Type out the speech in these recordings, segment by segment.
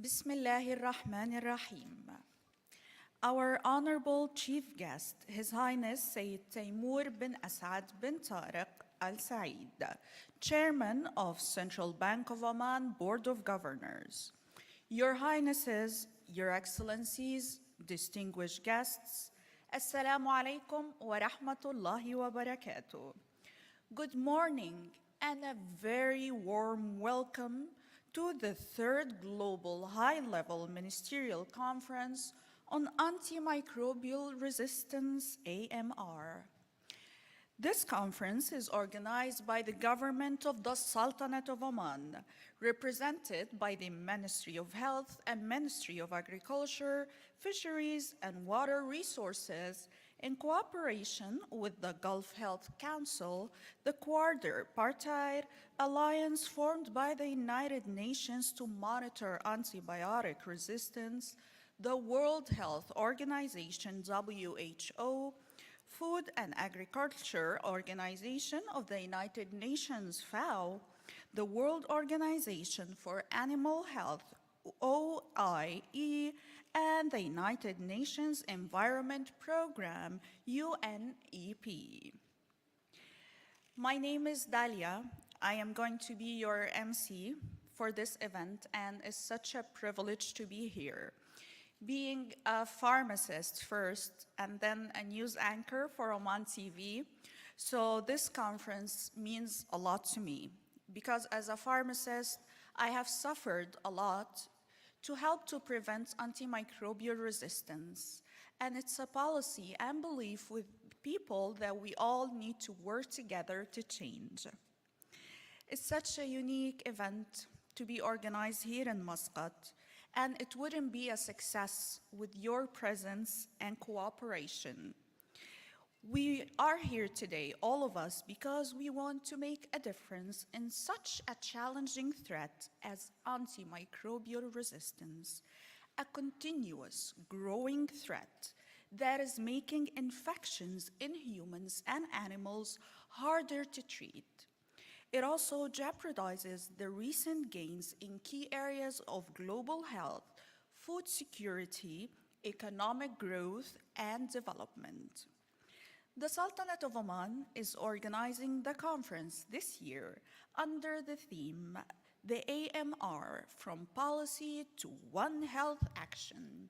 Bismillahir Rahmanir Rahim. Our honorable chief guest, His Highness Sayyid Taimur bin Asad bin Tariq Al Saeed, Chairman of Central Bank of Oman Board of Governors. Your Highnesses, Your Excellencies, distinguished guests, Assalamu alaikum wa rahmatullahi wa barakatuh. Good morning and a very warm welcome to the third Global High-Level Ministerial Conference on Antimicrobial Resistance, AMR. This conference is organized by the government of the Sultanate of Oman, represented by the Ministry of Health and Ministry of Agriculture, Fisheries and Water Resources, in cooperation with the Gulf Health Council, the quadripartite alliance formed by the United Nations to monitor antibiotic resistance, the World Health Organization, WHO, Food and Agriculture Organization of the United Nations, FAO, the World Organization for Animal Health, OIE, and the United Nations Environment Program, UNEP. My name is Dalia. I am going to be your MC for this event, and it's such a privilege to be here. Being a pharmacist first and then a news anchor for Oman TV, so this conference means a lot to me because as a pharmacist, I have suffered a lot to help to prevent antimicrobial resistance. And it's a policy and belief with people that we all need to work together to change. It's such a unique event to be organized here in Muscat, and it wouldn't be a success with your presence and cooperation. We are here today, all of us, because we want to make a difference in such a challenging threat as antimicrobial resistance, a continuous growing threat that is making infections in humans and animals harder to treat. It also jeopardizes the recent gains in key areas of global health, food security, economic growth, and development. The Sultanate of Oman is organizing the conference this year under the theme, the AMR, from policy to One Health Action.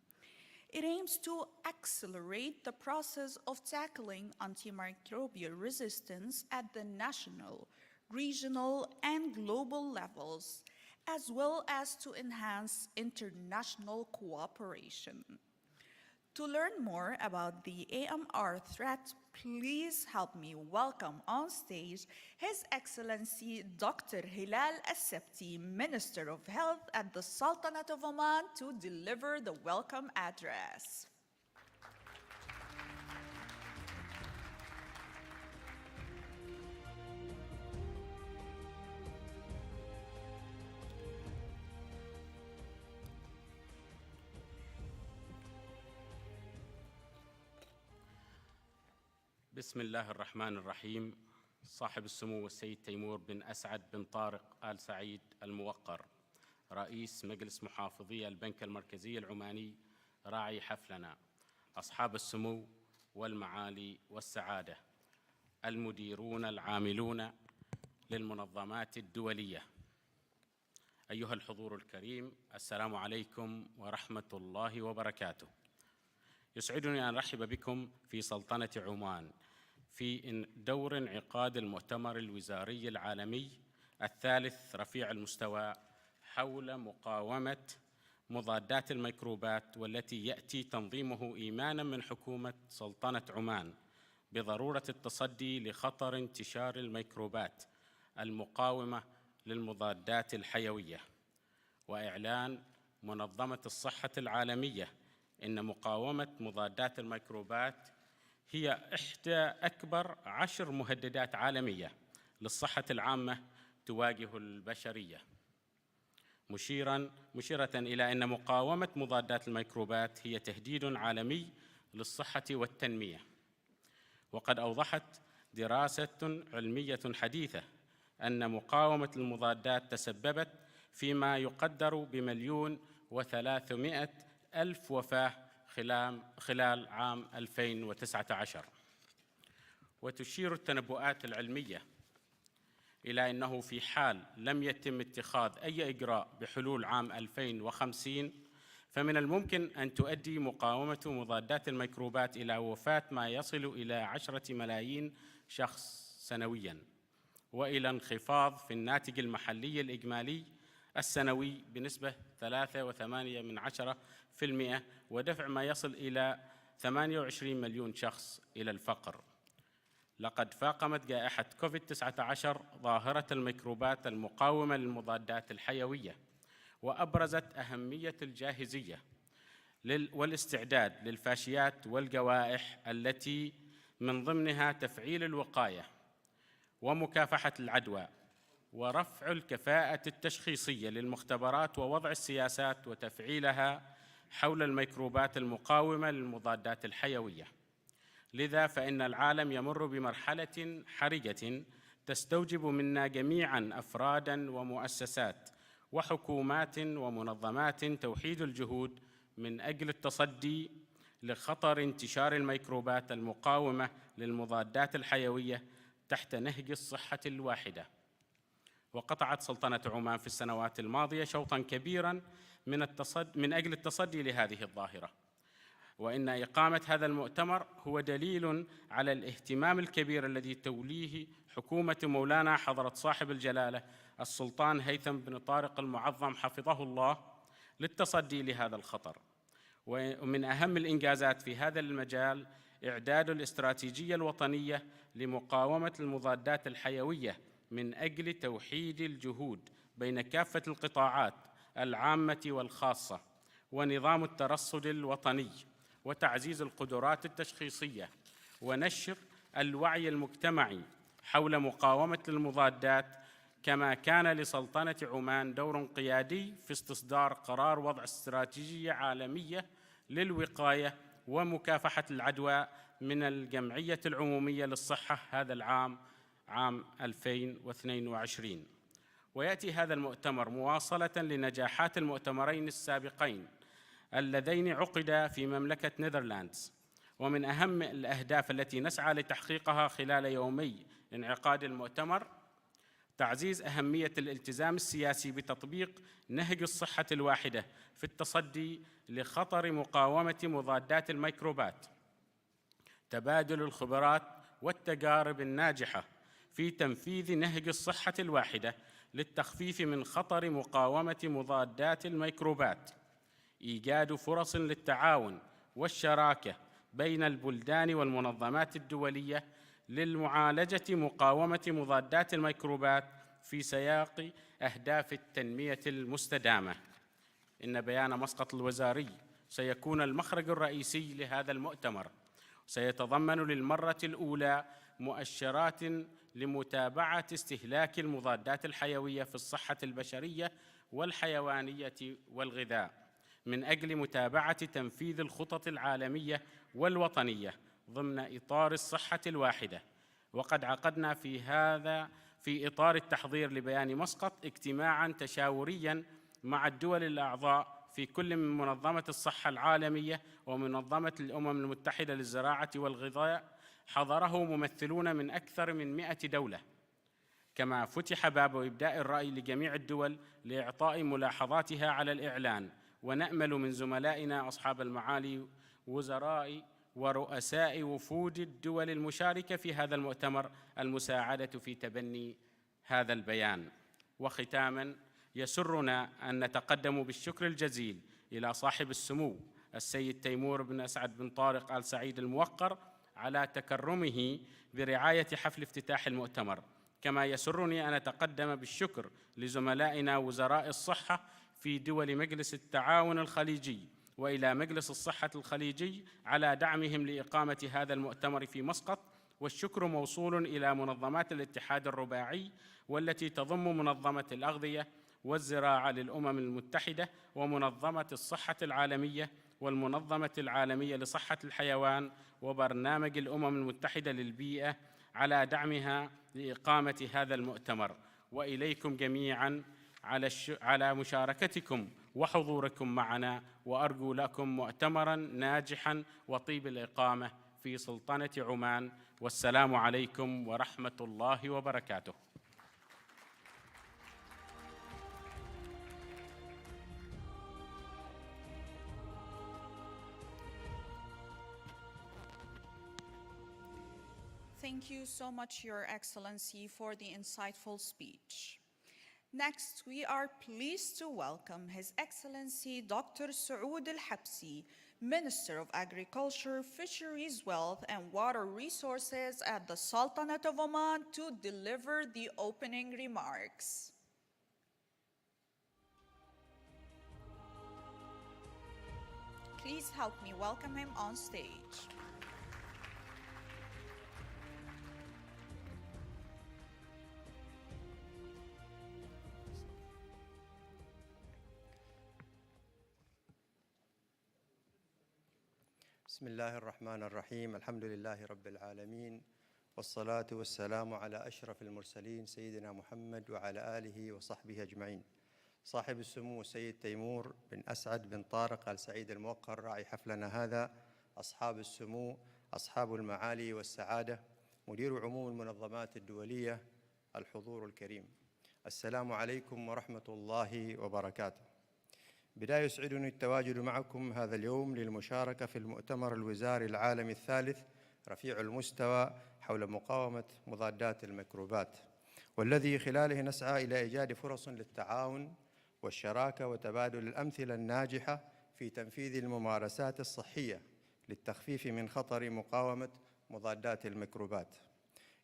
It aims to accelerate the process of tackling antimicrobial resistance at the national, regional, and global levels, as well as to enhance international cooperation. To learn more about the AMR threat, please help me welcome on stage His Excellency Dr. Hilal Al-Sabti, Minister of Health at the Sultanate of Oman, to deliver the welcome address. بسم الله الرحمن الرحيم. صاحب السمو السيد تيمور بن أسعد بن طارق آل سعيد الموقر، رئيس مجلس محافظي البنك المركزي العماني، راعي حفلنا، أصحاب السمو والمعالي والسعادة، المديرون العاملون للمنظمات الدولية، أيها الحضور الكريم، السلام عليكم ورحمة الله وبركاته. يسعدني أن أرحب بكم في سلطنة عمان في دور انعقاد المؤتمر الوزاري العالمي الثالث رفيع المستوى حول مقاومة مضادات الميكروبات، والتي يأتي تنظيمه إيماناً من حكومة سلطنة عمان بضرورة التصدي لخطر انتشار الميكروبات المقاومة للمضادات الحيوية. وإعلان منظمة الصحة العالمية إن مقاومة مضادات الميكروبات هي إحدى أكبر 10 مهددات عالمية للصحة العامة تواجه البشرية، مشيرة إلى أن مقاومة مضادات الميكروبات هي تهديد عالمي للصحة والتنمية. وقد أوضحت دراسة علمية حديثة أن مقاومة المضادات تسببت فيما يقدر ب1,250,000 ألف وفاة خلال عام 2019. وتشير التنبؤات العلمية إلى أنه في حال لم يتم اتخاذ أي إجراء بحلول عام 2050 فمن الممكن أن تؤدي مقاومة مضادات الميكروبات إلى وفاة ما يصل إلى 10 ملايين شخص سنوياً، وإلى انخفاض في الناتج المحلي الإجمالي السنوي بنسبة 3.8%، ودفع ما يصل إلى 28 مليون شخص إلى الفقر. لقد فاقمت جائحة كوفيد-19 ظاهرة الميكروبات المقاومة للمضادات الحيوية، وأبرزت أهمية الجاهزية والاستعداد للفاشيات والجوائح التي من ضمنها تفعيل الوقاية ومكافحة العدوى، ورفع الكفاءة التشخيصية للمختبرات، ووضع السياسات وتفعيلها حول الميكروبات المقاومة للمضادات الحيوية. لذا فإن العالم يمر بمرحلة حرجة تستوجب منا جميعاً أفراداً ومؤسسات وحكومات ومنظمات توحيد الجهود من أجل التصدي لخطر انتشار الميكروبات المقاومة للمضادات الحيوية تحت نهج الصحة الواحدة. وقطعت سلطنة عمان في السنوات الماضية شوطاً كبيراً من أجل التصدي لهذه الظاهرة، وإن إقامة هذا المؤتمر هو دليل على الاهتمام الكبير الذي توليه حكومة مولانا حضرة صاحب الجلالة السلطان هيثم بن طارق المعظم حفظه الله للتصدي لهذا الخطر. ومن أهم الإنجازات في هذا المجال إعداد الاستراتيجية الوطنية لمقاومة المضادات الحيوية من أجل توحيد الجهود بين كافة القطاعات العامة والخاصة، ونظام الترصد الوطني، وتعزيز القدرات التشخيصية، ونشر الوعي المجتمعي حول مقاومة المضادات. كما كان لسلطنة عمان دور قيادي في استصدار قرار وضع استراتيجية عالمية للوقاية ومكافحة العدوى من الجمعية العمومية للصحة هذا العام، عام 2022. ويأتي هذا المؤتمر مواصلة لنجاحات المؤتمرين السابقين اللذين عقدا في مملكة نيذرلاندز. ومن أهم الأهداف التي نسعى لتحقيقها خلال يومي انعقاد المؤتمر تعزيز أهمية الالتزام السياسي بتطبيق نهج الصحة الواحدة في التصدي لخطر مقاومة مضادات الميكروبات، تبادل الخبرات والتجارب الناجحة في تنفيذ نهج الصحة الواحدة للتخفيف من خطر مقاومة مضادات الميكروبات، إيجاد فرص للتعاون والشراكة بين البلدان والمنظمات الدولية للمعالجة مقاومة مضادات الميكروبات في سياق أهداف التنمية المستدامة. إن بيان مسقط الوزاري سيكون المخرج الرئيسي لهذا المؤتمر، سيتضمن للمرة الأولى مؤشرات لمتابعة استهلاك المضادات الحيوية في الصحة البشرية والحيوانية والغذاء، من أجل متابعة تنفيذ الخطط العالمية والوطنية ضمن إطار الصحة الواحدة. وقد عقدنا في إطار التحضير لبيان مسقط اجتماعاً تشاورياً مع الدول الأعضاء في كل من منظمة الصحة العالمية ومنظمة الأمم المتحدة للزراعة والغذاء، حضره ممثلون من أكثر من 100 دولة. كما فتح باب إبداء الرأي لجميع الدول لإعطاء ملاحظاتها على الإعلان، ونأمل من زملائنا أصحاب المعالي وزراء ورؤساء وفود الدول المشاركة في هذا المؤتمر المساعدة في تبني هذا البيان. وختاماً، يسرنا أن نتقدم بالشكر الجزيل إلى صاحب السمو السيد تيمور بن أسعد بن طارق آل سعيد الموقر على تكرمه برعاية حفل افتتاح المؤتمر. كما يسرني أن أتقدم بالشكر لزملائنا وزراء الصحة في دول مجلس التعاون الخليجي وإلى مجلس الصحة الخليجي على دعمهم لإقامة هذا المؤتمر في مسقط. والشكر موصول إلى منظمات الاتحاد الرباعي، والتي تضم منظمة الأغذية والزراعة للأمم المتحدة، ومنظمة الصحة العالمية، والمنظمة العالمية لصحة الحيوان، وبرنامج الأمم المتحدة للبيئة على دعمها لإقامة هذا المؤتمر. وإليكم جميعاً على مشاركتكم وحضوركم معنا، وأرجو لكم مؤتمراً ناجحاً وطيب الإقامة في سلطنة عمان، والسلام عليكم ورحمة الله وبركاته. Thank you so much, Your Excellency, for the insightful speech. Next, we are pleased to welcome His Excellency Dr. Saoud Al-Habsi, Minister of Agriculture, Fisheries, Wealth, and Water Resources at the Sultanate of Oman, to deliver the opening remarks. Please help me welcome him on stage. بسم الله الرحمن الرحيم. الحمد لله رب العالمين، والصلاة والسلام على أشرف المرسلين سيدنا محمد وعلى آله وصحبه أجمعين. صاحب السمو السيد تيمور بن أسعد بن طارق آل سعيد الموقر راعي حفلنا هذا، أصحاب السمو، أصحاب المعالي والسعادة، مدير عموم المنظمات الدولية، الحضور الكريم، السلام عليكم ورحمة الله وبركاته. بداية يسعدني التواجد معكم هذا اليوم للمشاركة في المؤتمر الوزاري العالمي الثالث رفيع المستوى حول مقاومة مضادات الميكروبات، والذي خلاله نسعى إلى إيجاد فرص للتعاون والشراكة وتبادل الأمثلة الناجحة في تنفيذ الممارسات الصحية للتخفيف من خطر مقاومة مضادات الميكروبات.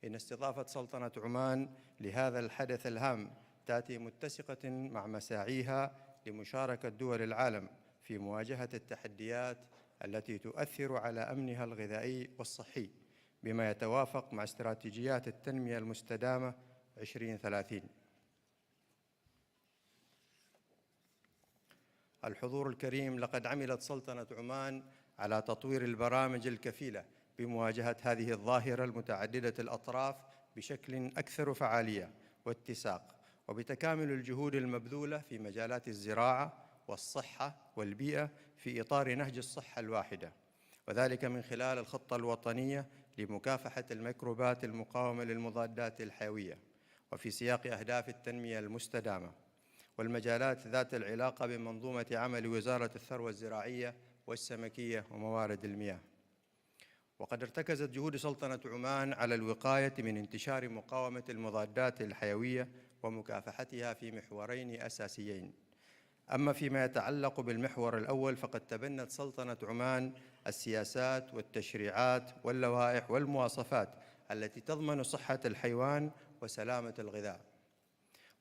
إن استضافة سلطنة عمان لهذا الحدث الهام تأتي متسقة مع مساعيها لمشاركة دول العالم في مواجهة التحديات التي تؤثر على أمنها الغذائي والصحي، بما يتوافق مع استراتيجيات التنمية المستدامة 2030. الحضور الكريم، لقد عملت سلطنة عمان على تطوير البرامج الكفيلة بمواجهة هذه الظاهرة المتعددة الأطراف بشكل أكثر فعالية واتساق، وبتكامل الجهود المبذولة في مجالات الزراعة والصحة والبيئة في إطار نهج الصحة الواحدة، وذلك من خلال الخطة الوطنية لمكافحة الميكروبات المقاومة للمضادات الحيوية، وفي سياق أهداف التنمية المستدامة والمجالات ذات العلاقة بمنظومة عمل وزارة الثروة الزراعية والسمكية وموارد المياه. وقد ارتكزت جهود سلطنة عمان على الوقاية من انتشار مقاومة المضادات الحيوية ومكافحتها في محورين أساسيين. أما فيما يتعلق بالمحور الأول، فقد تبنت سلطنة عمان السياسات والتشريعات واللوائح والمواصفات التي تضمن صحة الحيوان وسلامة الغذاء،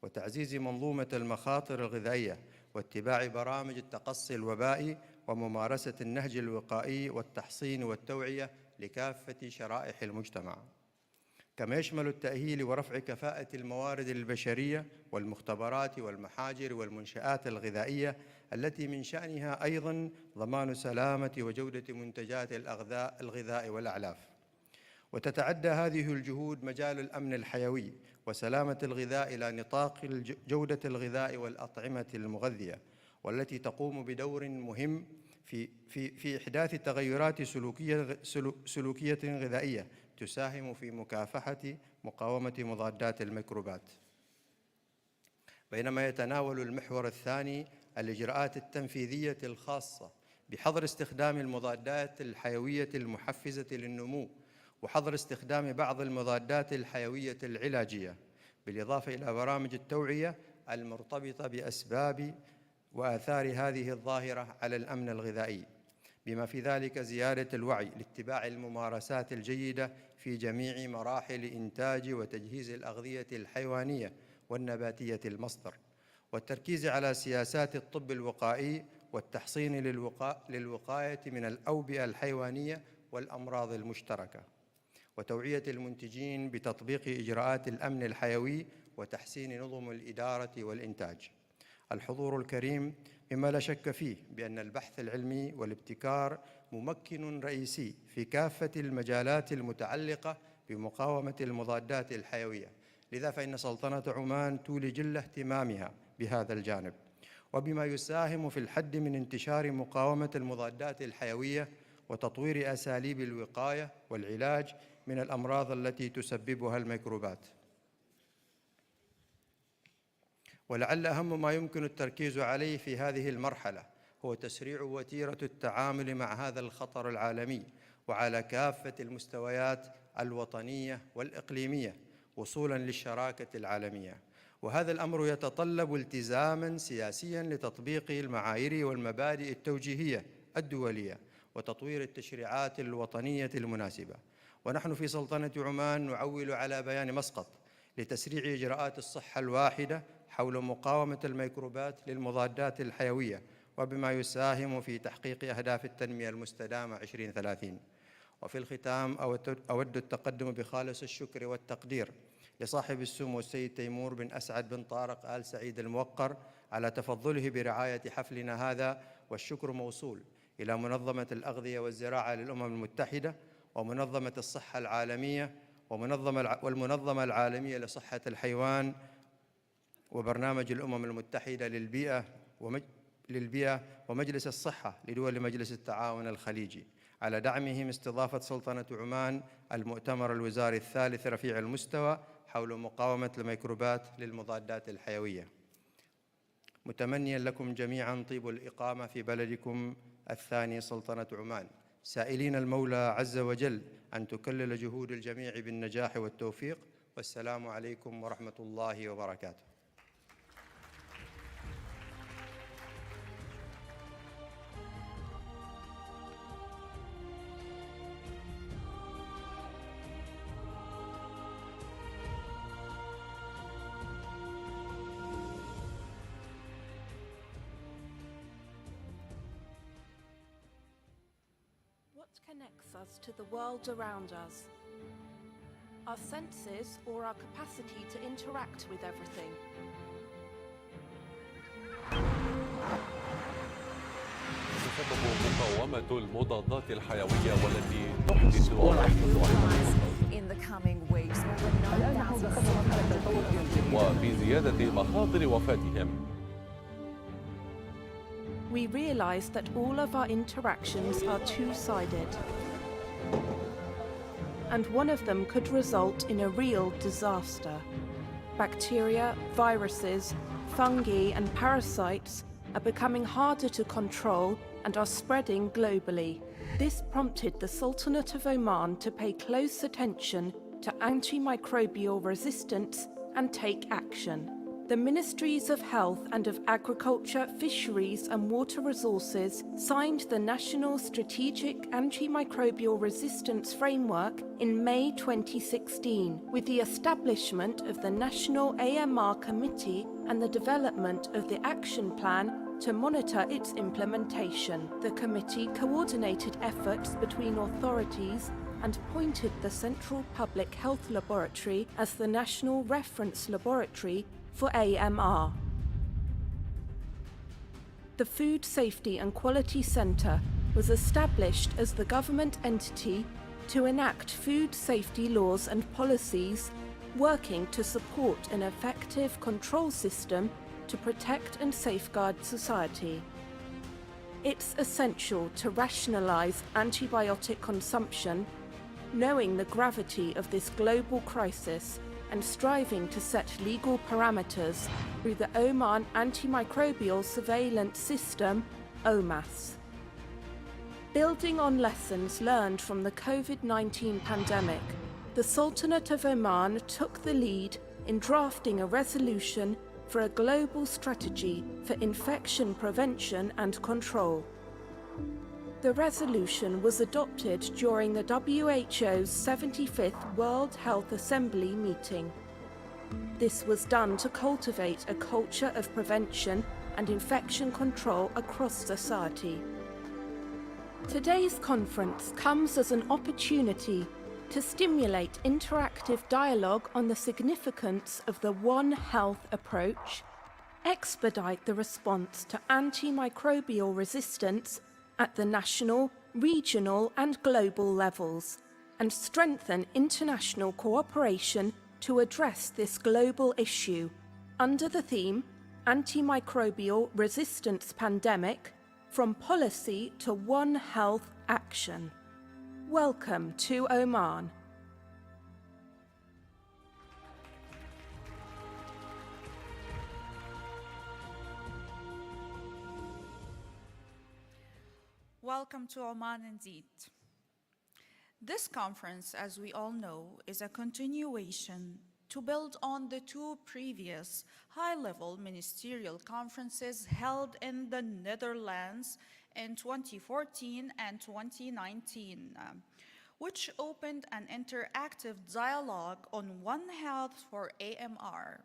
وتعزيز منظومة المخاطر الغذائية، واتباع برامج التقصي الوبائي، وممارسة النهج الوقائي والتحصين والتوعية لكافة شرائح المجتمع. كما يشمل التأهيل ورفع كفاءة الموارد البشرية والمختبرات والمحاجر والمنشآت الغذائية التي من شأنها أيضاً ضمان سلامة وجودة منتجات الغذاء والأعلاف. وتتعدى هذه الجهود مجال الأمن الحيوي وسلامة الغذاء إلى نطاق جودة الغذاء والأطعمة المغذية، والتي تقوم بدور مهم في إحداث تغيرات سلوكية غذائية تساهم في مكافحة مقاومة مضادات الميكروبات. بينما يتناول المحور الثاني الإجراءات التنفيذية الخاصة بحظر استخدام المضادات الحيوية المحفزة للنمو، وحظر استخدام بعض المضادات الحيوية العلاجية، بالإضافة إلى برامج التوعية المرتبطة بأسباب وآثار هذه الظاهرة على الأمن الغذائي، بما في ذلك زيادة الوعي لاتباع الممارسات الجيدة في جميع مراحل إنتاج وتجهيز الأغذية الحيوانية والنباتية المصدر، والتركيز على سياسات الطب الوقائي والتحصين للوقاية من الأوبئة الحيوانية والأمراض المشتركة، وتوعية المنتجين بتطبيق إجراءات الأمن الحيوي وتحسين نظم الإدارة والإنتاج. الحضور الكريم، مما لا شك فيه بأن البحث العلمي والابتكار ممكن رئيسي في كافة المجالات المتعلقة بمقاومة المضادات الحيوية، لذا فإن سلطنة عمان تولي جل اهتمامها بهذا الجانب، وبما يساهم في الحد من انتشار مقاومة المضادات الحيوية وتطوير أساليب الوقاية والعلاج من الأمراض التي تسببها الميكروبات. ولعل أهم ما يمكن التركيز عليه في هذه المرحلة هو تسريع وتيرة التعامل مع هذا الخطر العالمي وعلى كافة المستويات الوطنية والإقليمية وصولاً للشراكة العالمية. وهذا الأمر يتطلب التزاماً سياسياً لتطبيق المعايير والمبادئ التوجيهية الدولية وتطوير التشريعات الوطنية المناسبة. ونحن في سلطنة عمان نعول على بيان مسقط لتسريع إجراءات الصحة الواحدة حول مقاومة الميكروبات للمضادات الحيوية وبما يساهم في تحقيق أهداف التنمية المستدامة 2030. وفي الختام أود التقدم بخالص الشكر والتقدير لصاحب السمو السيد تيمور بن أسعد بن طارق آل سعيد الموقر على تفضله برعاية حفلنا هذا، والشكر موصول إلى منظمة الأغذية والزراعة للأمم المتحدة ومنظمة الصحة العالمية والمنظمة العالمية لصحة الحيوان وبرنامج الأمم المتحدة للبيئة ومجلس الصحة لدول مجلس التعاون الخليجي على دعمهم استضافة سلطنة عمان المؤتمر الوزاري الثالث رفيع المستوى حول مقاومة الميكروبات للمضادات الحيوية، متمنياً لكم جميعاً طيب الإقامة في بلدكم الثاني سلطنة عمان، سائلين المولى عز وجل أن تكلل جهود الجميع بالنجاح والتوفيق. والسلام عليكم ورحمة الله وبركاته. What connects us to the world around us? Our senses or our capacity to interact with everything? تسبب مقاومة المضادات الحيوية والتي تحدث in the coming weeks وبزيادة مخاطر وفاتهم. We realize that all of our interactions are two-sided, and one of them could result in a real disaster. Bacteria, viruses, fungi and parasites are becoming harder to control and are spreading globally. This prompted the Sultanate of Oman to pay close attention to antimicrobial resistance and take action. The Ministries of Health and of Agriculture, Fisheries and Water Resources signed the National Strategic Antimicrobial Resistance Framework in May 2016, with the establishment of the National AMR Committee and the development of the action plan to monitor its implementation. The committee coordinated efforts between authorities and appointed the Central Public Health Laboratory as the National Reference Laboratory for AMR. The Food Safety and Quality Centre was established as the government entity to enact food safety laws and policies, working to support an effective control system to protect and safeguard society. It's essential to rationalise antibiotic consumption, knowing the gravity of this global crisis and striving to set legal parameters through the Oman Antimicrobial Surveillance System, OMAS. Building on lessons learned from the COVID-19 pandemic, the Sultanate of Oman took the lead in drafting a resolution for a global strategy for infection prevention and control. The resolution was adopted during the WHO's 75th World Health Assembly meeting. This was done to cultivate a culture of prevention and infection control across society. Today's conference comes as an opportunity to stimulate interactive dialogue on the significance of the One Health approach, expedite the response to antimicrobial resistance at the national, regional and global levels, and strengthen international cooperation to address this global issue under the theme antimicrobial resistance pandemic from policy to One Health action. Welcome to Oman. Welcome to Oman indeed. This conference, as we all know, is a continuation to build on the two previous high-level ministerial conferences held in the Netherlands in 2014 and 2019, which opened an interactive dialogue on One Health for AMR.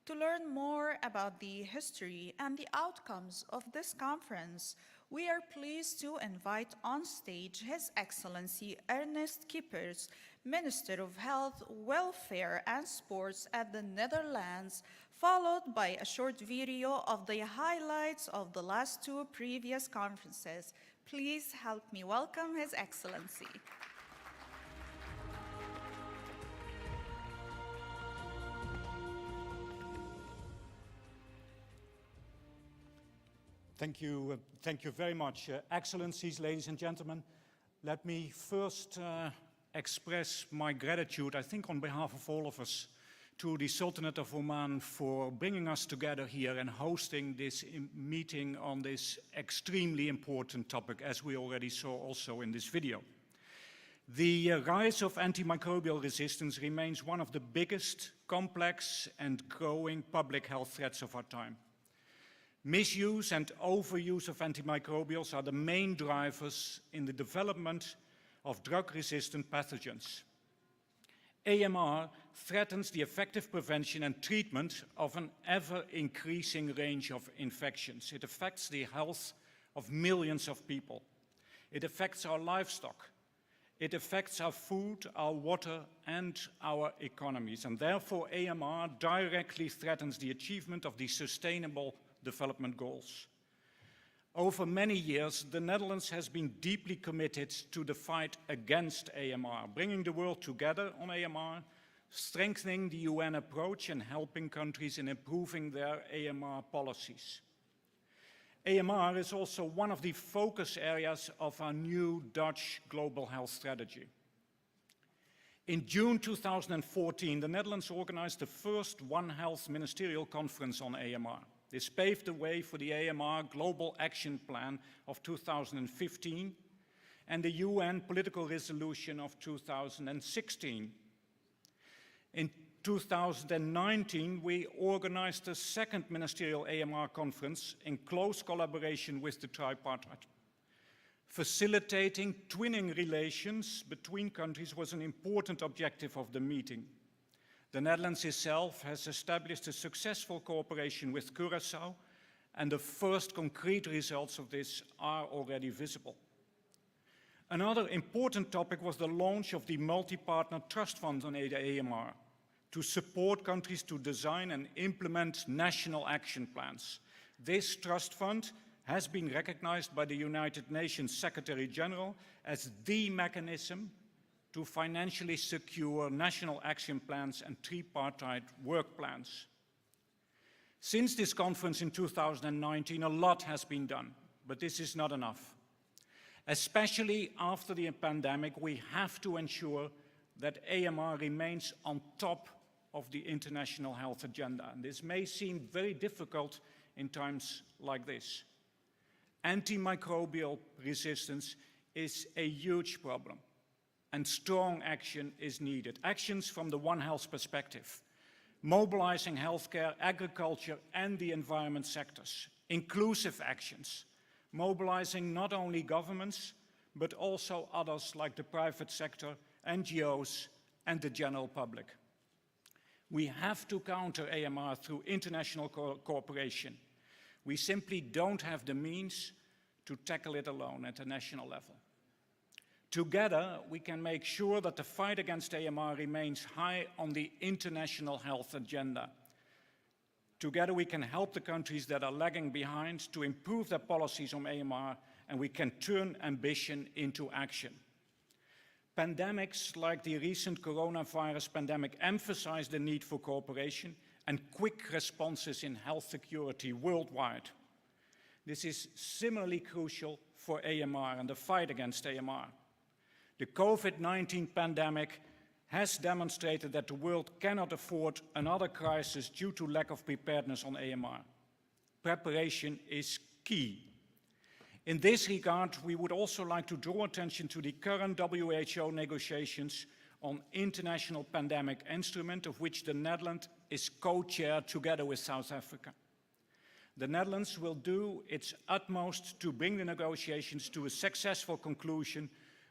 To learn more about the history and the outcomes of this conference, we are pleased to invite on stage His Excellency Ernest Kuipers, Minister of Health, Welfare and Sports at the Netherlands, followed by a short video of the highlights of the last two previous conferences. Please help me welcome His Excellency. Thank you very much. Excellencies, ladies and gentlemen, let me first express my gratitude, I think on behalf of all of us, to the Sultanate of Oman for bringing us together here and hosting this meeting on this extremely important topic, as we already saw also in this video. The rise of antimicrobial resistance remains one of the biggest, complex and growing public health threats of our time. Misuse and overuse of antimicrobials are the main drivers in the development of drug-resistant pathogens. AMR threatens the effective prevention and treatment of an ever-increasing range of infections. It affects the health of millions of people. It affects our livestock. It affects our food, our water, and our economies. And therefore, AMR directly threatens the achievement of the Sustainable Development Goals. Over many years, the Netherlands has been deeply committed to the fight against AMR, bringing the world together on AMR, strengthening the UN approach and helping countries in improving their AMR policies. AMR is also one of the focus areas of our new Dutch Global Health Strategy. In June 2014, the Netherlands organized the first One Health Ministerial Conference on AMR. This paved the way for the AMR Global Action Plan of 2015 and the UN Political Resolution of 2016. In 2019, we organized a second ministerial AMR conference in close collaboration with the tripartite. Facilitating twinning relations between countries was an important objective of the meeting. The Netherlands itself has established a successful cooperation with Curaçao, and the first concrete results of this are already visible. Another important topic was the launch of the Multi-Partner Trust Fund on AMR to support countries to design and implement national action plans. This trust fund has been recognized by the United Nations Secretary General as the mechanism to financially secure national action plans and tripartite work plans. Since this conference in 2019, a lot has been done, but this is not enough. Especially after the pandemic, we have to ensure that AMR remains on top of the international health agenda. And this may seem very difficult in times like this. Antimicrobial resistance is a huge problem, and strong action is needed. Actions from the One Health perspective, mobilizing healthcare, agriculture, and the environment sectors. Inclusive actions, mobilizing not only governments, but also others like the private sector, NGOs, and the general public. We have to counter AMR through international cooperation. We simply don't have the means to tackle it alone at a national level. Together, we can make sure that the fight against AMR remains high on the international health agenda. Together, we can help the countries that are lagging behind to improve their policies on AMR, and we can turn ambition into action. Pandemics like the recent coronavirus pandemic emphasize the need for cooperation, and quick responses in health security worldwide. This is similarly crucial for AMR and the fight against AMR. The COVID-19 pandemic has demonstrated that the world cannot afford another crisis due to lack of preparedness on AMR. Preparation is key. In this regard, we would also like to draw attention to the current WHO negotiations on international pandemic instrument, of which the Netherlands is co-chair together with South Africa. The Netherlands will do its utmost to bring the negotiations to a successful conclusion,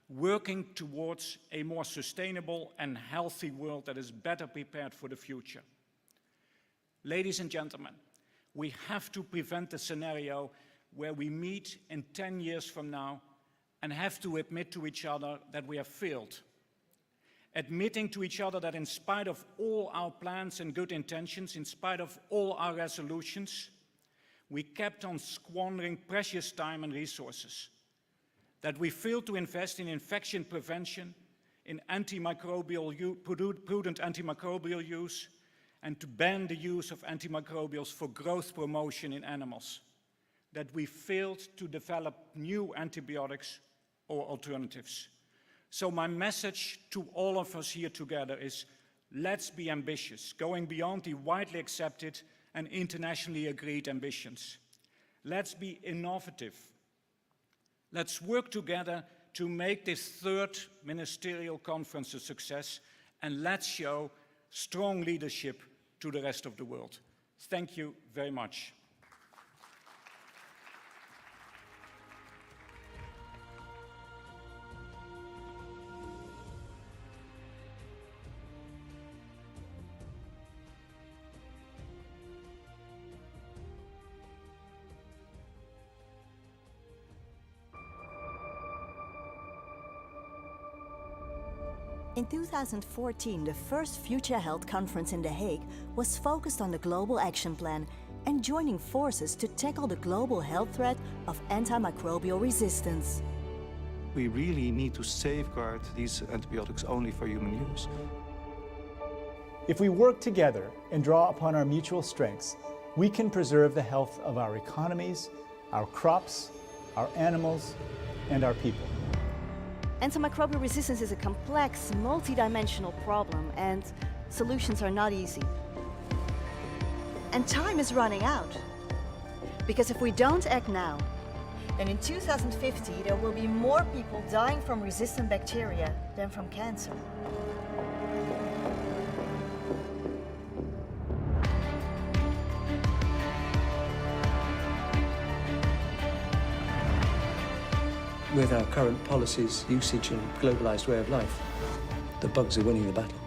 working towards a more sustainable and healthy world that is better prepared for the future. Ladies and gentlemen, we have to prevent the scenario where we meet in 10 years from now and have to admit to each other that we have failed. Admitting to each other that in spite of all our plans and good intentions, in spite of all our resolutions, we kept on squandering precious time and resources, that we failed to invest in infection prevention, in prudent antimicrobial use, and to ban the use of antimicrobials for growth promotion in animals, that we failed to develop new antibiotics or alternatives. So my message to all of us here together is, let's be ambitious, going beyond the widely accepted and internationally agreed ambitions. Let's be innovative. Let's work together to make this third ministerial conference a success, and let's show strong leadership to the rest of the world. Thank you very much. In 2014, the first Future Health Conference in The Hague was focused on the Global Action Plan and joining forces to tackle the global health threat of antimicrobial resistance. We really need to safeguard these antibiotics only for human use. If we work together and draw upon our mutual strengths, we can preserve the health of our economies, our crops, our animals, and our people. Antimicrobial resistance is a complex, multidimensional problem, and solutions are not easy. And time is running out. Because if we don't act now, then in 2050 there will be more people dying from resistant bacteria than from cancer. With our current policies, usage and globalized way of life, the bugs are winning the battle.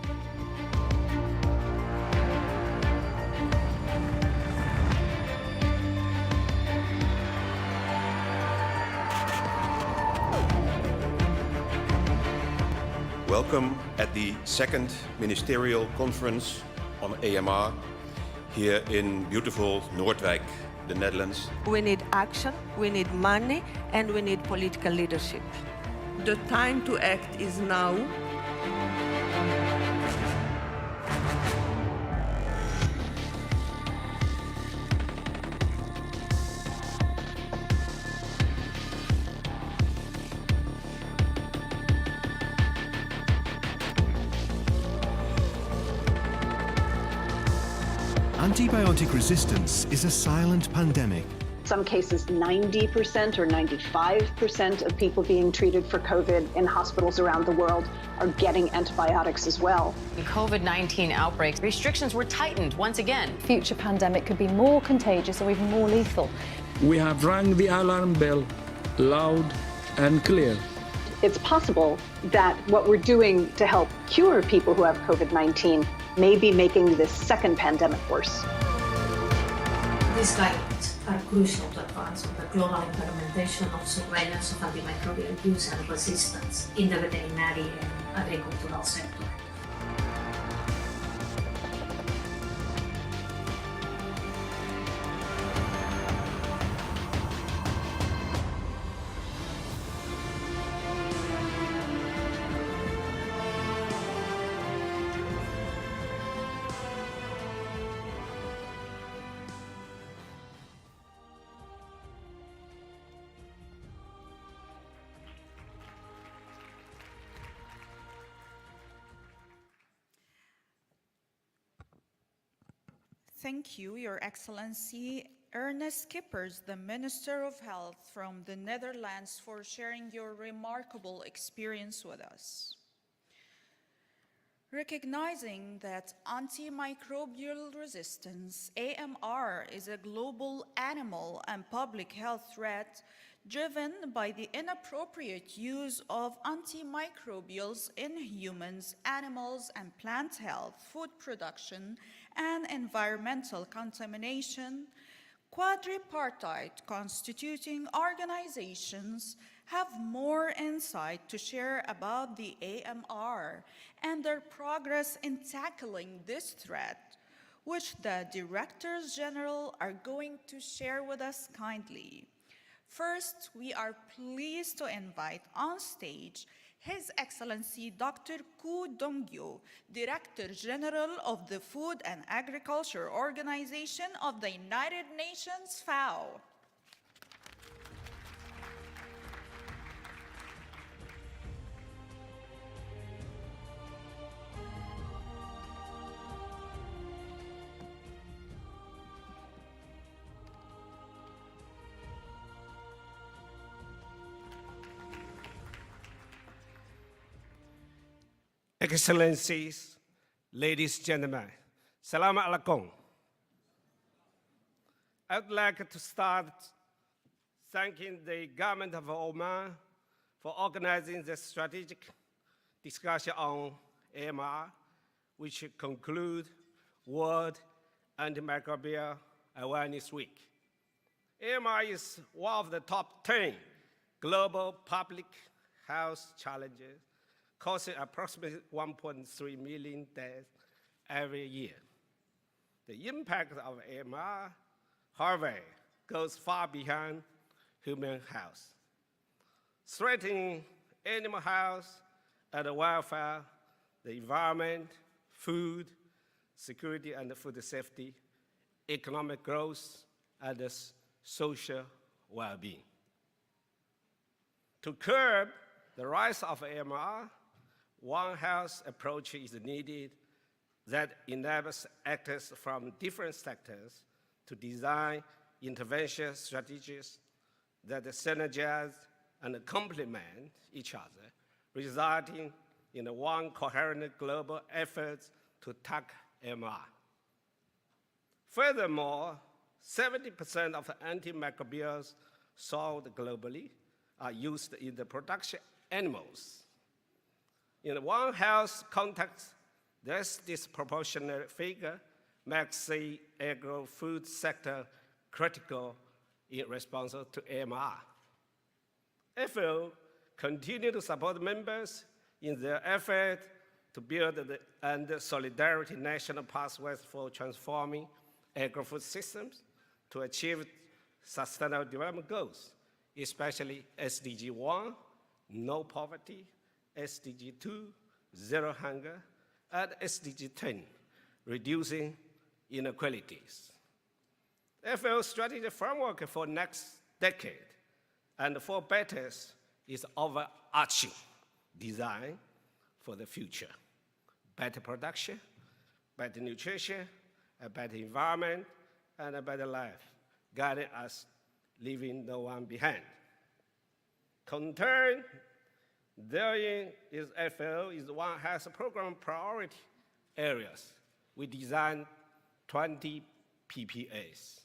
Welcome at the second ministerial conference on AMR here in beautiful Noordwijk, the Netherlands. We need action, we need money, and we need political leadership. The time to act is now. Antibiotic resistance is a silent pandemic. In some cases, 90% or 95% of people being treated for COVID in hospitals around the world are getting antibiotics as well. In COVID-19 outbreaks, restrictions were tightened once again. Future pandemic could be more contagious or even more lethal. We have rang the alarm bell loud and clear. It's possible that what we're doing to help cure people who have COVID-19 may be making this second pandemic worse. These guidelines are crucial to advance on the global implementation of surveillance of antimicrobial use and resistance in the veterinary and agricultural sector. thank you, Your Excellency, Ernest Kippers, the Minister of Health from the Netherlands, for sharing your remarkable experience with us. Recognizing that antimicrobial resistance, AMR, is a global animal and public health threat driven by the inappropriate use of antimicrobials in humans, animals, and plant health, food production, and environmental contamination, quadripartite constituting organizations have more insight to share about the AMR and their progress in tackling this threat, which the Directors General are going to share with us kindly. First, we are pleased to invite on stage His Excellency Dr. Koo Dong-gyo, Director General of the Food and Agriculture Organization of the United Nations, FAO. Excellencies, ladies and gentlemen, Assalamu alaikum. I would like to start thanking the government of Oman for organizing the strategic discussion on AMR, which conclude World Antimicrobial Awareness Week. AMR is one of the top 10 global public health challenges, causing approximately 1.3 million deaths every year. The impact of AMR, however, goes far beyond human health, threatening animal health and welfare, the environment, food security and food safety, economic growth, and social well-being. To curb the rise of AMR, One Health approach is needed that enables actors from different sectors to design intervention strategies that synergize and complement each other, resulting in one coherent global effort to tackle AMR. Furthermore, 70% of antimicrobials sold globally are used in the production animals. In the One Health context, this disproportionate figure makes the agro-food sector critical in response to AMR. FAO continue to support members in their effort to build the solidarity national pathways for transforming agro-food systems to achieve sustainable development goals, especially SDG 1, no poverty, SDG 2, zero hunger, and SDG 10, reducing inequalities. FAO strategy framework for next decade and for betters is overarching design for the future. Better production, better nutrition, a better environment, and a better life, guiding us, leaving no one behind. Contained therein is FAO is One Health program priority areas. We designed 20 PPAs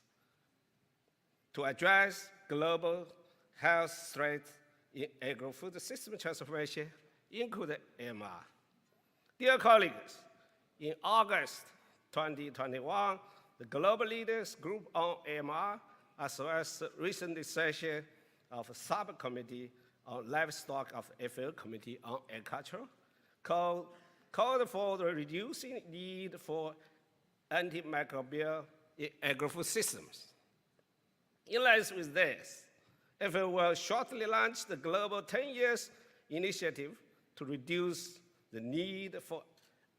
to address global health threats in agro-food system transformation, including AMR. Dear colleagues, in August 2021, the Global Leaders Group on AMR, as well as the recent session of a subcommittee on livestock of FAO Committee on Agriculture, called for the reducing need for antimicrobial in agro-food systems. In line with this, FAO will shortly launch the Global 10 Years Initiative to reduce the need for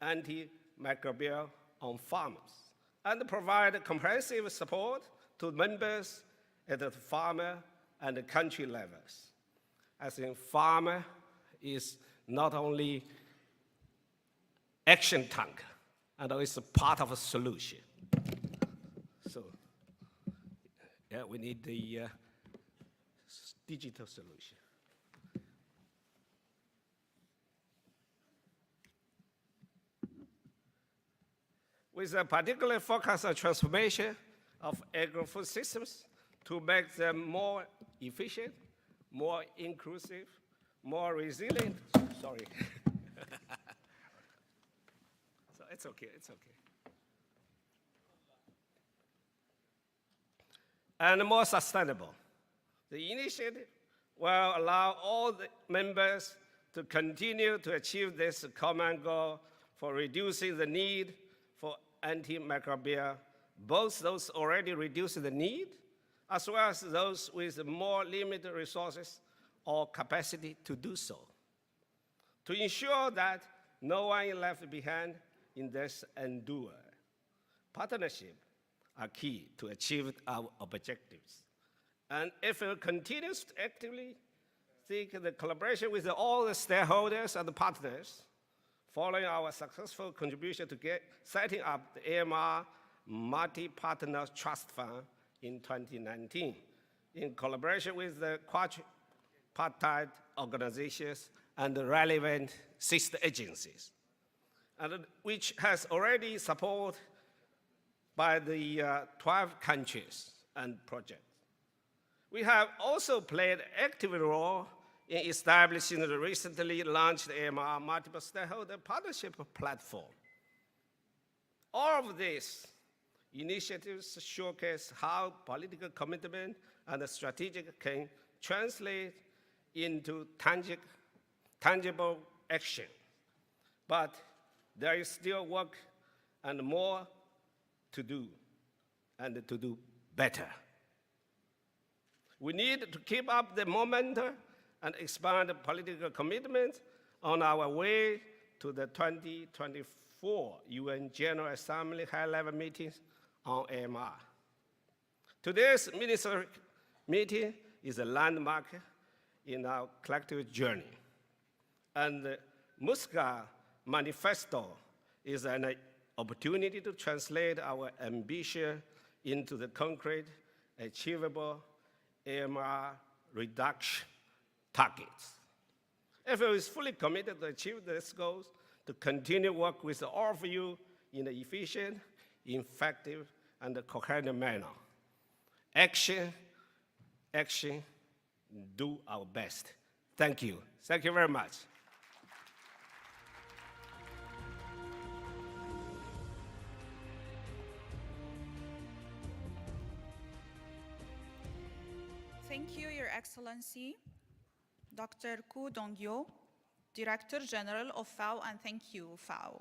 antimicrobial on farmers and provide comprehensive support to members at the farmer and the country levels. I think farmer is not only action tank, and it's a part of a solution. Yeah, we need the digital solution. With a particular focus on transformation of agro-food systems to make them more efficient, more inclusive, more resilient. Sorry. So it's okay, it's okay. And more sustainable. The initiative will allow all the members to continue to achieve this common goal for reducing the need for antimicrobial, both those already reducing the need, as well as those with more limited resources or capacity to do so, to ensure that no one is left behind in this endeavor. Partnership are key to achieve our objectives. And if it continues to actively seek the collaboration with all the stakeholders and the partners, following our successful contribution to setting up the AMR Multi-Partner Trust Fund in 2019, in collaboration with the quadripartite organizations and the relevant sister agencies, and which has already supported by the 12 countries and projects. We have also played an active role in establishing the recently launched AMR Multiple Stakeholder Partnership Platform. All of these initiatives showcase how political commitment and strategic can translate into tangible action. But there is still work and more to do, and to do better. We need to keep up the momentum and expand the political commitment on our way to the 2024 UN General Assembly high-level meetings on AMR. Today's ministerial meeting is a landmark in our collective journey, and the Muscat Manifesto is an opportunity to translate our ambition into the concrete, achievable AMR reduction targets. FAO is fully committed to achieve these goals, to continue work with all of you in an efficient, effective, and coherent manner. Action, action, do our best. Thank you. Thank you very much. Thank you, Your Excellency, Dr. Ku Dongyo, Director General of FAO, and thank you, FAO.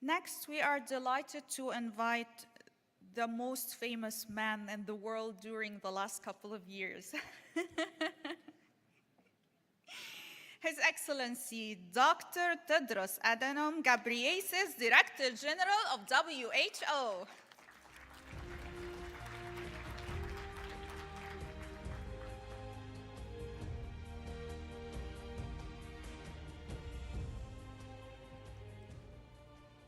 Next, we are delighted to invite the most famous man in the world during the last couple of years. His Excellency, Dr. Tedros Adhanom Ghebreyesus, Director General of WHO.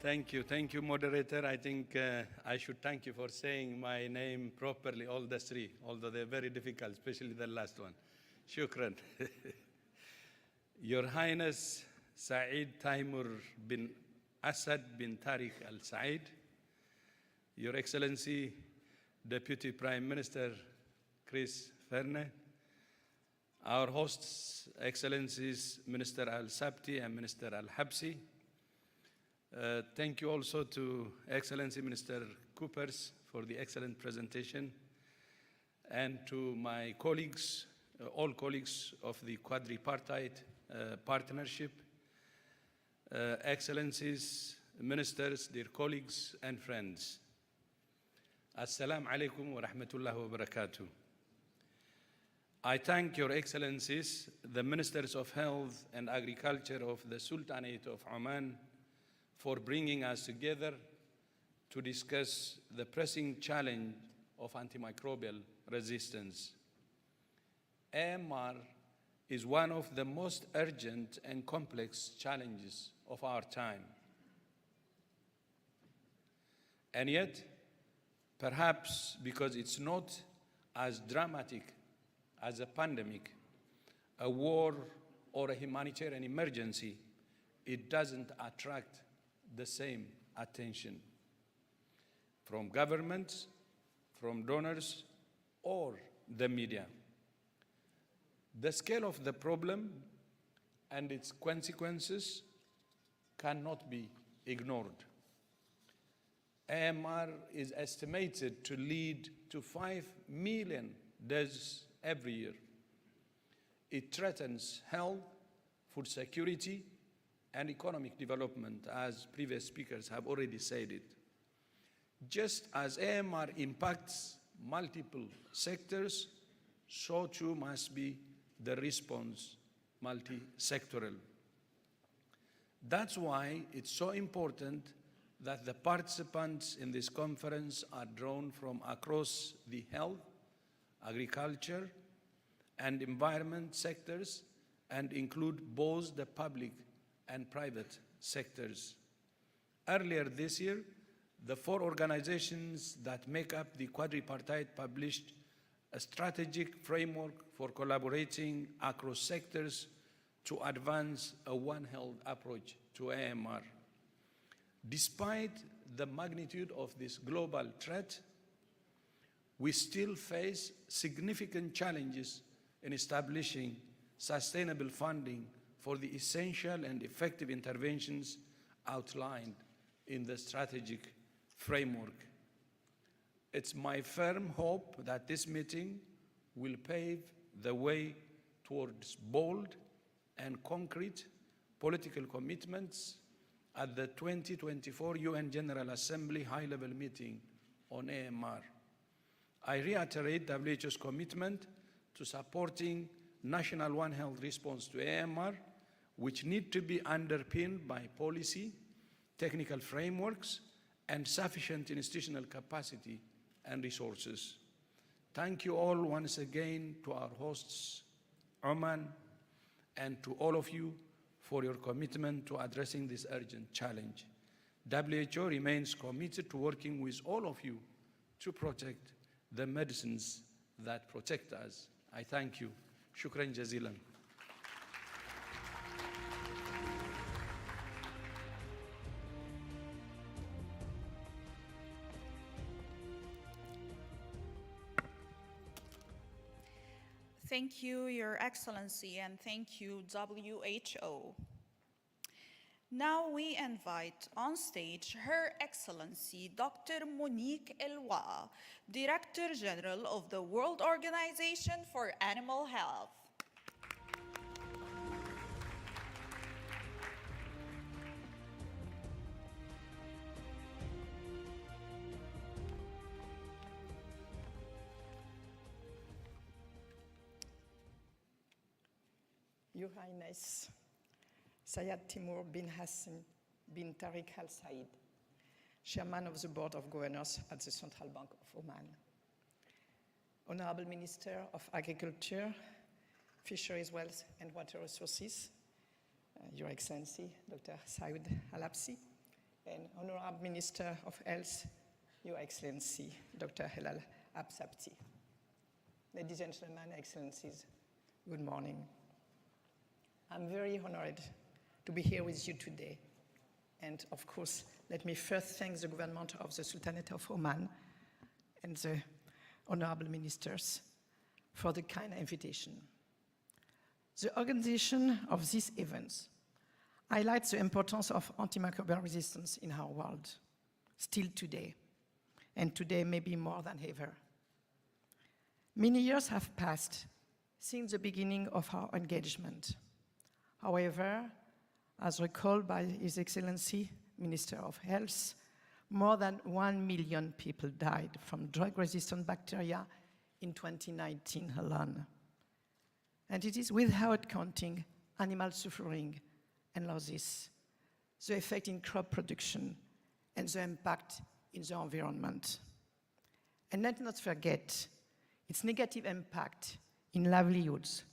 Thank you, moderator. I think I should thank you for saying my name properly, all the three, although they're very difficult, especially the last one. Shukran. Your Highness Saeed Taimur bin Asad bin Tariq Al Saeed, Your Excellency Deputy Prime Minister Chris Ferne, our hosts, Excellencies Minister Al Sabti and Minister Al Habsi. Thank you also to Excellency Minister Coopers for the excellent presentation, and to my colleagues, all colleagues of the quadripartite partnership, Excellencies, Ministers, dear colleagues and friends. Assalamu alaikum wa rahmatullahi wa barakatuh. I thank Your Excellencies, the Ministers of Health and Agriculture of the Sultanate of Oman, for bringing us together to discuss the pressing challenge of antimicrobial resistance. AMR is one of the most urgent and complex challenges of our time. And yet, Perhaps because it's not as dramatic as a pandemic, a war, or a humanitarian emergency, it doesn't attract the same attention from governments, from donors, or the media. The scale of the problem and its consequences cannot be ignored. AMR is estimated to lead to 5 million deaths every year. It threatens health, food security, and economic development, as previous speakers have already said it. Just as AMR impacts multiple sectors, so too must be the response multi-sectoral. That's why it's so important that the participants in this conference are drawn from across the health, agriculture, and environment sectors, and include both the public and private sectors. Earlier this year, the 4 organizations that make up the quadripartite published a strategic framework for collaborating across sectors to advance a One Health approach to AMR. Despite the magnitude of this global threat, we still face significant challenges in establishing sustainable funding for the essential and effective interventions outlined in the strategic framework. It's my firm hope that this meeting will pave the way towards bold and concrete political commitments at the 2024 UN General Assembly high-level meeting on AMR. I reiterate WHO's commitment to supporting national One Health response to AMR, which need to be underpinned by policy, technical frameworks, and sufficient institutional capacity and resources. Thank you all once again to our hosts, Oman, and to all of you for your commitment to addressing this urgent challenge. WHO remains committed to working with all of you to protect the medicines that protect us. I thank you. Shukran jazilan. Thank you, Your Excellency, and thank you, WHO. Now we invite on stage Her Excellency Dr. Monique Elwa, Director General of the World Organization for Animal Health. Your Highness, Syed Timur bin Hassan bin Tariq Al Said, Chairman of the Board of Governors at the Central Bank of Oman, Honorable Minister of Agriculture, Fisheries, Wealth and Water Resources, Your Excellency, Dr. Saud Al-Absi, and Honorable Minister of Health, Your Excellency, Dr. Helal Absabti. Ladies and gentlemen, Excellencies, good morning. I'm very honored to be here with you today. And of course, let me first thank the government of the Sultanate of Oman and the honorable ministers for the kind invitation. The organization of these events highlights the importance of antimicrobial resistance in our world, still today, and today maybe more than ever. Many years have passed since the beginning of our engagement. However, as recalled by His Excellency, Minister of Health, more than 1 million people died from drug-resistant bacteria in 2019 alone. And it is without counting animal suffering and losses, the effect in crop production, and the impact in the environment. And let's not forget its negative impact in livelihoods,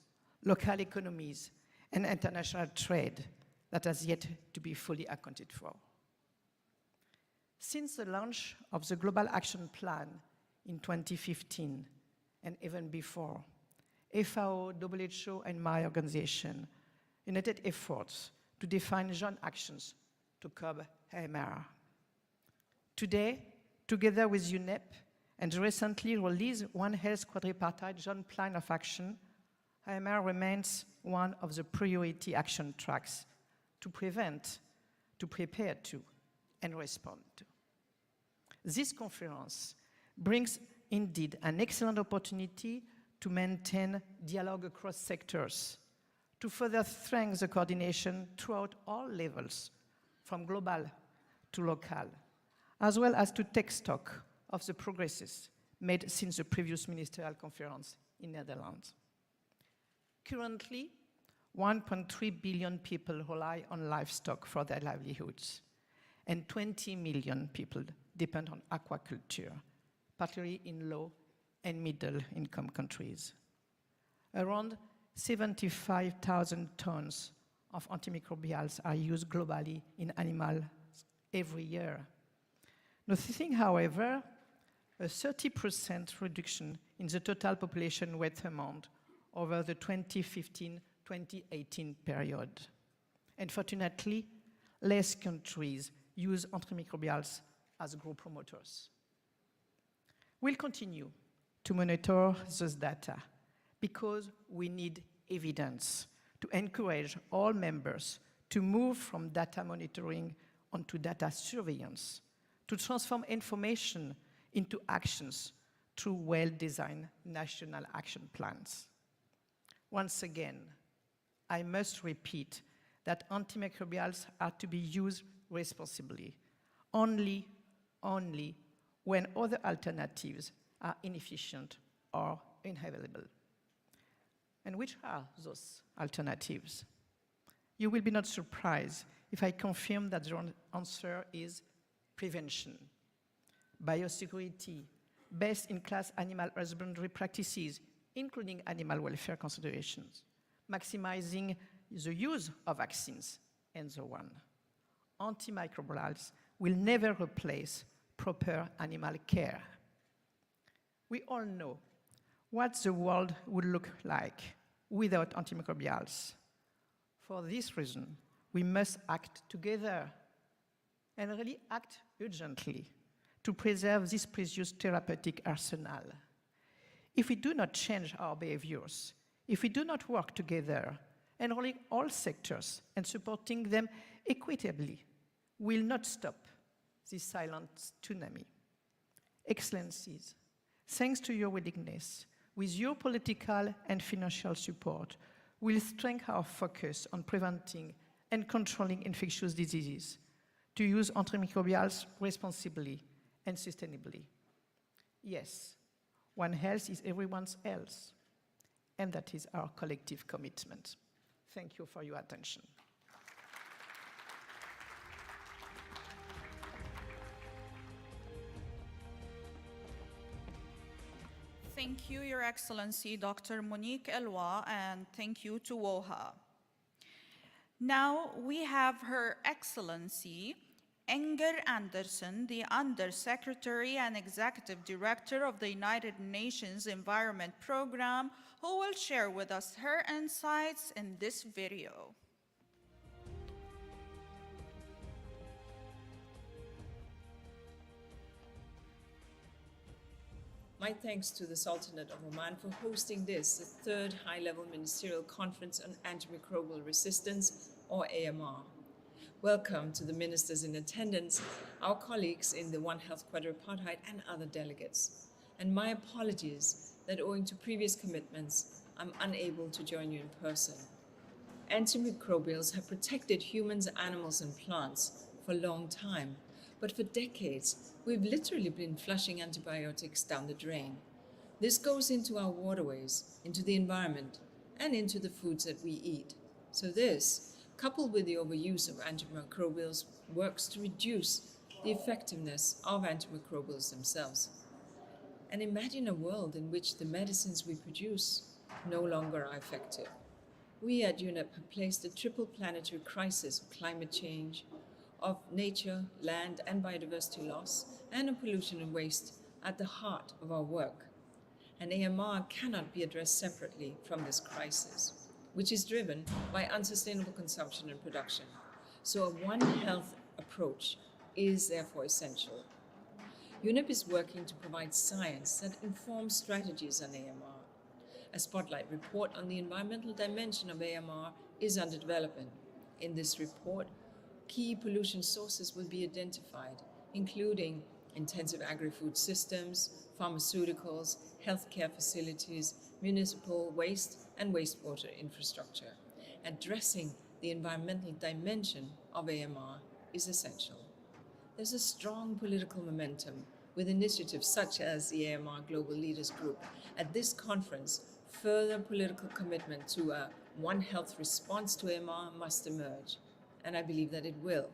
local economies, and international trade that has yet to be fully accounted for. Since the launch of the Global Action Plan in 2015, and even before, FAO, WHO, and my organization united efforts to define joint actions to curb AMR. Today, together with UNEP and the recently released One Health quadripartite joint plan of action, AMR remains one of the priority action tracks to prevent, to prepare to, and respond to. This conference brings indeed an excellent opportunity to maintain dialogue across sectors, to further strengthen the coordination throughout all levels, from global to local, as well as to take stock of the progresses made since the previous ministerial conference in Netherlands. Currently, 1.3 billion people rely on livestock for their livelihoods, and 20 million people depend on aquaculture, particularly in low and middle-income countries. Around 75,000 tons of antimicrobials are used globally in animals every year. Noticing, however, a 30% reduction in the total population weight amount over the 2015-2018 period. And fortunately, less countries use antimicrobials as growth promoters. We'll continue to monitor those data because we need evidence to encourage all members to move from data monitoring onto data surveillance, to transform information into actions through well-designed national action plans. Once again, I must repeat that antimicrobials are to be used responsibly, only when other alternatives are inefficient or unavailable. And which are those alternatives? You will be not surprised if I confirm that the answer is prevention, biosecurity, best-in-class animal husbandry practices, including animal welfare considerations, maximizing the use of vaccines, and so on. Antimicrobials will never replace proper animal care. We all know what the world would look like without antimicrobials. For this reason, we must act together and really act urgently to preserve this precious therapeutic arsenal. If we do not change our behaviors, if we do not work together, enrolling all sectors and supporting them equitably, we'll not stop this silent tsunami. Excellencies, thanks to your willingness, with your political and financial support, we'll strengthen our focus on preventing and controlling infectious diseases, to use antimicrobials responsibly and sustainably. Yes, One Health is everyone's health, and that is our collective commitment. Thank you for your attention. Thank you, Your Excellency, Dr. Monique Elwa, and thank you to WOHA. Now we have Her Excellency Inger Andersen, the Under-Secretary and Executive Director of the United Nations Environment Program, who will share with us her insights in this video. My thanks to the Sultanate of Oman for hosting this, the third high-level ministerial conference on antimicrobial resistance, or AMR. Welcome to the ministers in attendance, our colleagues in the One Health quadripartite and other delegates. And my apologies that owing to previous commitments, I'm unable to join you in person. Antimicrobials have protected humans, animals, and plants for a long time. But for decades, we've literally been flushing antibiotics down the drain. This goes into our waterways, into the environment, and into the foods that we eat. So this, coupled with the overuse of antimicrobials, works to reduce the effectiveness of antimicrobials themselves. And imagine a world in which the medicines we produce no longer are effective. We at UNEP have placed the triple planetary crisis of climate change, of nature, land, and biodiversity loss, and of pollution and waste at the heart of our work. And AMR cannot be addressed separately from this crisis, which is driven by unsustainable consumption and production. So a One Health approach is therefore essential. UNEP is working to provide science that informs strategies on AMR. A spotlight report on the environmental dimension of AMR is under development. In this report, key pollution sources will be identified, including intensive agri-food systems, pharmaceuticals, healthcare facilities, municipal waste and wastewater infrastructure. Addressing the environmental dimension of AMR is essential. There's a strong political momentum with initiatives such as the AMR Global Leaders Group. At this conference, further political commitment to a One Health response to AMR must emerge, and I believe that it will.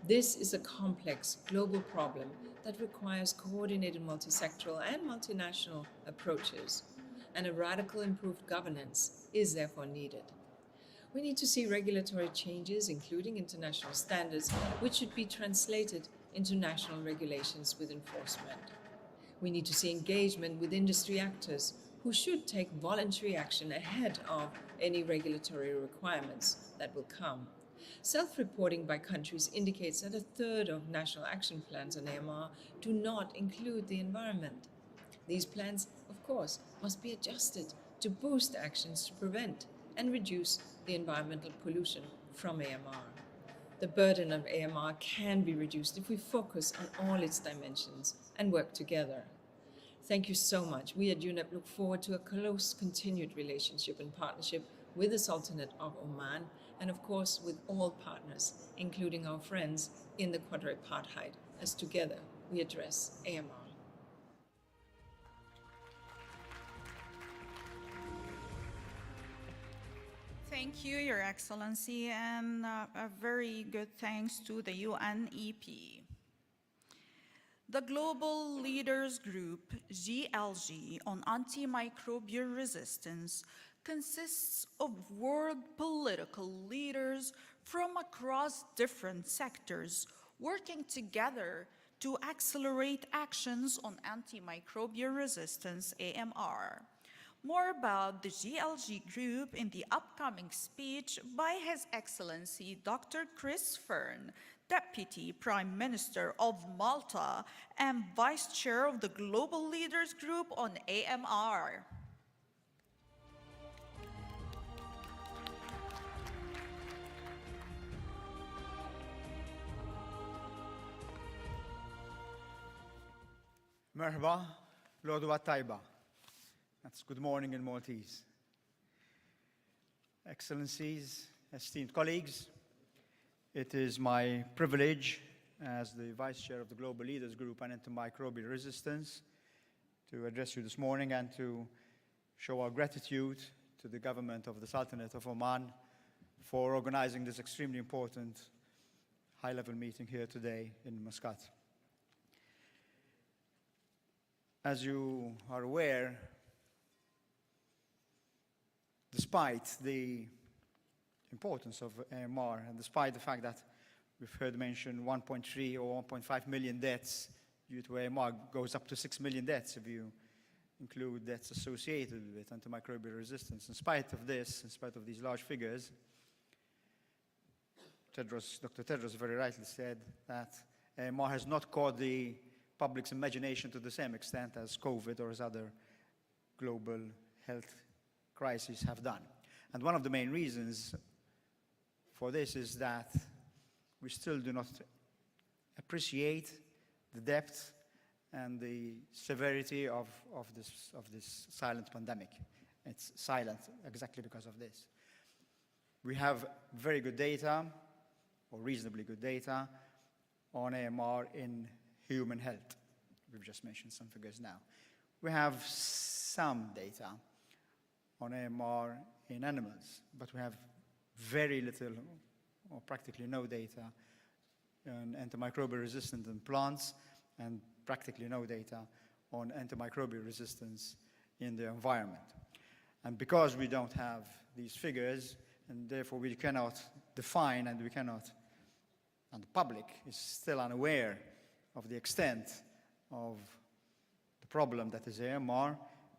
This is a complex global problem that requires coordinated multisectoral and multinational approaches, and a radical improved governance is therefore needed. We need to see regulatory changes, including international standards, which should be translated into national regulations with enforcement. We need to see engagement with industry actors who should take voluntary action ahead of any regulatory requirements that will come. Self-reporting by countries indicates that a third of national action plans on AMR do not include the environment. These plans, of course, must be adjusted to boost actions to prevent and reduce the environmental pollution from AMR. The burden of AMR can be reduced if we focus on all its dimensions and work together. Thank you so much. We at UNEP look forward to a close continued relationship and partnership with the Sultanate of Oman and of course with all partners, including our friends in the quadripartite, as together we address AMR. Thank you, Your Excellency, and a very good thanks to the UNEP. The Global Leaders Group, GLG, on antimicrobial resistance consists of world political leaders from across different sectors working together to accelerate actions on antimicrobial resistance, AMR. More about the GLG group in the upcoming speech by His Excellency Dr. Chris Fern, Deputy Prime Minister of Malta and Vice Chair of the Global Leaders Group on AMR. Merhaba, Lodwa Taiba. That's good morning in Maltese. Excellencies, esteemed colleagues, it is my privilege as the Vice Chair of the Global Leaders Group on Antimicrobial Resistance to address you this morning and to show our gratitude to the government of the Sultanate of Oman for organizing this extremely important high-level meeting here today in Muscat. As you are aware, despite the importance of AMR and despite the fact that we've heard mention 1.3 or 1.5 million deaths due to AMR, goes up to 6 million deaths if you include deaths associated with antimicrobial resistance. In spite of this, in spite of these large figures, Dr. Tedros very rightly said that AMR has not caught the public's imagination to the same extent as COVID or as other global health crises have done. And one of the main reasons for this is that we still do not appreciate the depth and the severity of this silent pandemic. It's silent exactly because of this. We have very good data, or reasonably good data, on AMR in human health. We've just mentioned some figures now. We have some data on AMR in animals, but we have very little or practically no data on antimicrobial resistance in plants and practically no data on antimicrobial resistance in the environment. And because we don't have these figures, and therefore we cannot define and we cannot and the public is still unaware of the extent of the problem that is AMR,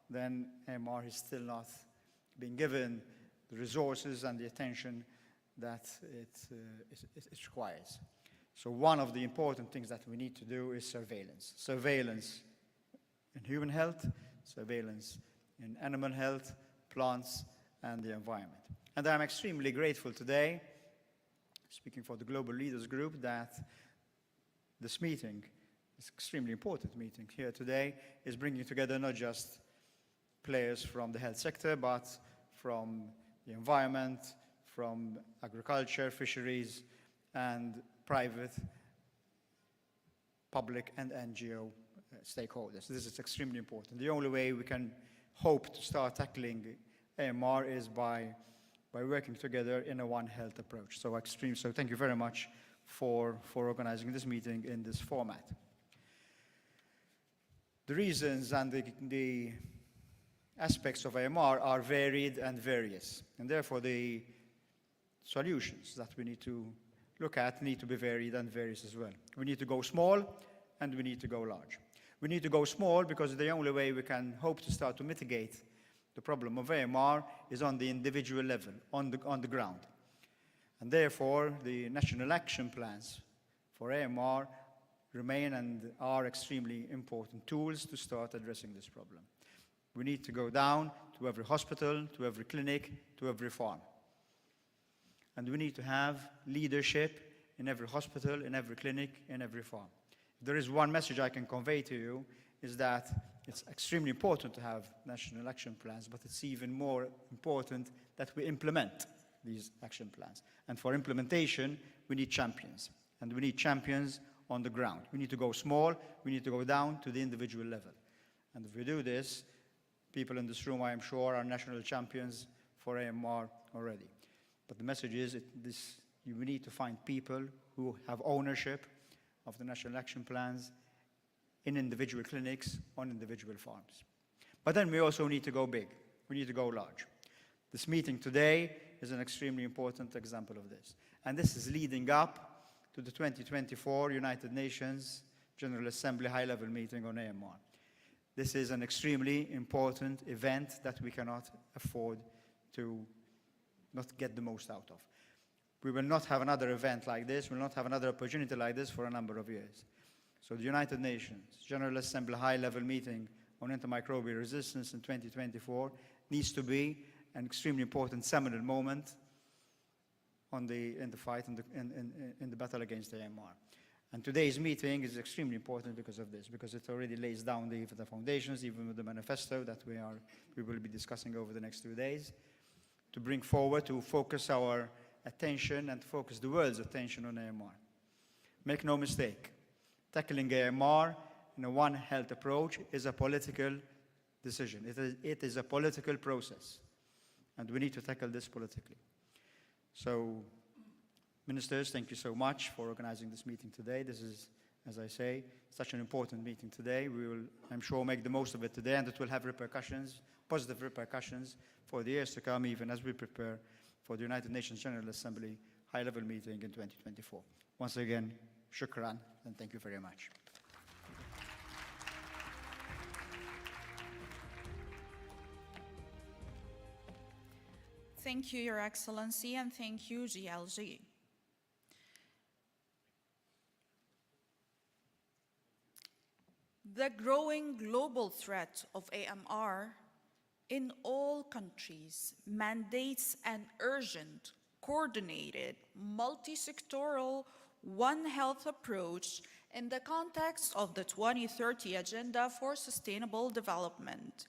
then AMR is still not being given the resources and the attention that it requires. So one of the important things that we need to do is surveillance. Surveillance in human health, surveillance in animal health, plants, and the environment. And I'm extremely grateful today, speaking for the Global Leaders Group, that this meeting, this extremely important meeting here today, is bringing together not just players from the health sector, but from the environment, from agriculture, fisheries, and private, public, and NGO stakeholders. This is extremely important. The only way we can hope to start tackling AMR is by working together in a One Health approach. So thank you very much for organizing this meeting in this format. The reasons and the aspects of AMR are varied and various, and therefore the solutions that we need to look at need to be varied and various as well. We need to go small and we need to go large. We need to go small because the only way we can hope to start to mitigate the problem of AMR is on the individual level, on the ground. And therefore, the national action plans for AMR remain and are extremely important tools to start addressing this problem. We need to go down to every hospital, to every clinic, to every farm. And we need to have leadership in every hospital, in every clinic, in every farm. If there is one message I can convey to you, is that it's extremely important to have national action plans, but it's even more important that we implement these action plans. And for implementation, we need champions. And we need champions on the ground. We need to go small, we need to go down to the individual level. And if we do this, people in this room, I am sure, are national champions for AMR already. But the message is we need to find people who have ownership of the national action plans in individual clinics, on individual farms. But then we also need to go big. We need to go large. This meeting today is an extremely important example of this. And this is leading up to the 2024 United Nations General Assembly high-level meeting on AMR. This is an extremely important event that we cannot afford to not get the most out of. We will not have another event like this, we will not have another opportunity like this for a number of years. So the United Nations General Assembly high-level meeting on antimicrobial resistance in 2024 needs to be an extremely important seminal moment in the fight, in the battle against AMR. And today's meeting is extremely important because of this, because it already lays down the foundations, even with the manifesto that we will be discussing over the next 2 days, to bring forward, to focus our attention and focus the world's attention on AMR. Make no mistake, tackling AMR in a One Health approach is a political decision. It is a political process, and we need to tackle this politically. So, ministers, thank you so much for organizing this meeting today. This is, as I say, such an important meeting today. We will, I'm sure, make the most of it today, and it will have repercussions, positive repercussions for the years to come, even as we prepare for the United Nations General Assembly high-level meeting in 2024. Once again, shukran, and thank you very much. Thank you, Your Excellency, and thank you, GLG. The growing global threat of AMR in all countries mandates an urgent, coordinated, multi-sectoral, One Health approach in the context of the 2030 Agenda for Sustainable Development.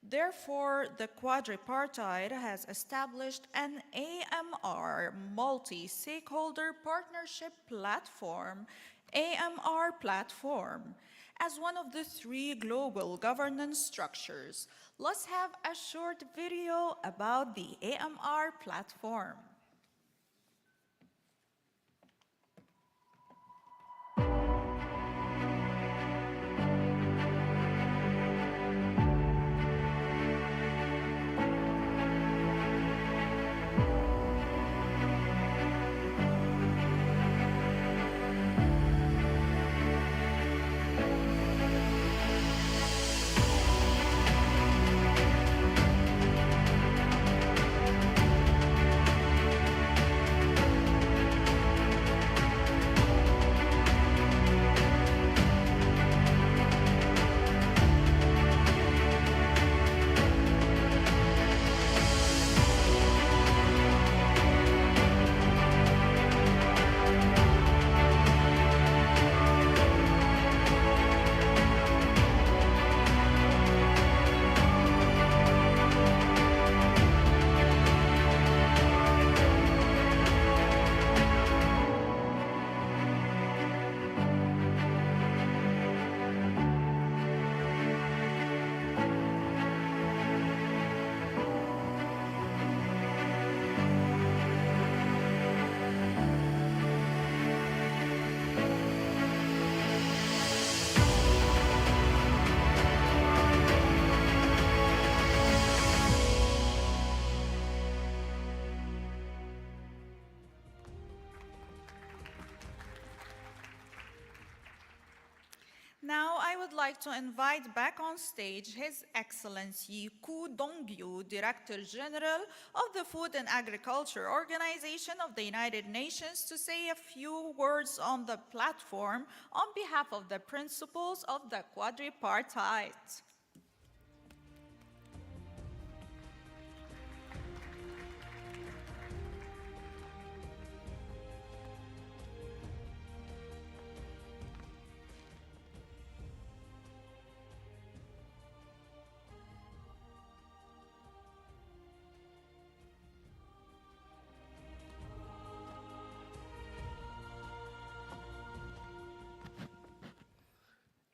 Therefore, the quadripartite has established an AMR multi-stakeholder partnership platform, AMR Platform, as one of the 3 global governance structures. Let's have a short video about the AMR Platform. I would like to invite back on stage His Excellency Koo Dong-gyu, Director General of the Food and Agriculture Organization of the United Nations, to say a few words on the platform on behalf of the principles of the quadripartite.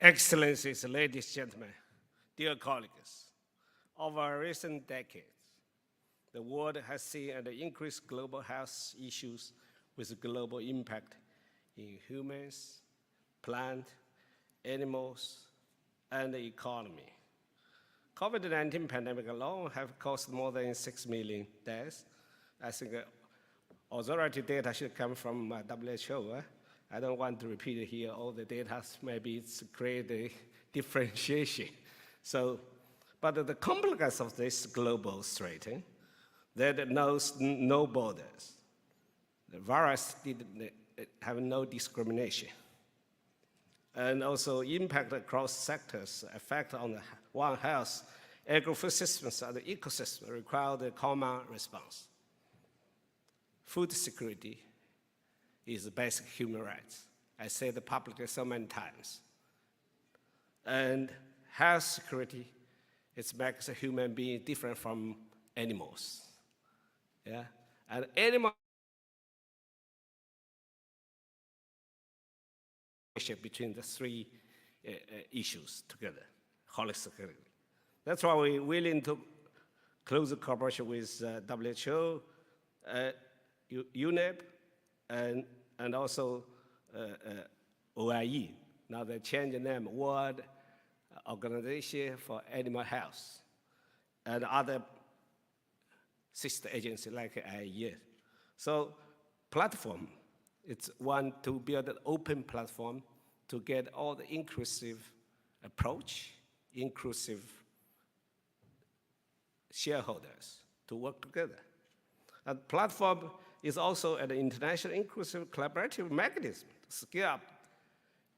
Excellencies, ladies and gentlemen, dear colleagues, over recent decades, the world has seen an increased global health issues with global impact in humans, plants, animals, and the economy. COVID-19 pandemic alone have caused more than 6 million deaths. I think authority data should come from WHO. I don't want to repeat it here, all the data, maybe it's create a differentiation. So, but the complex of this global threat that knows no borders. The virus didn't have no discrimination. And also impact across sectors, effect on the one health, agri-food systems and the ecosystem require the common response. Food security is basic human rights. I say the publicly so many times. And health security, it makes a human being different from animals. Yeah? And animal between the three issues together, holistically. That's why we're willing to close cooperation with WHO, UNEP, and also OIE. Now they changed the name, World Organization for Animal Health, and other sister agencies like IAEA. So platform, it's one to build an open platform to get all the inclusive approach, inclusive shareholders to work together. And platform is also an international inclusive collaborative mechanism to scale up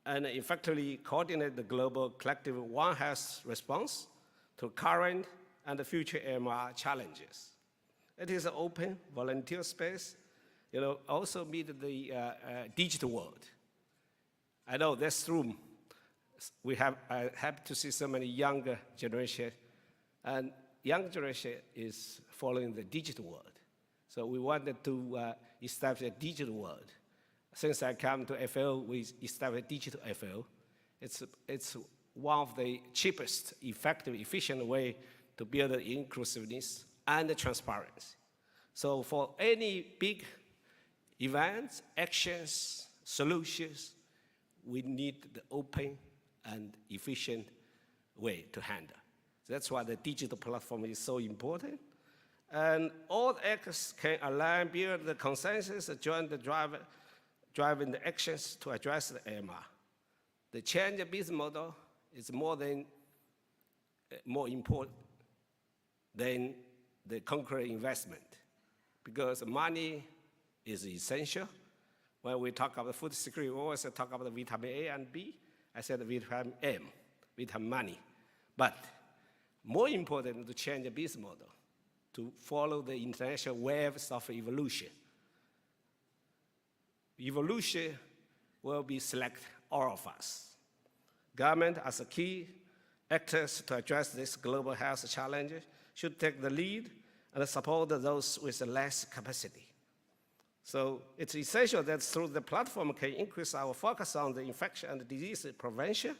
and effectively coordinate the global collective One Health response to current and the future AMR challenges. It is an open, volunteer space, also meet the digital world. I know this room, I happy to see so many younger generation, and young generation is following the digital world. So we wanted to establish a digital world. Since I come to FAO, we established digital FAO. It's one of the cheapest, effective, efficient way to build inclusiveness and transparency. So for any big events, actions, solutions, we need the open and efficient way to handle. That's why the digital platform is so important. And all actors can align, build the consensus, join the driving the actions to address the AMR. The change of business model is more important than the concrete investment, because money is essential. When we talk about food security, we always talk about the vitamin A and B. I said vitamin M, vitamin money. But more important to change the business model, to follow the international waves of evolution. Evolution will be select all of us. Government as a key actors to address this global health challenge should take the lead and support those with less capacity. So it's essential that through the platform can increase our focus on the infection and disease prevention,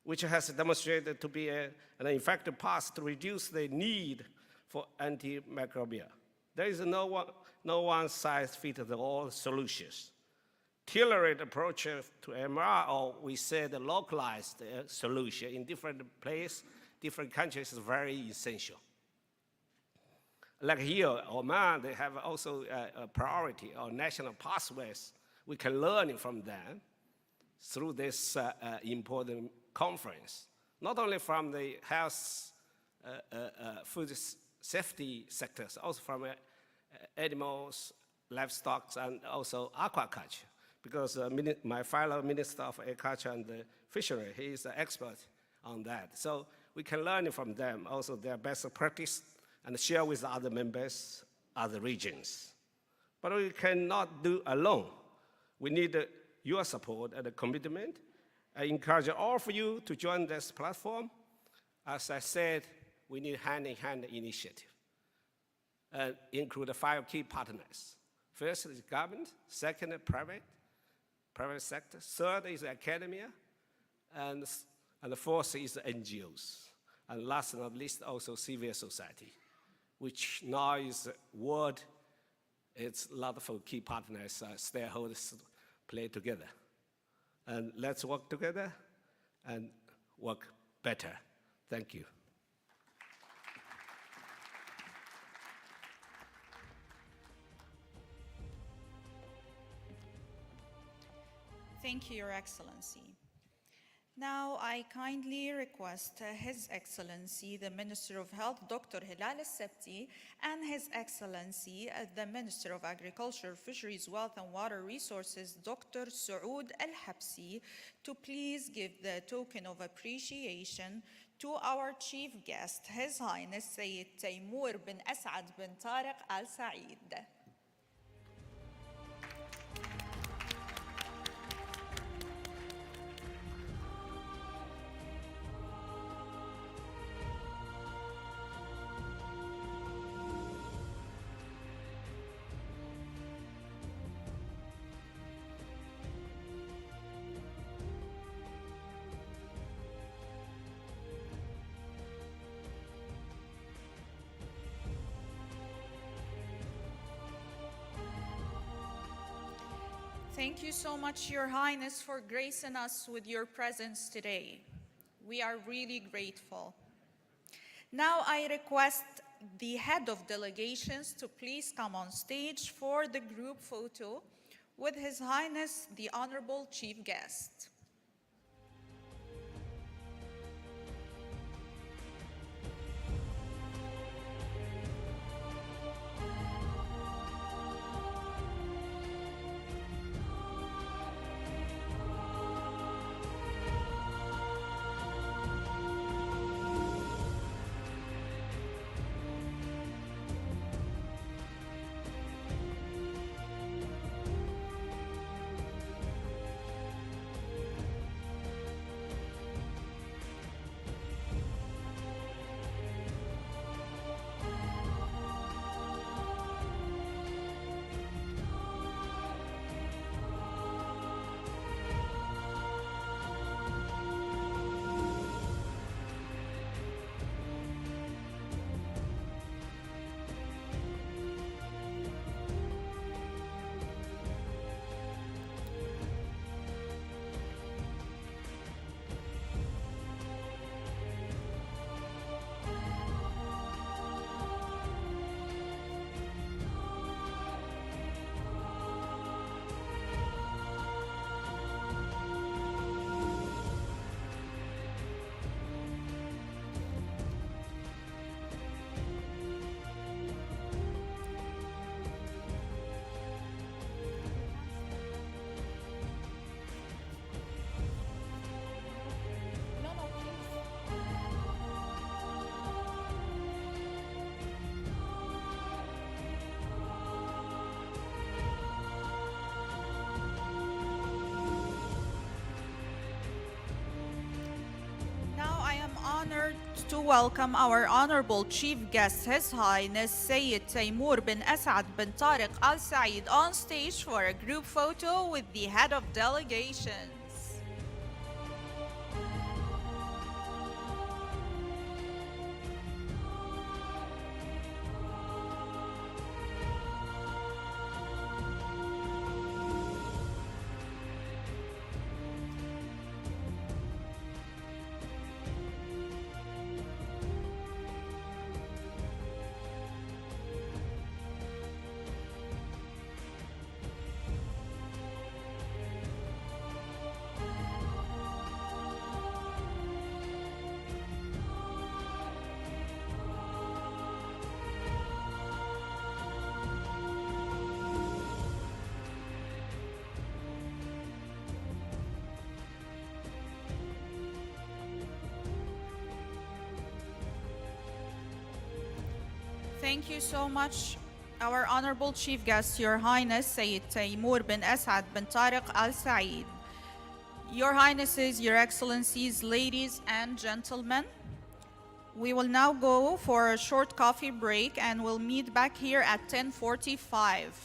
which has demonstrated to be an effective path to reduce the need for antimicrobial. There is no one-size-fits-all solutions. Tailored approach to MR, or we say the localized solution in different places, different countries is very essential. Like here, Oman, they have also a priority or national pathways. We can learn from them through this important conference, not only from the health, food safety sectors, also from animals, livestock, and also aquaculture. Because my fellow Minister of Agriculture and Fishery, he is an expert on that. So we can learn from them, also their best practice, and share with other members, other regions. But we cannot do alone. We need your support and commitment. I encourage all of you to join this platform. As I said, we need hand-in-hand initiative, include 5 key partners. First is government, second, private sector, third is academia, and the fourth is NGOs. And last but not least, also civil society, which now is world. It's a lot of key partners, stakeholders play together. And let's work together and work better. Thank you. Thank you, Your Excellency. Now, I kindly request His Excellency, the Minister of Health, Dr. Hilal Al-Sebti, and His Excellency, the Minister of Agriculture, Fisheries, Wealth and Water Resources, Dr. Saoud Al-Habsi, to please give the token of appreciation to our chief guest, His Highness Sayyid Taimur bin Asad bin Tariq Al Said. Thank you so much, Your Highness, for gracing us with your presence today. We are really grateful. Now I request the head of delegations to please come on stage for the group photo with His Highness, the Honorable Chief Guest. Honored to welcome our honorable chief guest, His Highness Sayyid Taimur bin Asad bin Tariq Al Said, on stage for a group photo with the head of delegations. Thank you so much, our Honorable Chief Guest, Your Highness Sayyid Taimur bin Asad bin Tariq Al Said. Your Highnesses, Your Excellencies, ladies and gentlemen, we will now go for a short coffee break and we'll meet back here at 10:45.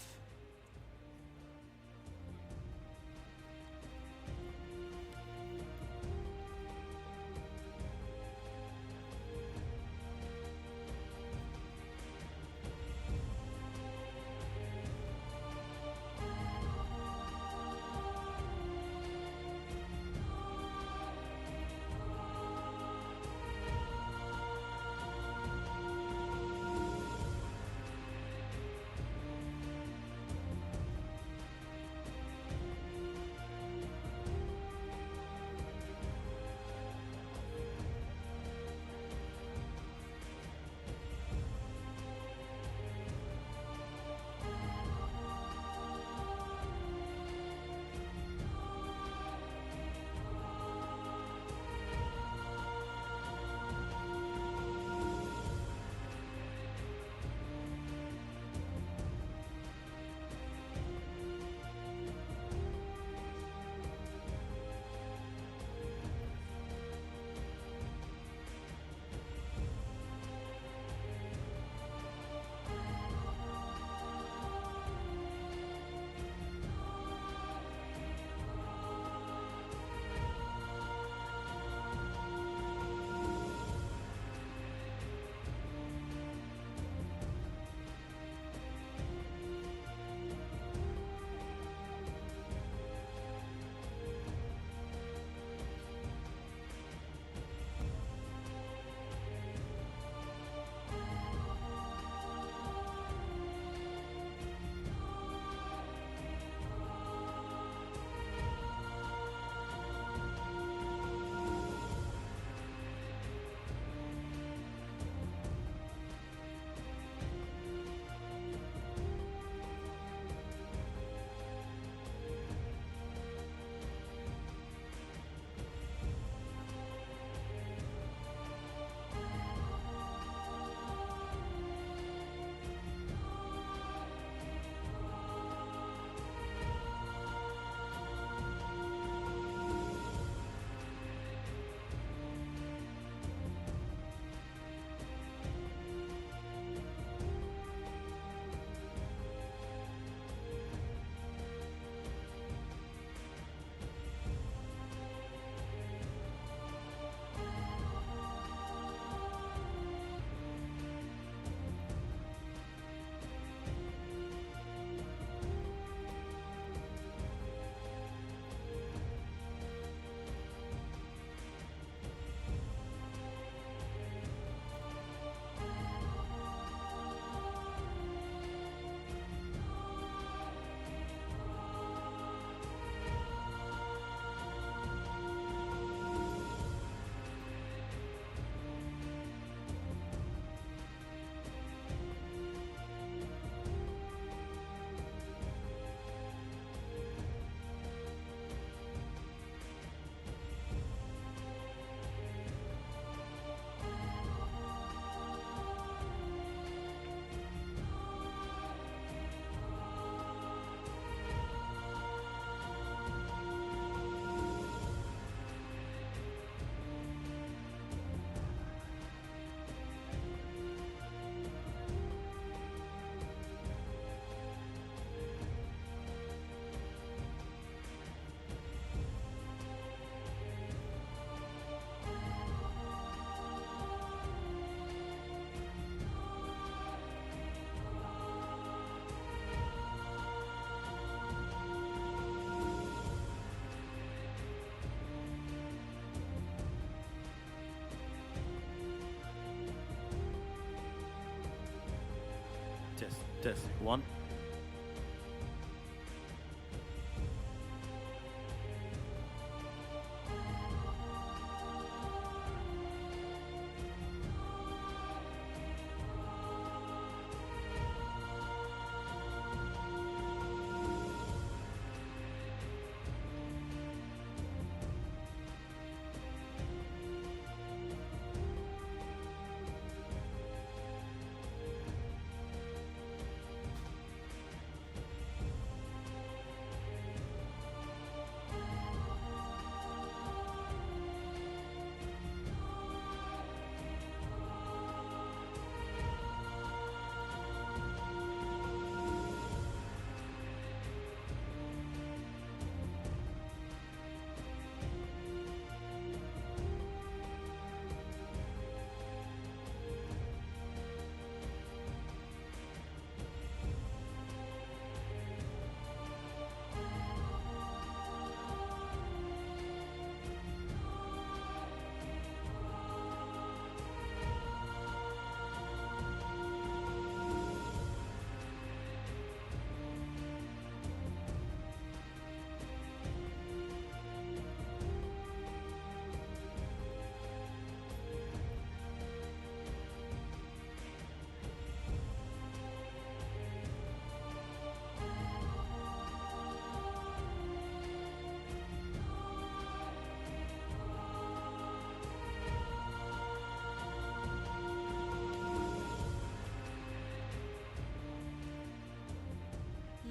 Test. One.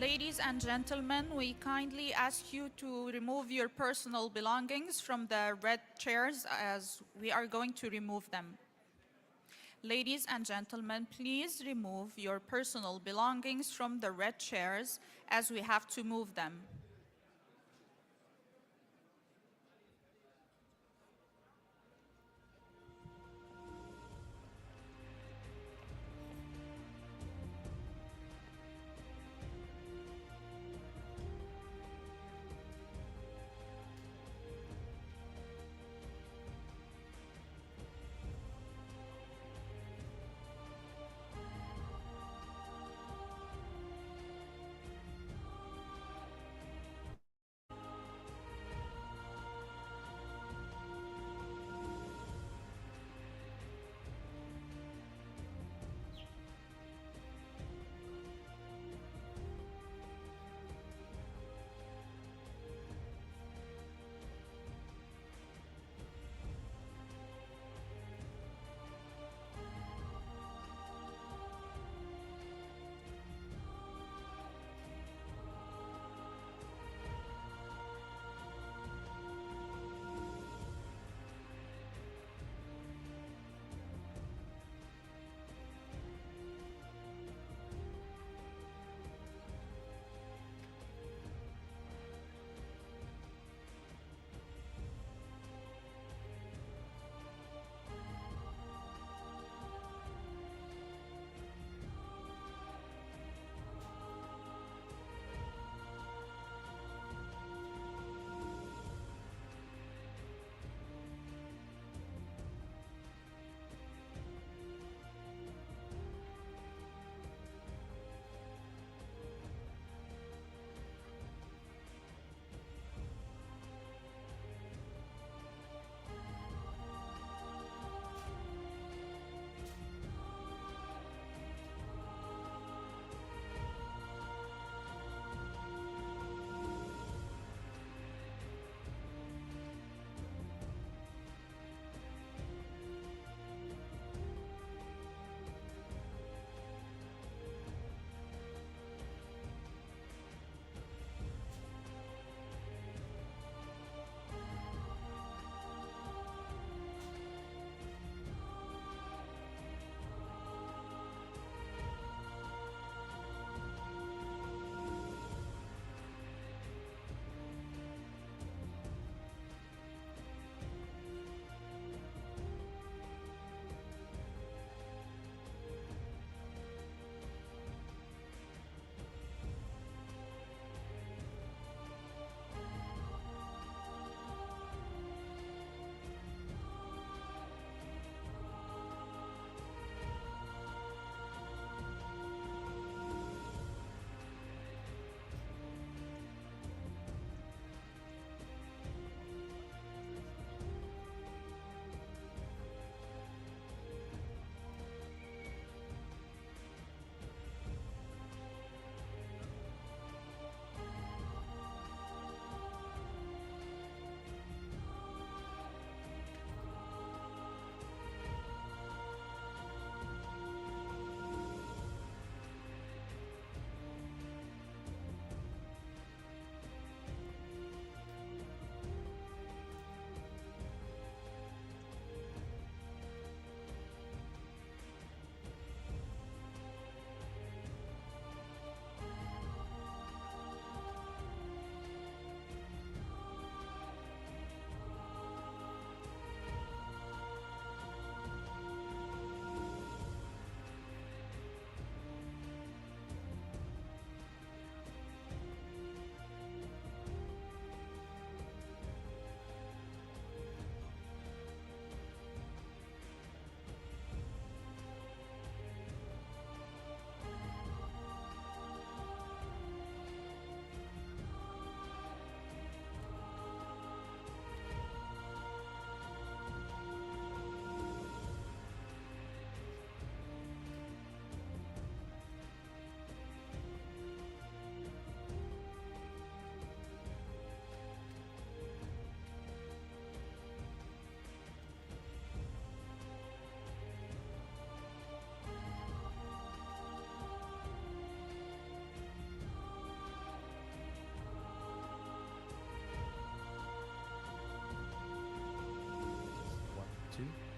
Ladies and gentlemen, we kindly ask you to remove your personal belongings from the red chairs as we are going to remove them. Ladies and gentlemen, please remove your personal belongings from the red chairs as we have to move them.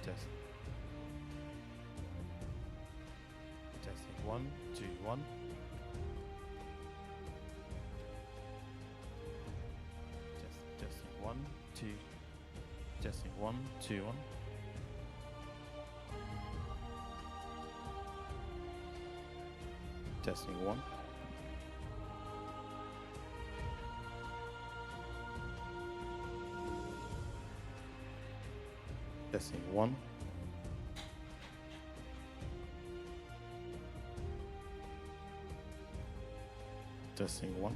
Test. Testing 1, 2, 1. Testing 1, 2. Testing 1, 2, 1. Testing 1. Testing 1. Testing 1.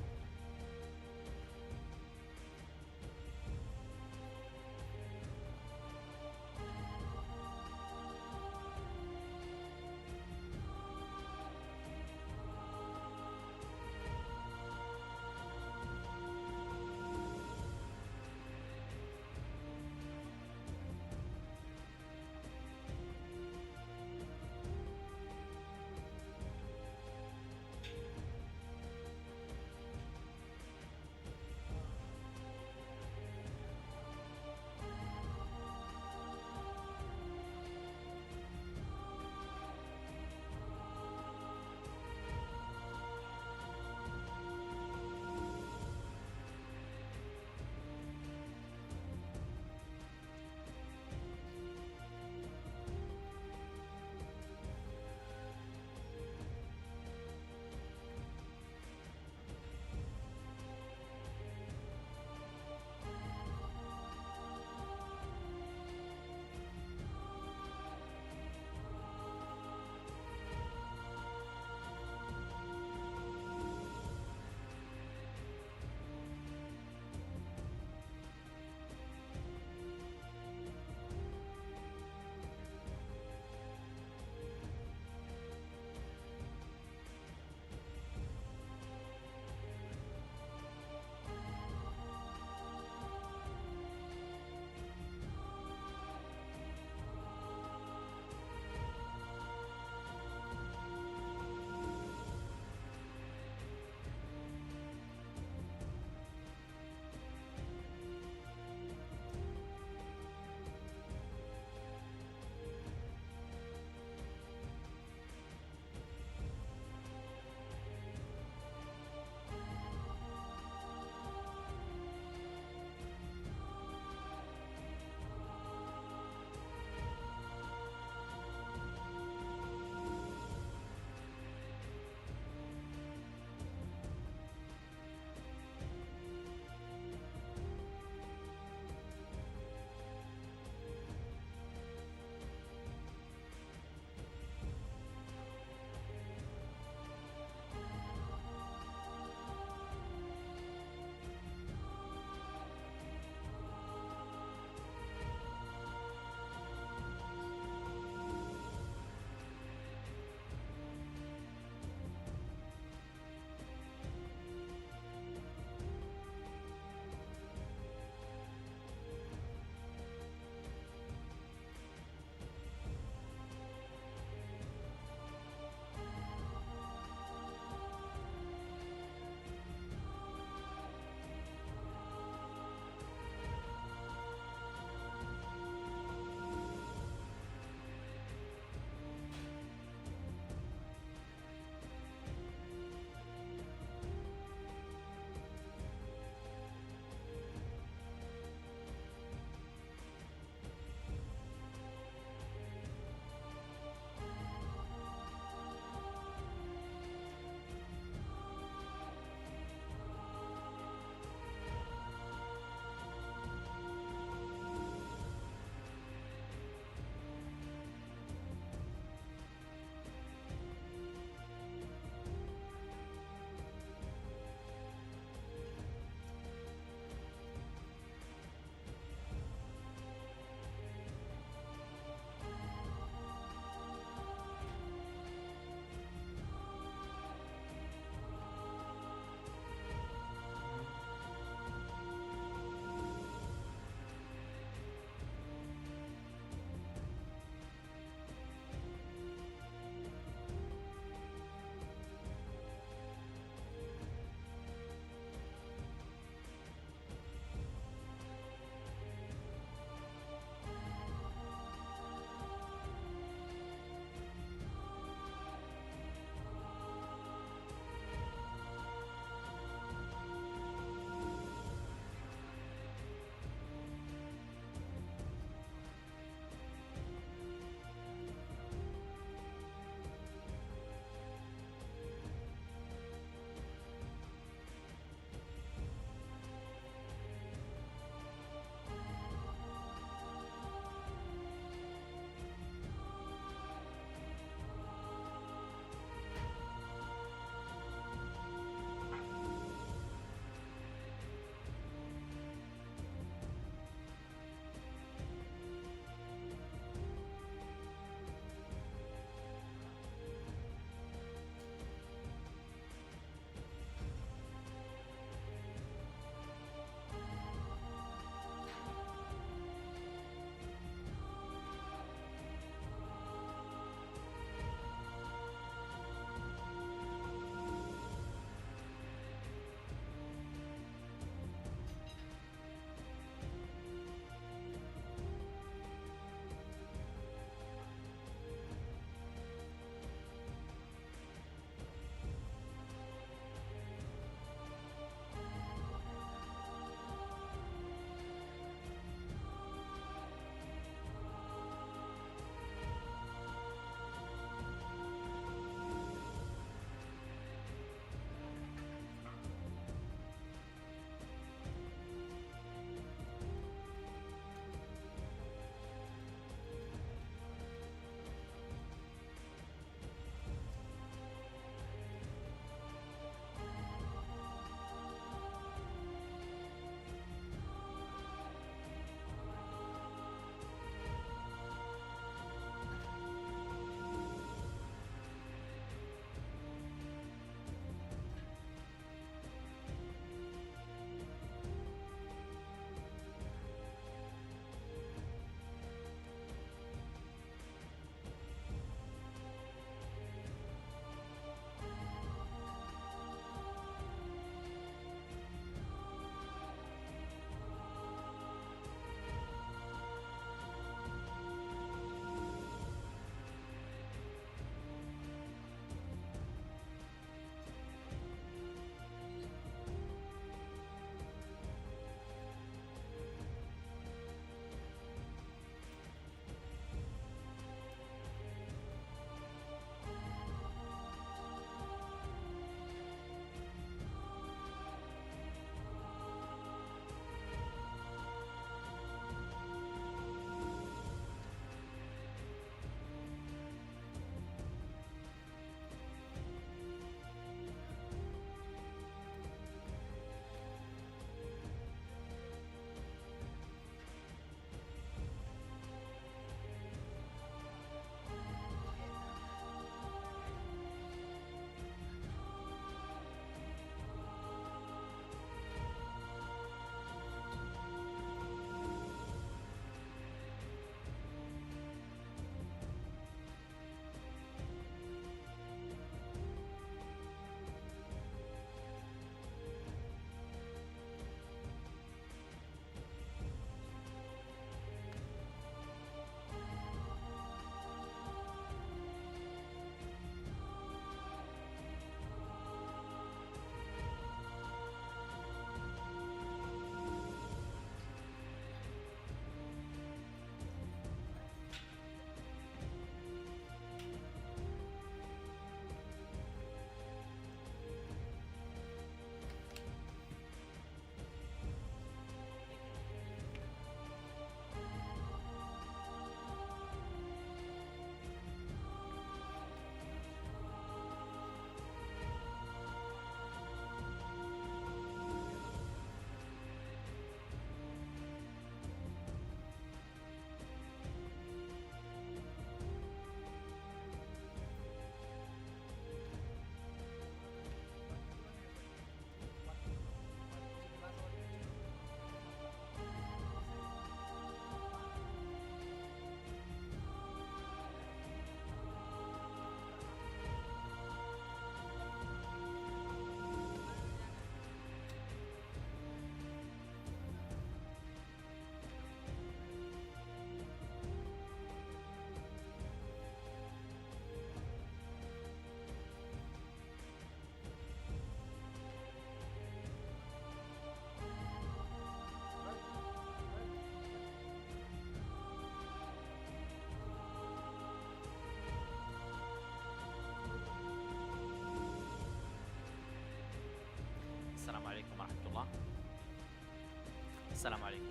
السلام عليكم.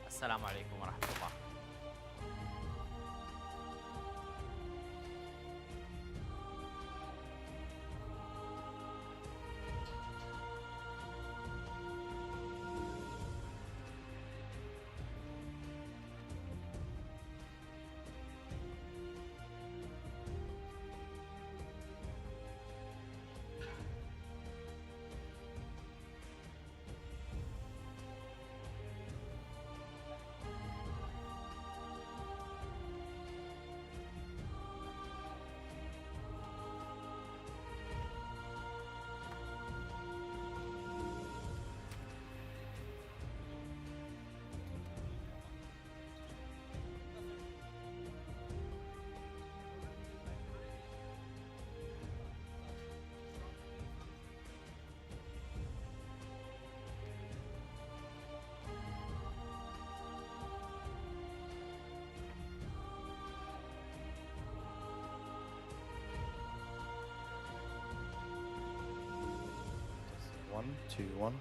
السلام عليكم ورحمة الله. One, two, one.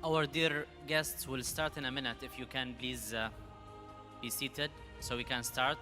Our dear guests will start in a minute. If you can please be seated so we can start.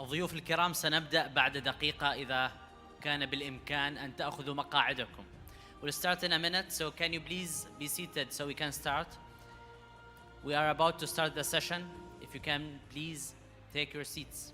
ضيوف الكرام سنبدأ بعد دقيقة إذا كان بالإمكان أن تأخذوا مقاعدكم. We'll start in a minute, so can you please be seated so we can start? We are about to start the session. If you can, please take your seats.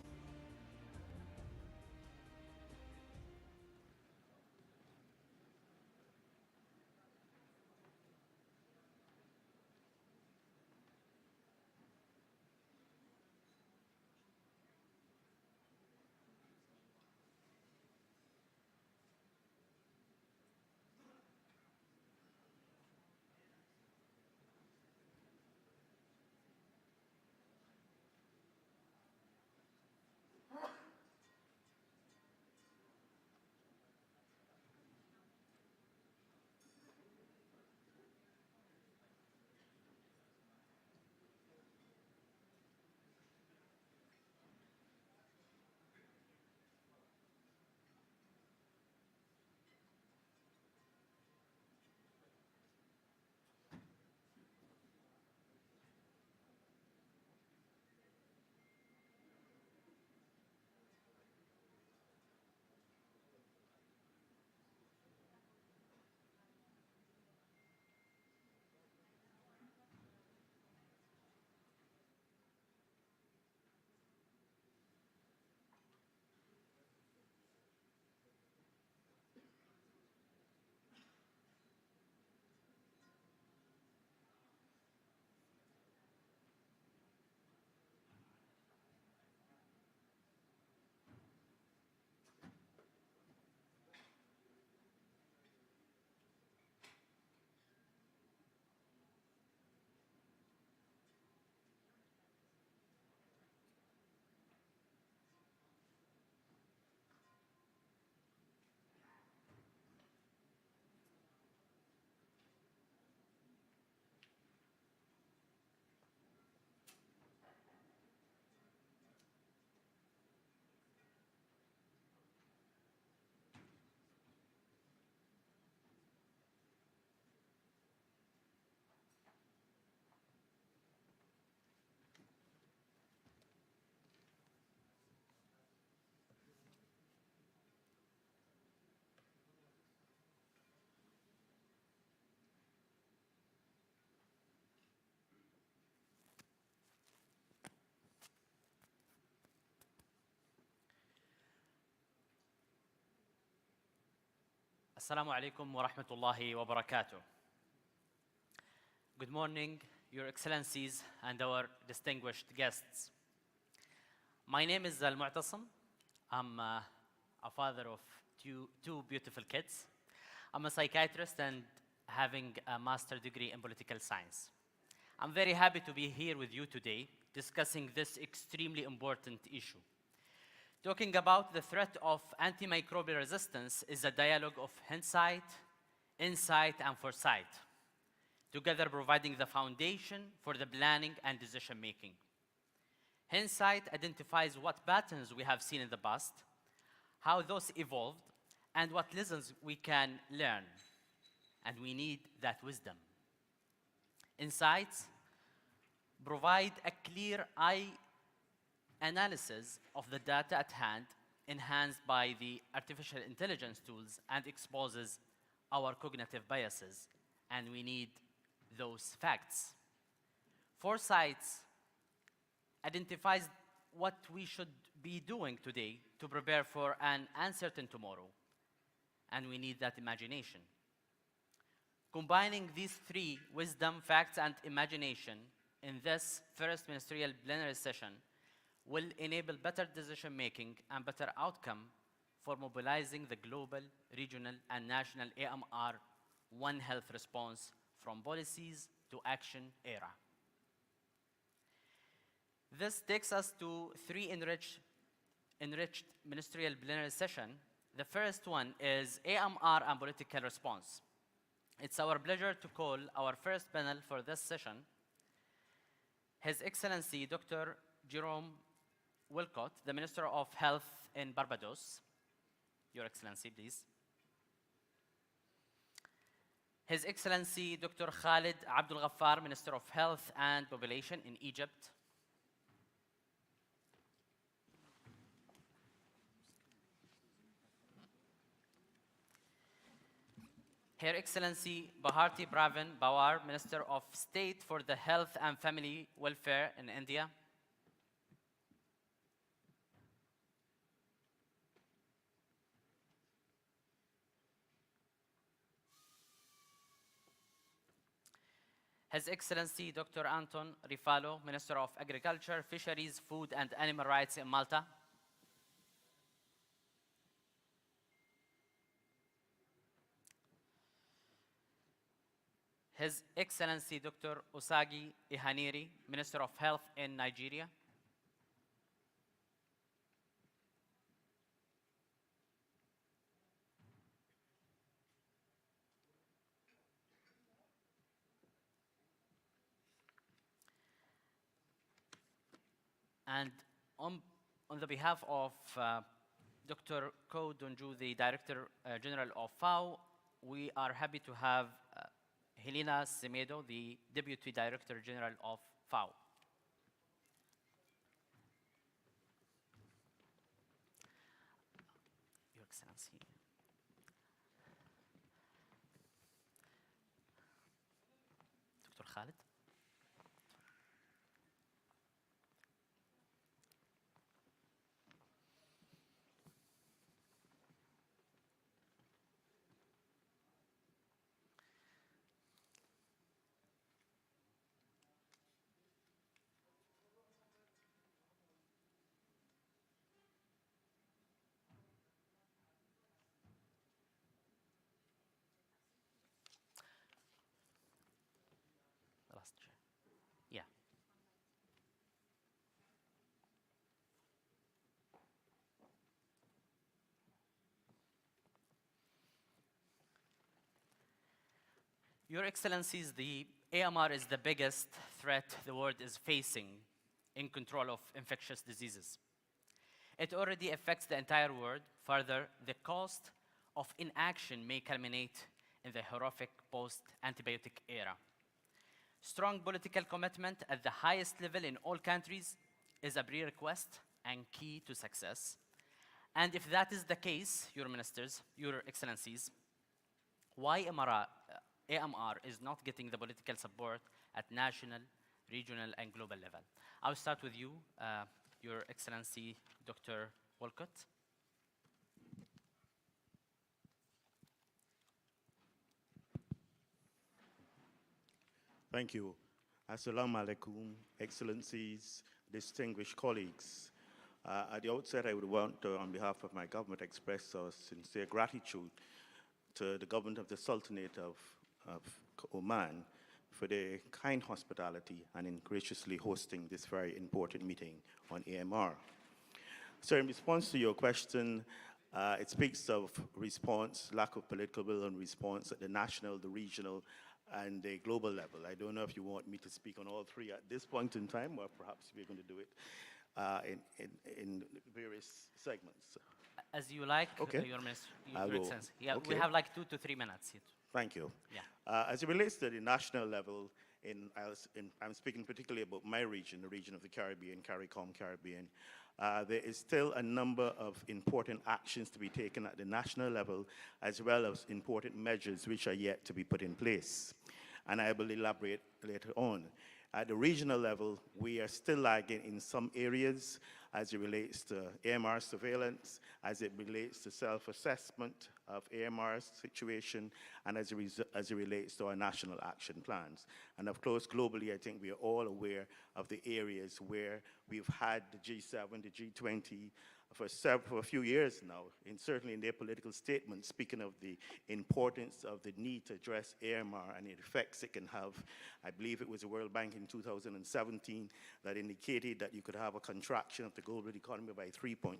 Assalamu alaikum wa rahmatullahi wa barakatuh. Good morning, Your Excellencies and our distinguished guests. My name is Al-Mu'tasim. I'm a father of two beautiful kids. I'm a psychiatrist and having a master's degree in political science. I'm very happy to be here with you today discussing this extremely important issue. Talking about the threat of antimicrobial resistance is a dialogue of hindsight, insight, and foresight, together providing the foundation for the planning and decision-making. Hindsight identifies what patterns we have seen in the past, how those evolved, and what lessons we can learn. And we need that wisdom. Insights provide a clear eye analysis of the data at hand, enhanced by the artificial intelligence tools, and exposes our cognitive biases, and we need those facts. Foresight identifies what we should be doing today to prepare for an uncertain tomorrow, and we need that imagination. Combining these three, wisdom, facts, and imagination, in this first ministerial plenary session will enable better decision-making and better outcome for mobilizing the global, regional, and national AMR One Health response from policies to action era. This takes us to three enriched ministerial plenary session. The first one is AMR and political response. It's our pleasure to call our first panel for this session His Excellency Dr. Jerome Wilcott, the Minister of Health in Barbados. Your Excellency, please. His Excellency Dr. Khalid Abdul Ghaffar, Minister of Health and Population in Egypt. Her Excellency Bharti Pravin Pawar, Minister of State for the Health and Family Welfare in India. His Excellency Dr. Anton Rifalo, Minister of Agriculture, Fisheries, Food and Animal Rights in Malta. His Excellency Dr. Usagi Ihaniri, Minister of Health in Nigeria. And on the behalf of Dr. Ko Donju, the Director General of FAO, we are happy to have Helena Semedo, the Deputy Director General of FAO. Your Excellency. Dr. Khalid. The last chair. Yeah. Your Excellencies, the AMR is the biggest threat the world is facing in control of infectious diseases. It already affects the entire world. Further, the cost of inaction may culminate in the horrific post-antibiotic era. Strong political commitment at the highest level in all countries is a prerequisite and key to success. And if that is the case, your ministers, your excellencies, why AMR is not getting the political support at national, regional, and global level? I'll start with you, Your Excellency, Dr. Walcott. Thank you. Assalamu alaikum, Excellencies, distinguished colleagues. At the outset, I would want to, on behalf of my government, express our sincere gratitude to the government of the Sultanate of Oman for their kind hospitality and in graciously hosting this very important meeting on AMR. So in response to your question, it speaks of response, lack of political will and response at the national, the regional, and the global level. I don't know if you want me to speak on all three at this point in time, or perhaps we're going to do it in various segments. As you like, okay. Your I'll go. Excellency. Yeah, Okay. we have like 2 to 3 minutes. Thank you. Yeah. As it relates to the national level, I'm speaking particularly about my region, the region of the Caribbean, CARICOM Caribbean. There is still a number of important actions to be taken at the national level, as well as important measures which are yet to be put in place. And I will elaborate later on. At the regional level, we are still lagging in some areas as it relates to AMR surveillance, as it relates to self-assessment of AMR's situation, and as it relates to our national action plans. And of course, globally, I think we are all aware of the areas where we've had the G7, the G20, for a few years now, and certainly in their political statements, speaking of the importance of the need to address AMR and the effects it can have. I believe it was the World Bank in 2017 that indicated that you could have a contraction of the global economy by 3.8%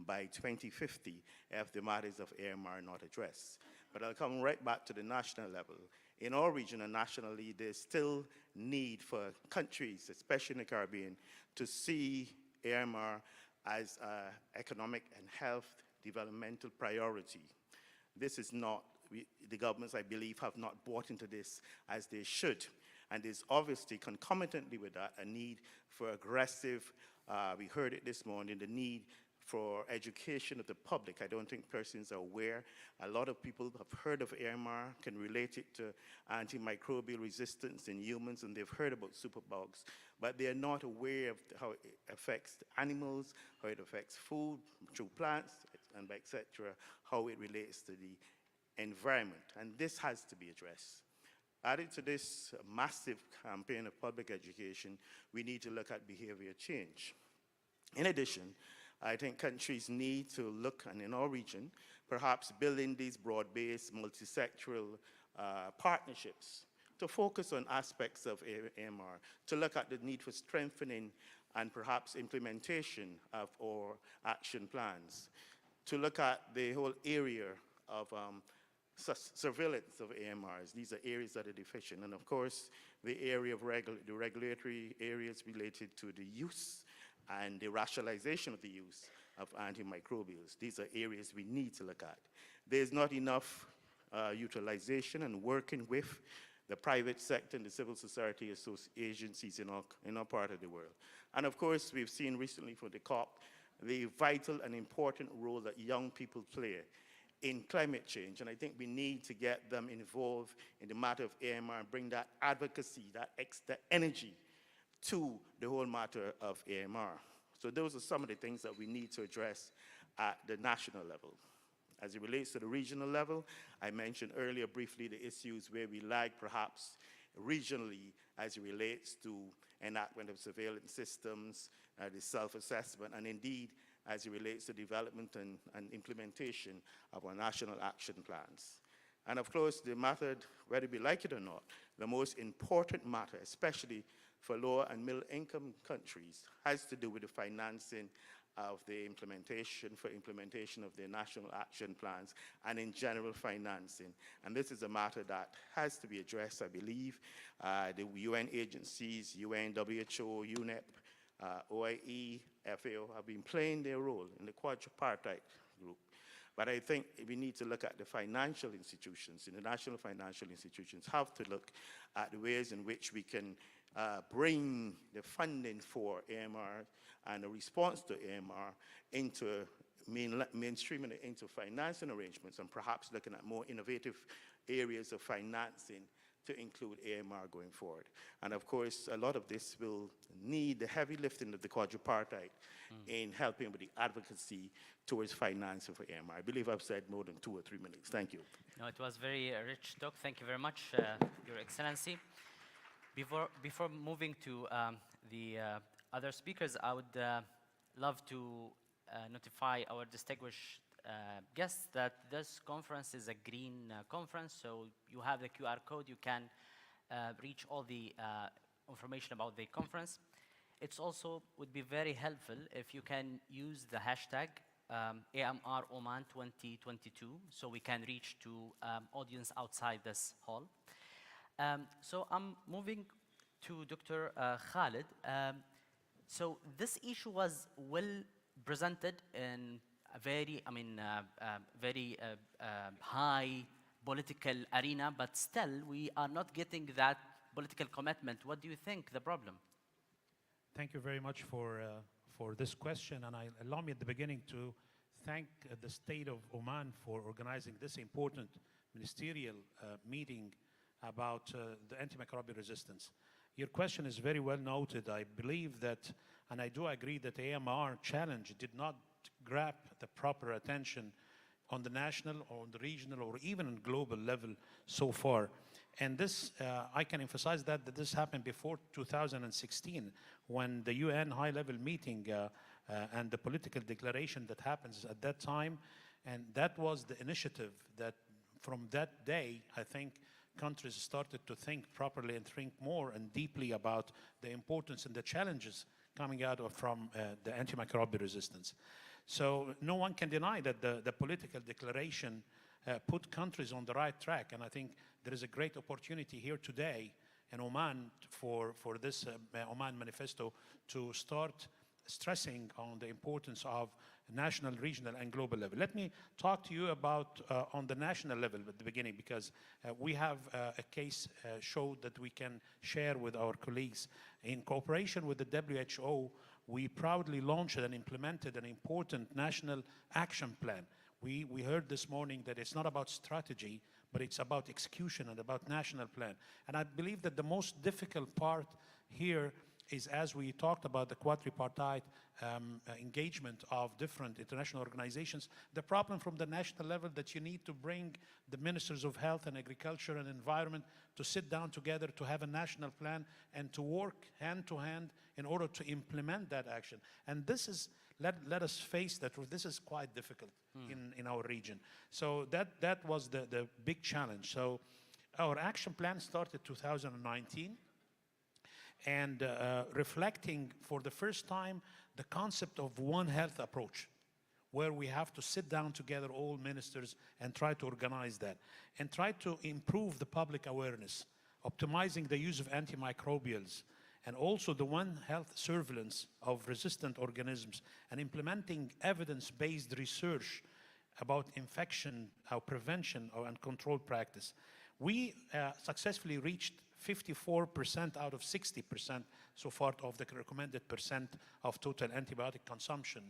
by 2050 if the matters of AMR are not addressed. But I'll come right back to the national level. In our region and nationally, there's still need for countries, especially in the Caribbean, to see AMR as an economic and health developmental priority. This is not, the governments, I believe, have not bought into this as they should. And there's obviously, concomitantly with that, a need for aggressive, we heard it this morning, the need for education of the public. I don't think persons are aware. A lot of people have heard of AMR, can relate it to antimicrobial resistance in humans, and they've heard about superbugs, but they are not aware of how it affects animals, how it affects food through plants, and etc., how it relates to the environment. And this has to be addressed. Added to this massive campaign of public education, we need to look at behavior change. In addition, I think countries need to look, and in our region, perhaps building these broad-based, multi-sectoral partnerships to focus on aspects of AMR, to look at the need for strengthening and perhaps implementation of our action plans, to look at the whole area of surveillance of AMRs. These are areas that are deficient. And of course, the area of the regulatory areas related to the use and the rationalization of the use of antimicrobials. These are areas we need to look at. There's not enough utilization and working with the private sector and the civil society agencies in our part of the world. And of course, we've seen recently for the COP, the vital and important role that young people play in climate change. And I think we need to get them involved in the matter of AMR and bring that advocacy, that extra energy to the whole matter of AMR. So those are some of the things that we need to address at the national level. As it relates to the regional level, I mentioned earlier briefly the issues where we lag perhaps regionally as it relates to enactment of surveillance systems, the self-assessment, and indeed as it relates to development and implementation of our national action plans. And of course, the method, whether we like it or not, the most important matter, especially for lower and middle income countries, has to do with the financing of the implementation of their national action plans and in general financing. And this is a matter that has to be addressed, I believe. The UN agencies, UN, WHO, UNEP, OIE, FAO have been playing their role in the quadripartite group. But I think we need to look at the financial institutions, international financial institutions have to look at the ways in which we can bring the funding for AMR and a response to AMR into mainstreaming it into financing arrangements, and perhaps looking at more innovative areas of financing to include AMR going forward. And of course, a lot of this will need the heavy lifting of the quadripartite in helping with the advocacy towards financing for AMR. I believe I've said more than 2 or 3 minutes. Thank you. No, it was very rich talk. Thank you very much, Your Excellency. Before moving to the other speakers, I would love to notify our distinguished guests that this conference is a green conference, so you have the QR code. You can reach all the information about the conference. It's also would be very helpful if you can use the hashtag AMR Oman 2022, so we can reach to audience outside this hall. So I'm moving to Dr. Khalid. So this issue was well presented in a very, very high political arena, but still we are not getting that political commitment. What do you think the problem? Thank you very much for this question, and allow me at the beginning to thank the state of Oman for organizing this important ministerial meeting about the antimicrobial resistance. Your question is very well noted. I believe that, and I do agree that the AMR challenge did not grab the proper attention on the national or on the regional or even on global level so far. And this, I can emphasize that this happened before 2016, when the UN high-level meeting and the political declaration that happens at that time, and that was the initiative that from that day, I think, countries started to think properly and think more and deeply about the importance and the challenges coming out from the antimicrobial resistance. So no one can deny that the political declaration put countries on the right track, and I think there is a great opportunity here today in Oman for this Oman Manifesto to start stressing on the importance of national, regional, and global level. Let me talk to you about on the national level at the beginning, because we have a case showed that we can share with our colleagues. In cooperation with the WHO, we proudly launched and implemented an important national action plan. We heard this morning that it's not about strategy, but it's about execution and about national plan. And I believe that the most difficult part here is, as we talked about the quadripartite engagement of different international organizations, the problem from the national level that you need to bring the ministers of health and agriculture and environment to sit down together to have a national plan and to work hand to hand in order to implement that action. And this is, let us face that this is quite difficult in our region. So that was the big challenge. So our action plan started 2019. And reflecting for the first time the concept of One Health approach, where we have to sit down together, all ministers, and try to organize that, and try to improve the public awareness, optimizing the use of antimicrobials, and also the One Health surveillance of resistant organisms, and implementing evidence-based research about infection, prevention, and control practice. We successfully reached 54% out of 60% so far of the recommended percent of total antibiotic consumption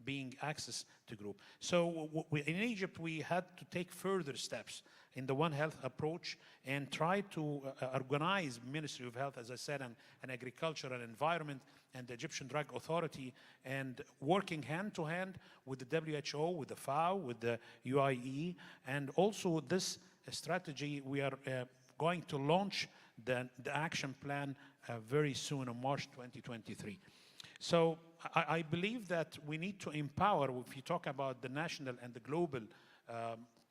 being access to group. So in Egypt, we had to take further steps in the One Health approach and try to organize Ministry of Health, as I said, and Agriculture and Environment and the Egyptian Drug Authority, and working hand to hand with the WHO, with the FAO, with the UIE, and also this strategy we are going to launch the action plan very soon in March 2023. So I believe that we need to empower, if you talk about the national and the global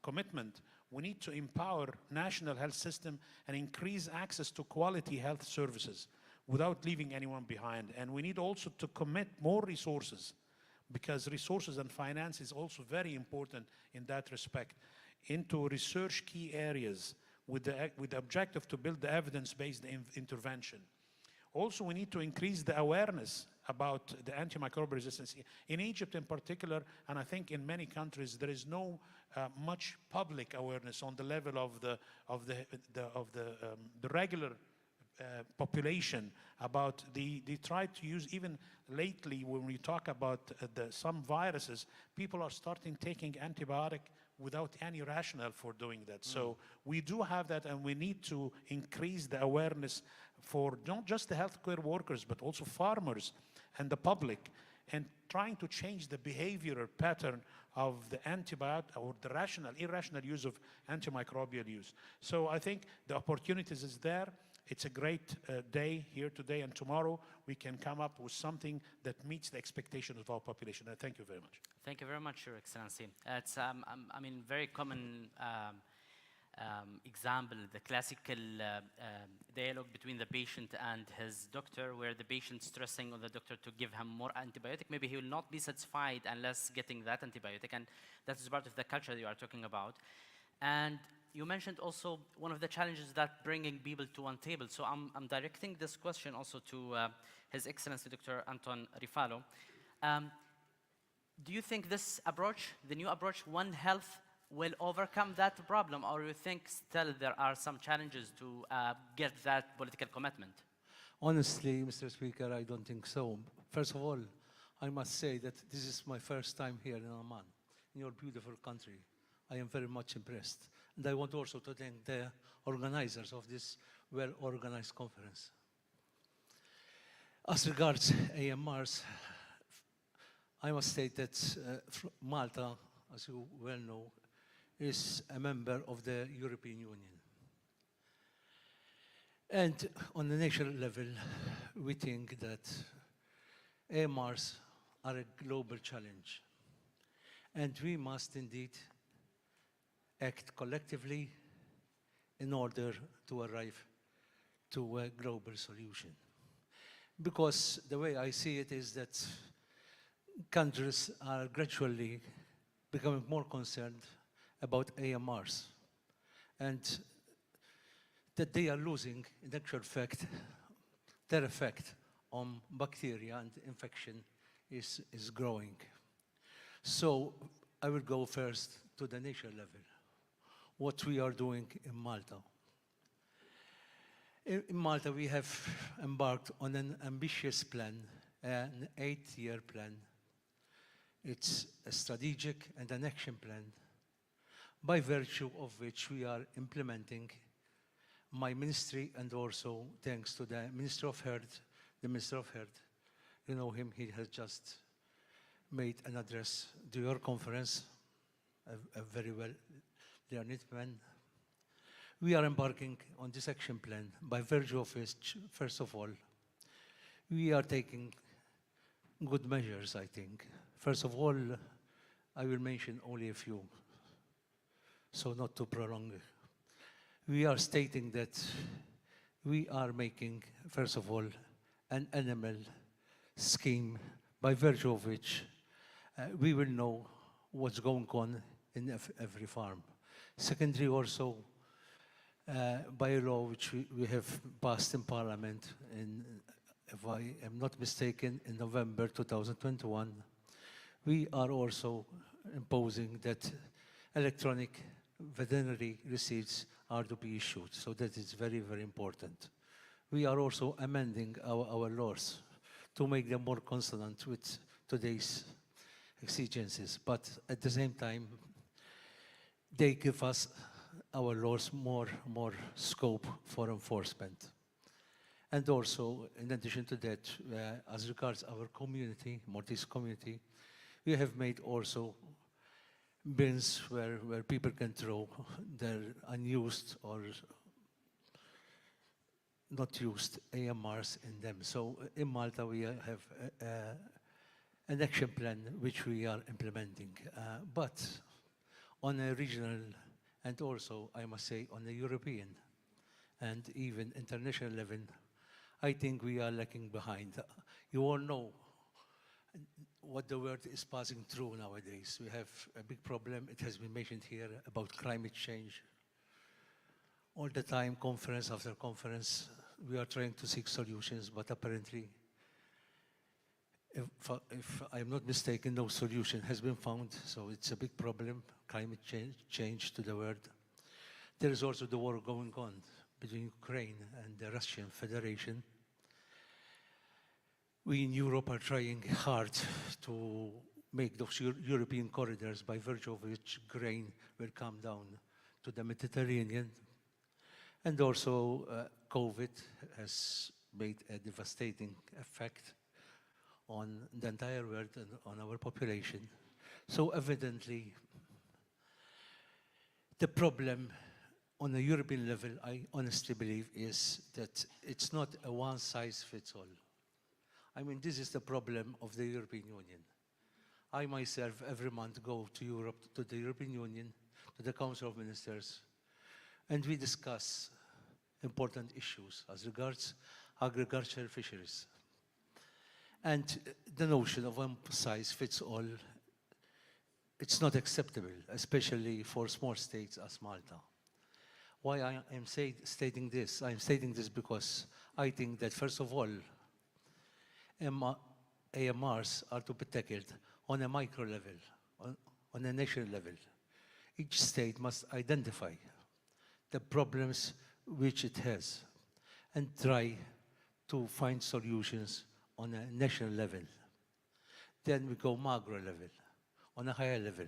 commitment, we need to empower national health system and increase access to quality health services without leaving anyone behind. And we need also to commit more resources, because resources and finance is also very important in that respect, into research key areas with the objective to build the evidence-based intervention. Also, we need to increase the awareness about the antimicrobial resistance. In Egypt in particular, and I think in many countries, there is no much public awareness on the level of the regular population about they try to use, even lately when we talk about some viruses, people are starting taking antibiotic without any rationale for doing that. So we do have that, and we need to increase the awareness for not just the healthcare workers, but also farmers and the public, and trying to change the behavioral pattern of the antibiotic or the irrational use of antimicrobial use. So I think the opportunities is there. It's a great day here today, and tomorrow we can come up with something that meets the expectations of our population. Thank you very much. Thank you very much, Your Excellency. It's, I mean, very common example, the classical dialogue between the patient and his doctor, where the patient stressing on the doctor to give him more antibiotic. Maybe he will not be satisfied unless getting that antibiotic, and that is part of the culture you are talking about. And you mentioned also one of the challenges that bringing people to one table. So I'm directing this question also to His Excellency Dr. Anton Rifalo. Do you think this approach, the new approach, One Health, will overcome that problem, or you think still there are some challenges to get that political commitment? Honestly, Mr. Speaker, I don't think so. First of all, I must say that this is my first time here in Oman, in your beautiful country. I am very much impressed. And I want also to thank the organizers of this well-organized conference. As regards AMRs, I must state that Malta, as you well know, is a member of the European Union. And on the national level, we think that AMRs are a global challenge. And we must indeed act collectively in order to arrive to a global solution. Because the way I see it is that countries are gradually becoming more concerned about AMRs, and that they are losing, in actual fact, their effect on bacteria and infection is growing. So I will go first to the national level, what we are doing in Malta. In Malta, we have embarked on an ambitious plan an 8-year plan. It's a strategic and an action plan by virtue of which we are implementing my ministry, and also thanks to the Minister of Health, you know him, he has just made an address to your conference, a very well learned man. We are embarking on this action plan by virtue of which, first of all, we are taking good measures, I think. First of all, I will mention only a few, so not to prolong. We are stating that we are making, first of all, an animal scheme by virtue of which we will know what's going on in every farm. Secondly, also, by a law which we have passed in Parliament in, if I am not mistaken, in November 2021, we are also imposing that electronic veterinary receipts are to be issued. So that is very, very important. We are also amending our laws to make them more consonant with today's exigencies. But at the same time, they give us, our laws, more scope for enforcement. And also, in addition to that, as regards our community, Maltese community, we have made also bins where people can throw their unused or not used AMRs in them. So in Malta, we have an action plan which we are implementing. But on a regional and also, I must say, on a European and even international level, I think we are lagging behind. You all know what the world is passing through nowadays. We have a big problem, it has been mentioned here, about climate change. All the time, conference after conference, we are trying to seek solutions, but apparently, if I'm not mistaken, no solution has been found, so it's a big problem, climate change to the world. There is also the war going on between Ukraine and the Russian Federation. We in Europe are trying hard to make those European corridors by virtue of which grain will come down to the Mediterranean. And also COVID has made a devastating effect on the entire world and on our population. So evidently, the problem on a European level, I honestly believe, is that it's not a one-size-fits-all. I mean, this is the problem of the European Union. I myself, every month, go to Europe, to the European Union, to the Council of Ministers, and we discuss important issues as regards agricultural fisheries. And the notion of one-size-fits-all, it's not acceptable, especially for small states as Malta. Why I am stating this? I'm stating this because I think that, first of all, AMRs are to be tackled on a micro level, on a national level. Each state must identify the problems which it has and try to find solutions on a national level. Then we go macro level, on a higher level,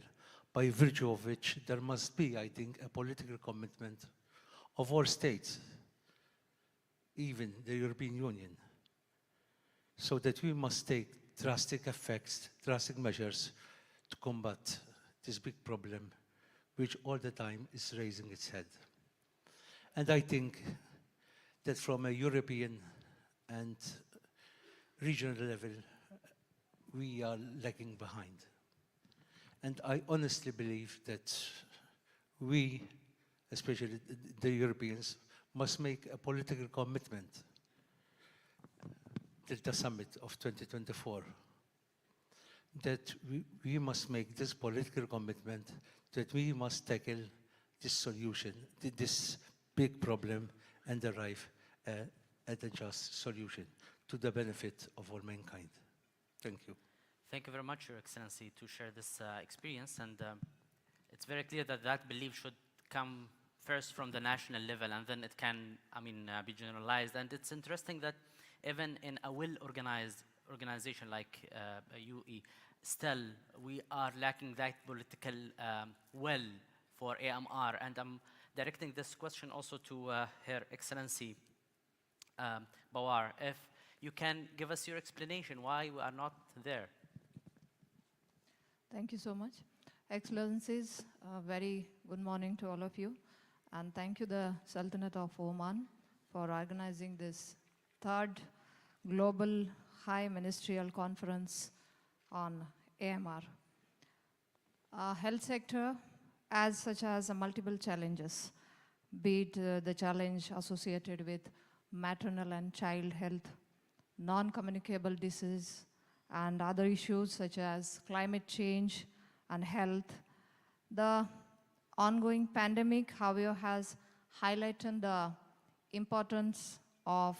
by virtue of which there must be, I think, a political commitment of all states, even the European Union, so that we must take drastic measures to combat this big problem, which all the time is raising its head. And I think that from a European and regional level, we are lagging behind. And I honestly believe that we, especially the Europeans, must make a political commitment till the summit of 2024, that we must make this political commitment, that we must tackle this solution, this big problem, and arrive at a just solution to the benefit of all mankind. Thank you. Thank you very much, Your Excellency, to share this experience. And it's very clear that that belief should come first from the national level, and then it can, be generalized. And it's interesting that even in a well-organized organization like UE, still we are lacking that political will for AMR. And I'm directing this question also to Her Excellency Bawar. If you can give us your explanation why we are not there. Thank you so much. Excellencies, very good morning to all of you. And thank you, the Sultanate of Oman, for organizing this third Global High Ministerial Conference on AMR. Health sector as such has multiple challenges, be it the challenge associated with maternal and child health, non-communicable disease, and other issues such as climate change and health. The ongoing pandemic, however, has highlighted the importance of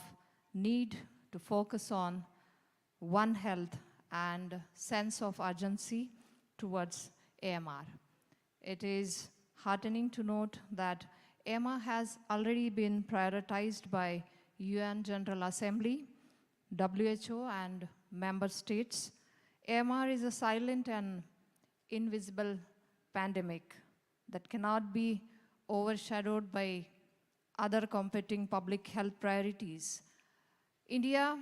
need to focus on One Health and sense of urgency towards AMR. It is heartening to note that AMR has already been prioritized by UN General Assembly, WHO, and member states. AMR is a silent and invisible pandemic that cannot be overshadowed by other competing public health priorities. India,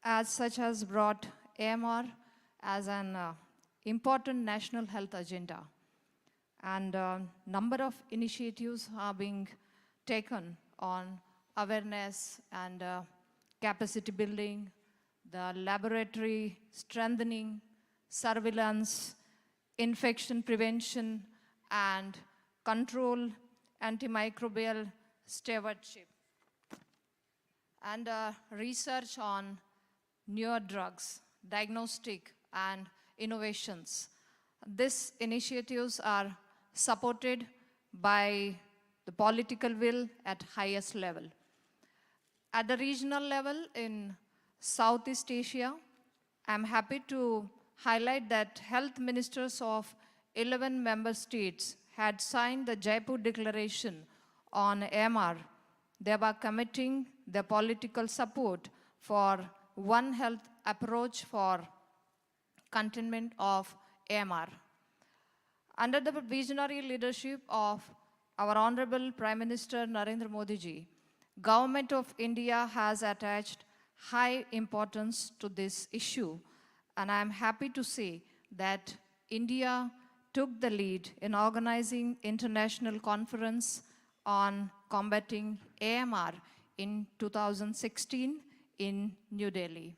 as such, has brought AMR as an important national health agenda. And a number of initiatives are being taken on awareness and capacity building, the laboratory strengthening, surveillance, infection prevention, and control, antimicrobial stewardship, and research on newer drugs, diagnostic, and innovations. These initiatives are supported by the political will at highest level. At the regional level in Southeast Asia, I'm happy to highlight that health ministers of 11 member states had signed the Jaipur Declaration on AMR, thereby committing their political support for One Health approach for containment of AMR. Under the visionary leadership of our Honorable Prime Minister Narendra Modi ji, Government of India has attached high importance to this issue, and I am happy to say that India took the lead in organizing international conference on combating AMR in 2016 in New Delhi.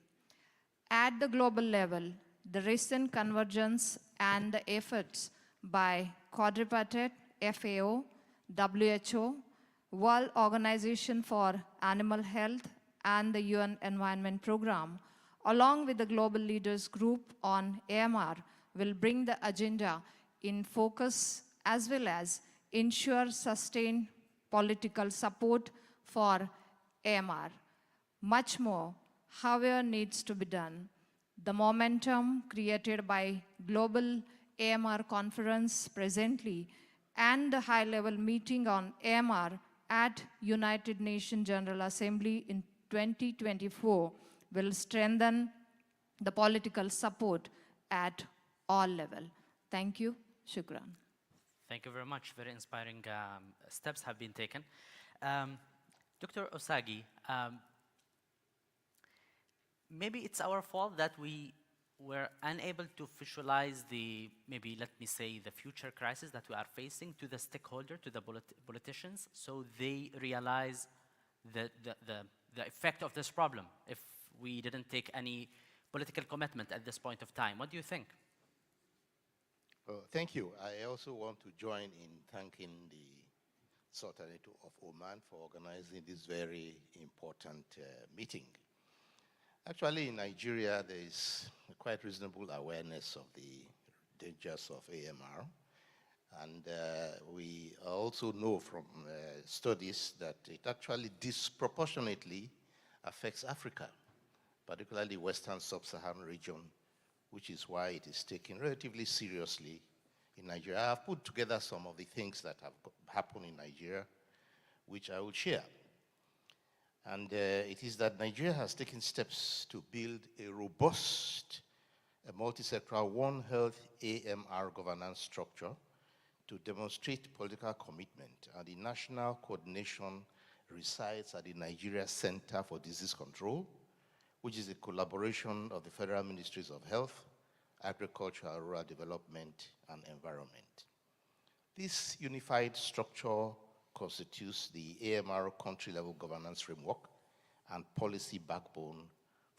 At the global level, the recent convergence and the efforts by quadripartite FAO, WHO, World Organization for Animal Health, and the UN Environment Programme, along with the Global Leaders Group on AMR, will bring the agenda in focus as well as ensure sustained political support for AMR. Much more, however, needs to be done. The momentum created by Global AMR Conference presently and the high-level meeting on AMR at United Nations General Assembly in 2024 will strengthen the political support at all levels. Thank you. Shukran. Thank you very much. Very inspiring steps have been taken. Dr. Osagi, maybe it's our fault that we were unable to visualize the, maybe let me say, the future crisis that we are facing to the stakeholder, to the politicians, so they realize the effect of this problem if we didn't take any political commitment at this point of time. What do you think? Thank you. I also want to join in thanking the Sultanate of Oman for organizing this very important meeting. Actually, in Nigeria, there is a quite reasonable awareness of the dangers of AMR. And we also know from studies that it actually disproportionately affects Africa, particularly Western Sub-Saharan region, which is why it is taken relatively seriously in Nigeria. I have put together some of the things that have happened in Nigeria, which I will share. And it is that Nigeria has taken steps to build a robust, multi-sectoral One Health AMR governance structure to demonstrate political commitment. And the national coordination resides at the Nigeria Center for Disease Control, which is a collaboration of the Federal Ministries of Health, Agriculture, Rural Development, and Environment. This unified structure constitutes the AMR country-level governance framework and policy backbone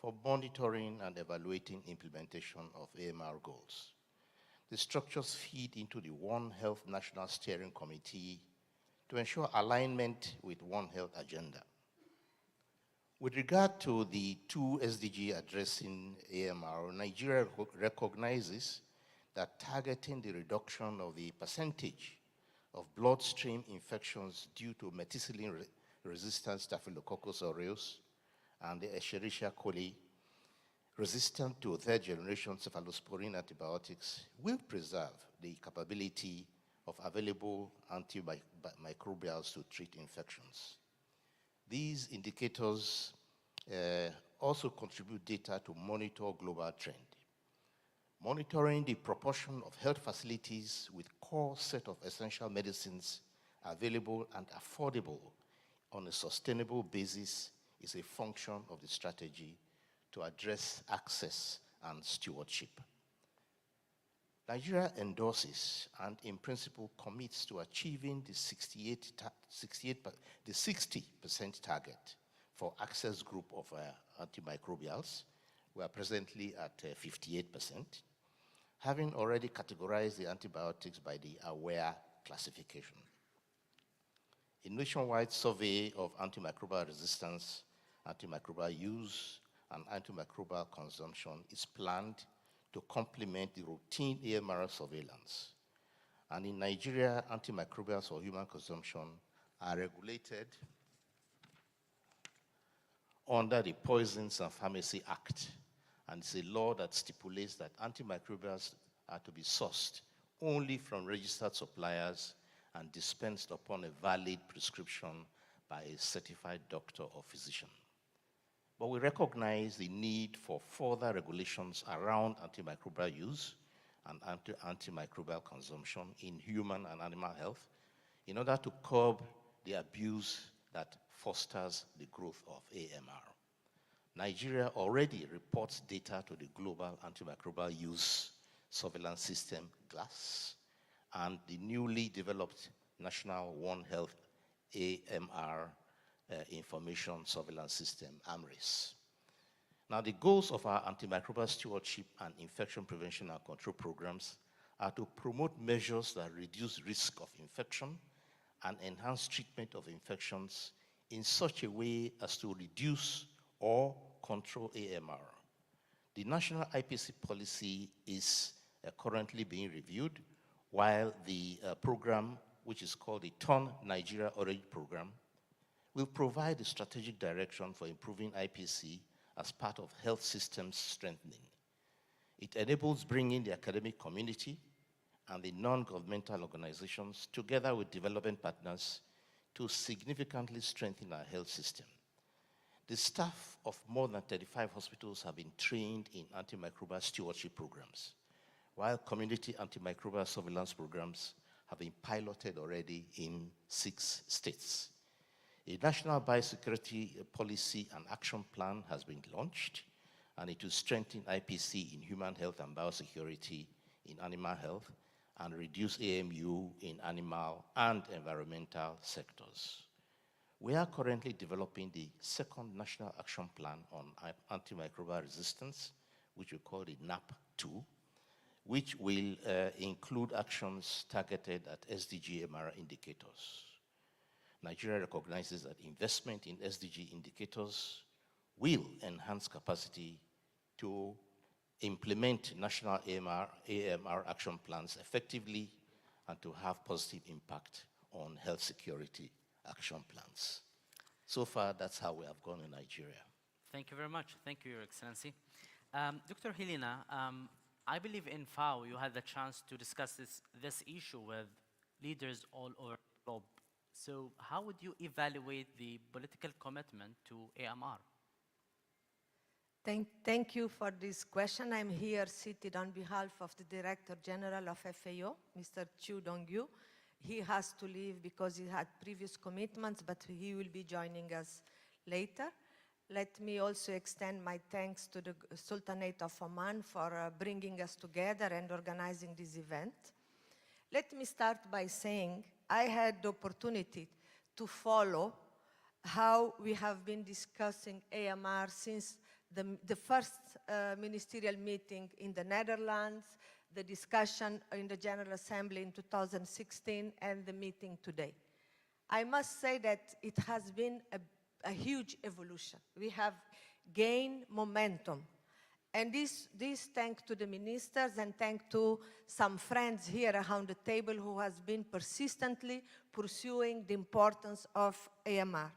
for monitoring and evaluating implementation of AMR goals. The structures feed into the One Health National Steering Committee to ensure alignment with One Health agenda. With regard to the 2 SDG addressing AMR, Nigeria recognizes that targeting the reduction of the percentage of bloodstream infections due to methicillin-resistant Staphylococcus aureus and the Escherichia coli resistant to third-generation cephalosporin antibiotics will preserve the capability of available antimicrobials to treat infections. These indicators also contribute data to monitor global trend. Monitoring the proportion of health facilities with core set of essential medicines available and affordable on a sustainable basis is a function of the strategy to address access and stewardship. Nigeria endorses and in principle commits to achieving the 60% target for access group of antimicrobials. We are presently at 58%, having already categorized the antibiotics by the AWARE classification. A nationwide survey of antimicrobial resistance, antimicrobial use, and antimicrobial consumption is planned to complement the routine AMR surveillance. And in Nigeria, antimicrobials for human consumption are regulated under the Poisons and Pharmacy Act. And it's a law that stipulates that antimicrobials are to be sourced only from registered suppliers and dispensed upon a valid prescription by a certified doctor or physician. But we recognize the need for further regulations around antimicrobial use and antimicrobial consumption in human and animal health in order to curb the abuse that fosters the growth of AMR. Nigeria already reports data to the Global Antimicrobial Use Surveillance System, GLASS, and the newly developed National One Health AMR Information Surveillance System, AMRIS. Now, the goals of our antimicrobial stewardship and infection prevention and control programs are to promote measures that reduce risk of infection and enhance treatment of infections in such a way as to reduce or control AMR. The national IPC policy is currently being reviewed, while the program, which is called the Turn Nigeria Orange Program, will provide a strategic direction for improving IPC as part of health systems strengthening. It enables bringing the academic community and the non-governmental organizations together with development partners to significantly strengthen our health system. The staff of more than 35 hospitals have been trained in antimicrobial stewardship programs, while community antimicrobial surveillance programs have been piloted already in 6 states. A national biosecurity policy and action plan has been launched, and it will strengthen IPC in human health and biosecurity in animal health and reduce AMU in animal and environmental sectors. We are currently developing the second National Action Plan on antimicrobial resistance, which we call the NAP2, which will include actions targeted at SDG MR indicators. Nigeria recognizes that investment in SDG indicators will enhance capacity to implement national AMR action plans effectively and to have positive impact on health security action plans. So far, that's how we have gone in Nigeria. Thank you very much. Thank you, Your Excellency. Dr. Helena, I believe in FAO you had the chance to discuss this issue with leaders all over the globe So how would you evaluate the political commitment to AMR? Thank you for this question. I'm here seated on behalf of the Director General of FAO, Mr. Chu Dongyu. He has to leave because he had previous commitments, but he will be joining us later. Let me also extend my thanks to the Sultanate of Oman for bringing us together and organizing this event. Let me start by saying I had the opportunity to follow how we have been discussing AMR since the first ministerial meeting in the Netherlands, the discussion in the General Assembly in 2016, and the meeting today. I must say that it has been a huge evolution. We have gained momentum. And this thanks to the ministers and thanks to some friends here around the table who has been persistently pursuing the importance of AMR.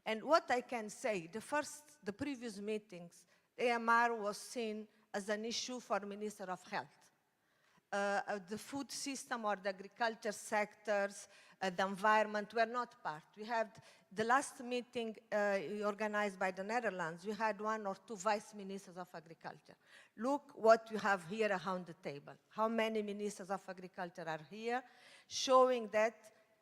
And what I can say, the previous meetings, AMR was seen as an issue for Minister of Health. The food system or the agriculture sectors, the environment were not part. We had the last meeting organized by the Netherlands, we had 1 or 2 vice ministers of agriculture. Look what you have here around the table. How many ministers of agriculture are here, showing that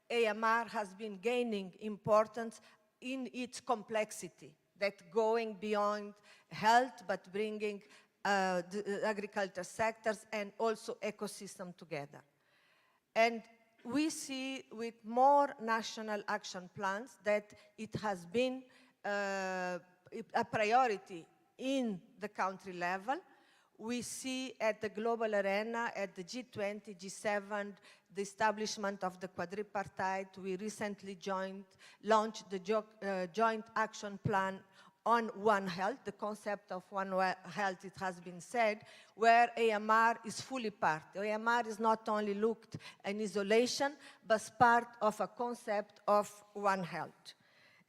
AMR has been gaining importance in its complexity, that going beyond health, but bringing the agriculture sectors and also ecosystem together. And we see with more national action plans that it has been a priority in the country level. We see at the global arena, at the G20, G7, the establishment of the quadripartite. We recently launched the joint action plan on One Health, the concept of One Health, it has been said, where AMR is fully part. AMR is not only looked in isolation, but part of a concept of One Health.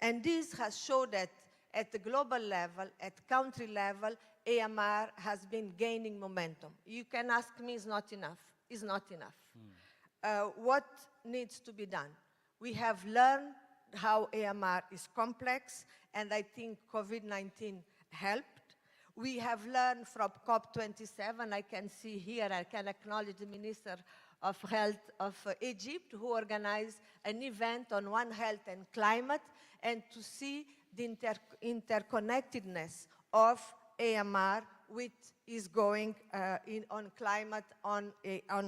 And this has shown that at the global level, at country level, AMR has been gaining momentum. You can ask me, it's not enough. It's not enough. What needs to be done? We have learned how AMR is complex, and I think COVID-19 helped. We have learned from COP27. I can see here, I can acknowledge the Minister of Health of Egypt, who organized an event on One Health and climate, and to see the interconnectedness of AMR, which is going on climate, on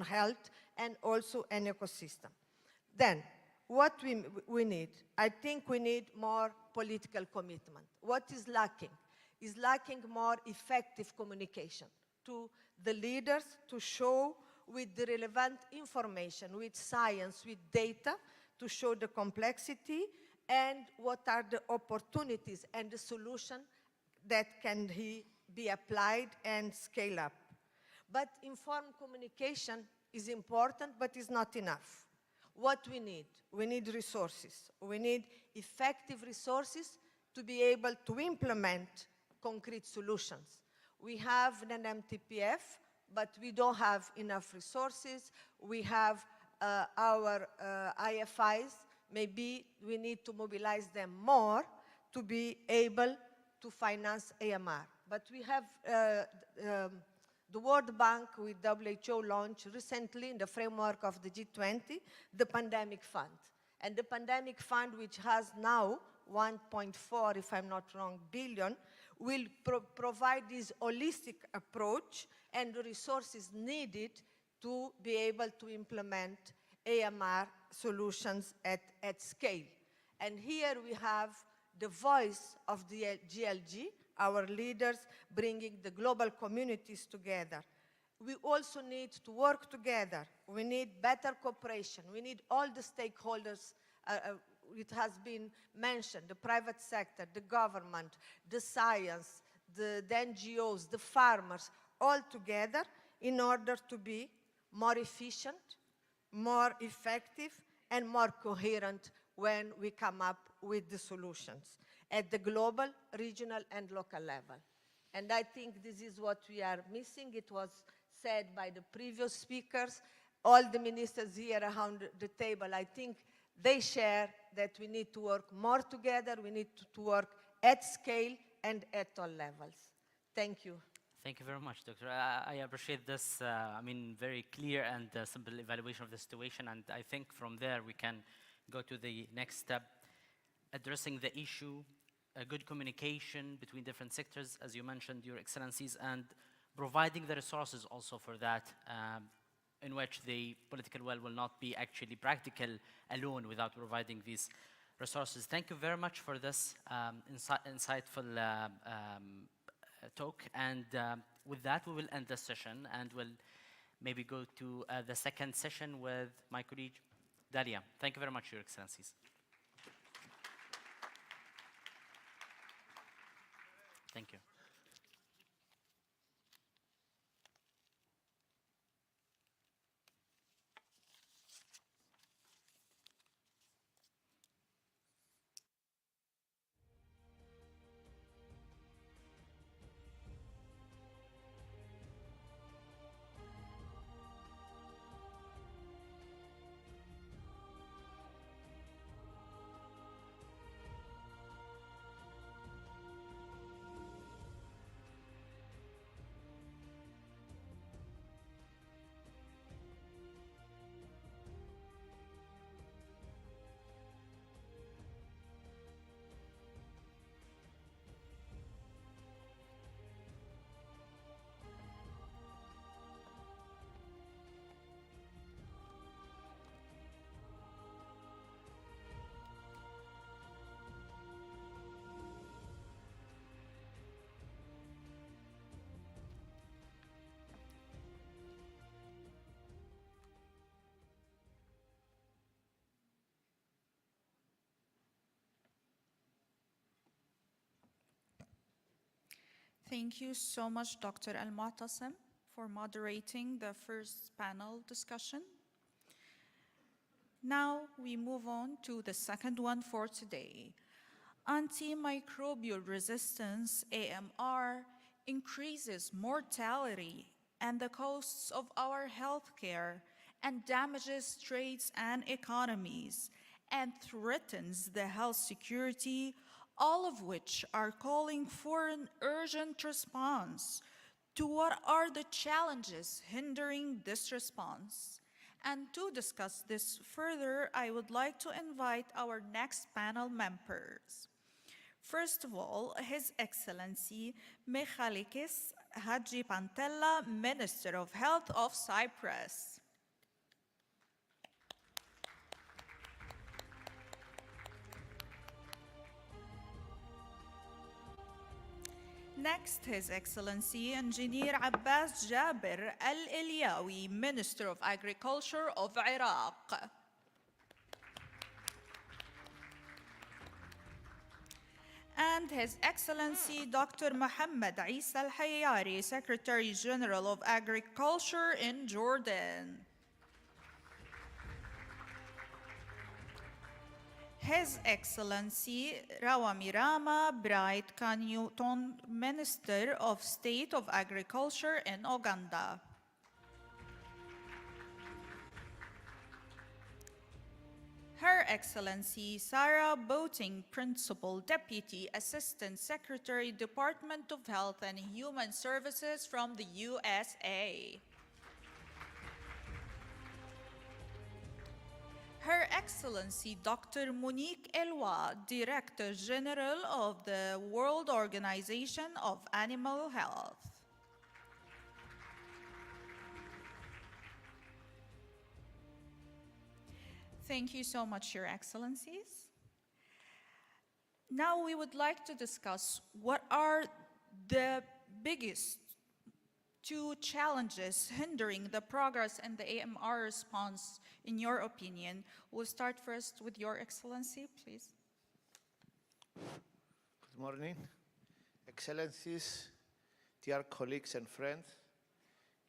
health, and also an ecosystem. Then, what we need, I think we need more political commitment. What is lacking? Is lacking more effective communication to the leaders to show with the relevant information, with science, with data, to show the complexity and what are the opportunities and the solution that can be applied and scale up. But informed communication is important, but is not enough. What we need resources. We need effective resources to be able to implement concrete solutions. We have an MTPF, but we don't have enough resources. We have our IFIs. Maybe we need to mobilize them more to be able to finance AMR. But we have the World Bank with WHO launched recently in the framework of the G20, the Pandemic Fund. And the Pandemic Fund, which has now 1.4, if I'm not wrong, billion, will provide this holistic approach and the resources needed to be able to implement AMR solutions at scale. And here we have the voice of the GLG, our leaders bringing the global communities together. We also need to work together. We need better cooperation. We need all the stakeholders, it has been mentioned, the private sector, the government, the science, the NGOs, the farmers, all together in order to be more efficient, more effective, and more coherent when we come up with the solutions at the global, regional, and local level. And I think this is what we are missing. It was said by the previous speakers, all the ministers here around the table. I think They share that we need to work more together, we need to work at scale and at all levels. Thank you. Thank you very much, Doctor. I appreciate this, very clear and simple evaluation of the situation, and I think from there we can go to the next step, addressing the issue, a good communication between different sectors, as you mentioned, Your Excellencies, and providing the resources also for that, in which the political will not be actually practical alone without providing these resources. Thank you very much for this insightful talk, and with that we will end the session and we'll maybe go to the second session with my colleague Dalia. Thank you very much, Your Excellencies. Thank you. Thank you so much, Dr. Al-Mu'tasim, for moderating the first panel discussion. Now we move on to the second one for today. Antimicrobial resistance, AMR, increases mortality and the costs of our healthcare and damages trades and economies and threatens the health security, all of which are calling for an urgent response to what are the challenges hindering this response. And to discuss this further, I would like to invite our next panel members. First of all, His Excellency Michalikis Hadji Pantella, Minister of Health of Cyprus. Next, His Excellency Engineer Abbas Jaber Al-Ilyawi, Minister of Agriculture of Iraq. And His Excellency Dr. Mohammed Isa Al-Hayari, Secretary General of Agriculture in Jordan. His Excellency Rawami Rama Bright Kanyuton, Minister of State of Agriculture in Uganda. Her Excellency Sarah Boating, Principal Deputy Assistant Secretary, Department of Health and Human Services from the USA. Her Excellency Dr. Monique Elwa, Director General of the World Organization of Animal Health. Thank you so much, Your Excellencies. Now we would like to discuss what are the biggest two challenges hindering the progress in the AMR response, in your opinion. We'll start first with Your Excellency, please. Good morning. Excellencies, dear colleagues and friends,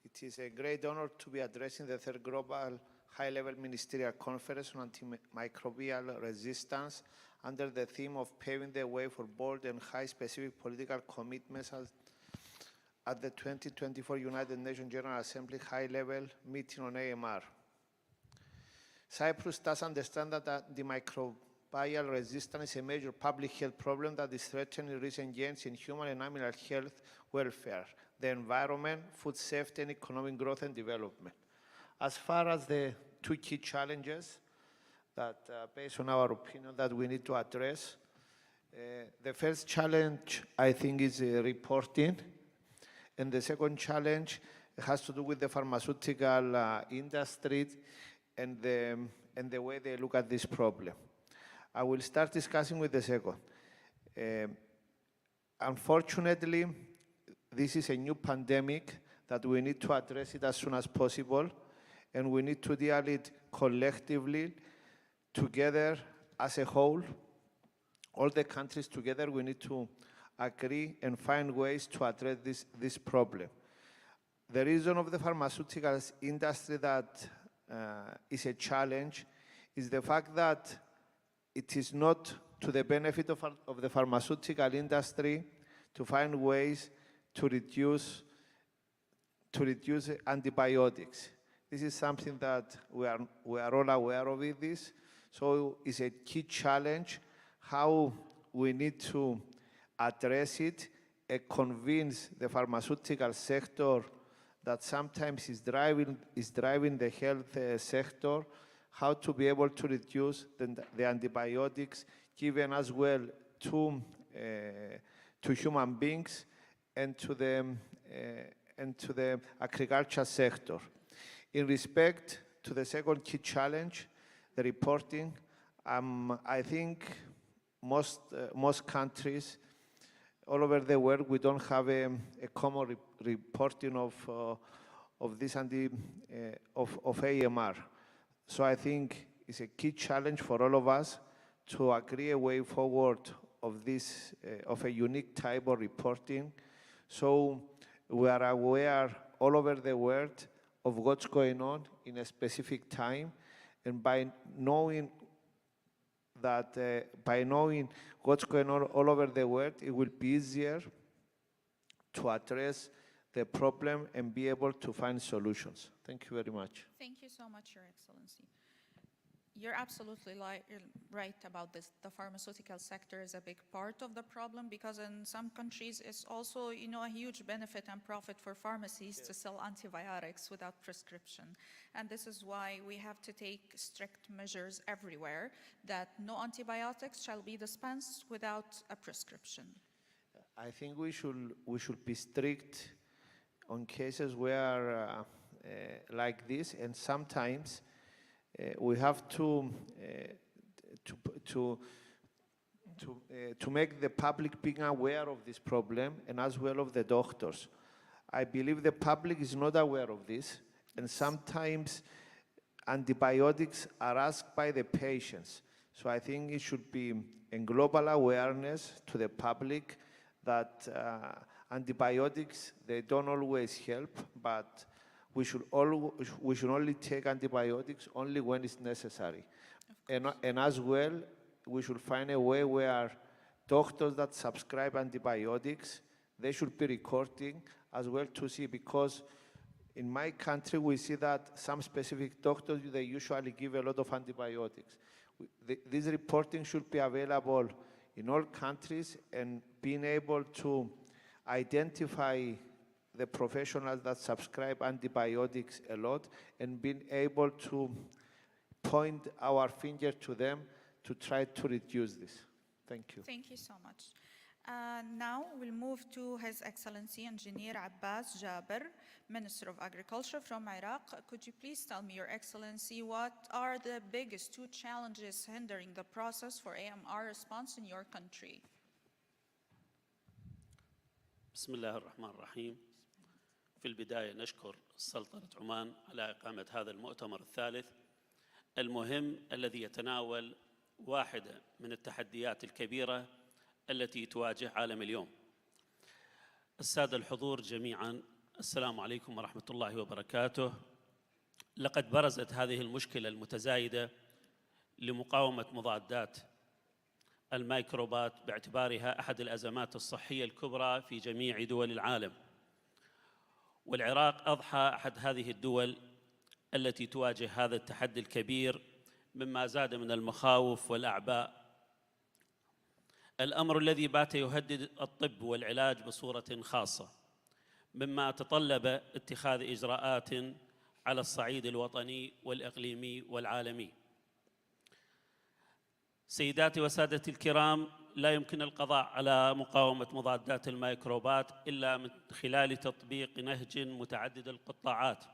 it is a great honor to be addressing the third Global High-Level Ministerial Conference on Antimicrobial Resistance under the theme of paving the way for bold and high-specific political commitments at the 2024 United Nations General Assembly High-Level Meeting on AMR. Cyprus does understand that antimicrobial resistance is a major public health problem that is threatening recent gains in human and animal health welfare, the environment, food safety, and economic growth and development. As far as the two key challenges that, based on our opinion, that we need to address, the first challenge, I think, is reporting, and the second challenge has to do with the pharmaceutical industry and the way they look at this problem. I will start discussing with the second. Unfortunately, this is a new pandemic that we need to address it as soon as possible, and we need to deal with it collectively, together as a whole. All the countries together, we need to agree and find ways to address this problem. The reason of the pharmaceuticals industry that is a challenge is the fact that it is not to the benefit of the pharmaceutical industry to find ways to reduce antibiotics. This is something that we are all aware of this. So it's a key challenge how we need to address it and convince the pharmaceutical sector that sometimes is driving the health sector, how to be able to reduce the antibiotics given as well to human beings and to the agriculture sector. In respect to the second key challenge, the reporting, I think most countries all over the world, we don't have a common reporting of this of AMR. So I think it's a key challenge for all of us to agree a way forward of this of a unique type of reporting. So we are aware all over the world of what's going on in a specific time, and by knowing what's going on all over the world, it will be easier to address the problem and be able to find solutions. Thank you very much. Thank you so much, Your Excellency. You're absolutely right about this. The pharmaceutical sector is a big part of the problem because in some countries it's also, a huge benefit and profit for pharmacies to sell antibiotics without prescription. And this is why we have to take strict measures everywhere that no antibiotics shall be dispensed without a prescription. I think we should be strict on cases where like this, and sometimes we have to make the public being aware of this problem and as well of the doctors. I believe the public is not aware of this, and sometimes antibiotics are asked by the patients. So I think it should be a global awareness to the public that antibiotics, they don't always help, but we should only take antibiotics only when it's necessary. And as well, we should find a way where doctors that subscribe antibiotics, they should be recording as well to see, because in my country, we see that some specific doctors, they usually give a lot of antibiotics. This reporting should be available in all countries, and being able to identify the professionals that subscribe antibiotics a lot and being able to point our finger to them to try to reduce this. Thank you. Thank you so much. Now we'll move to His Excellency Engineer Abbas Jaber, Minister of Agriculture from Iraq. Could you please tell me, Your Excellency, what are the biggest two challenges hindering the process for AMR response in your country? بسم الله الرحمن الرحيم. في البداية نشكر سلطنة عمان على إقامة هذا المؤتمر الثالث المهم الذي يتناول واحدة من التحديات الكبيرة التي تواجه عالم اليوم. السادة الحضور جميعاً، السلام عليكم ورحمة الله وبركاته. لقد برزت هذه المشكلة المتزايدة لمقاومة مضادات الميكروبات باعتبارها أحد الأزمات الصحية الكبرى في جميع دول العالم. والعراق أضحى أحد هذه الدول التي تواجه هذا التحدي الكبير مما زاد من المخاوف والأعباء. الأمر الذي بات يهدد الطب والعلاج بصورة خاصة، مما تطلب اتخاذ إجراءات على الصعيد الوطني والإقليمي والعالمي. سيداتي وسادتي الكرام، لا يمكن القضاء على مقاومة مضادات الميكروبات إلا من خلال تطبيق نهج متعدد القطاعات،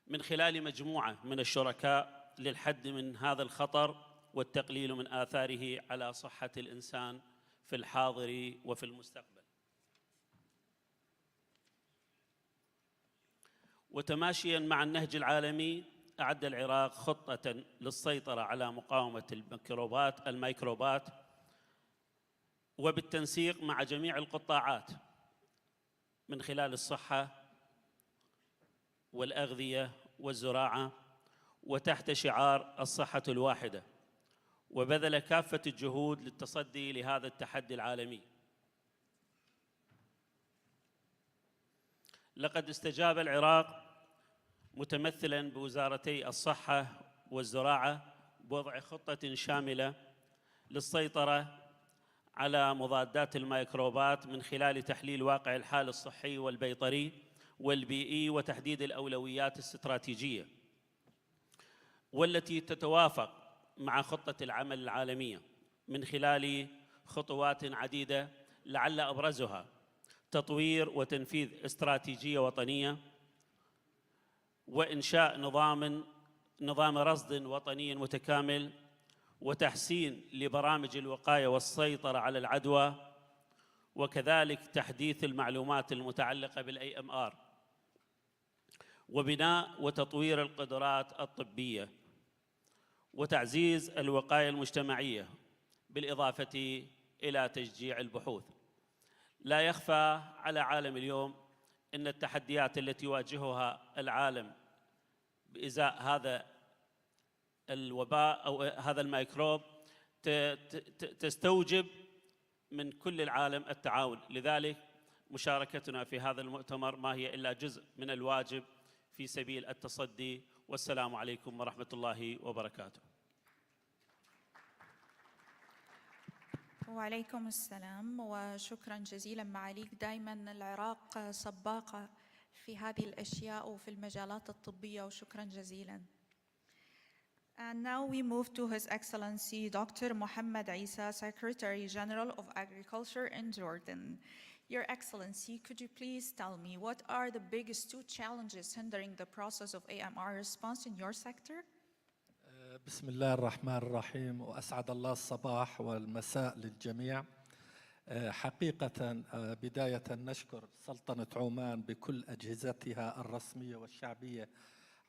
من خلال مجموعة من الشركاء للحد من هذا الخطر والتقليل من آثاره على صحة الإنسان في الحاضر وفي المستقبل. وتماشياً مع النهج العالمي، أعد العراق خطة للسيطرة على مقاومة الميكروبات وبالتنسيق مع جميع القطاعات من خلال الصحة والأغذية والزراعة، وتحت شعار الصحة الواحدة، وبذل كافة الجهود للتصدي لهذا التحدي العالمي. لقد استجاب العراق متمثلاً بوزارتي الصحة والزراعة بوضع خطة شاملة للسيطرة على مضادات الميكروبات من خلال تحليل واقع الحال الصحي والبيطري والبيئي وتحديد الأولويات الاستراتيجية، والتي تتوافق مع خطة العمل العالمية من خلال خطوات عديدة، لعل أبرزها تطوير وتنفيذ استراتيجية وطنية، وإنشاء نظام رصد وطني متكامل، وتحسين لبرامج الوقاية والسيطرة على العدوى، وكذلك تحديث المعلومات المتعلقة بالAMR، وبناء وتطوير القدرات الطبية، وتعزيز الوقاية المجتمعية، بالإضافة إلى تشجيع البحوث. لا يخفى على عالم اليوم أن التحديات التي يواجهها العالم بإزاء هذا الوباء أو هذا الميكروب تستوجب من كل العالم التعاون. لذلك مشاركتنا في هذا المؤتمر ما هي إلا جزء من الواجب في سبيل التصدي. والسلام عليكم ورحمة الله وبركاته. وعليكم السلام وشكرا جزيلا معاليك. دائما العراق سباقة في هذه الأشياء وفي المجالات الطبية، وشكرا جزيلا. And now we move to His Excellency Dr. Mohammed Isa, Secretary General of Agriculture in Jordan. Your Excellency, could you please tell me what are the biggest two challenges hindering the process of AMR response in your sector? بسم الله الرحمن الرحيم، وأسعد الله الصباح والمساء للجميع. حقيقة بداية نشكر سلطنة عمان بكل أجهزتها الرسمية والشعبية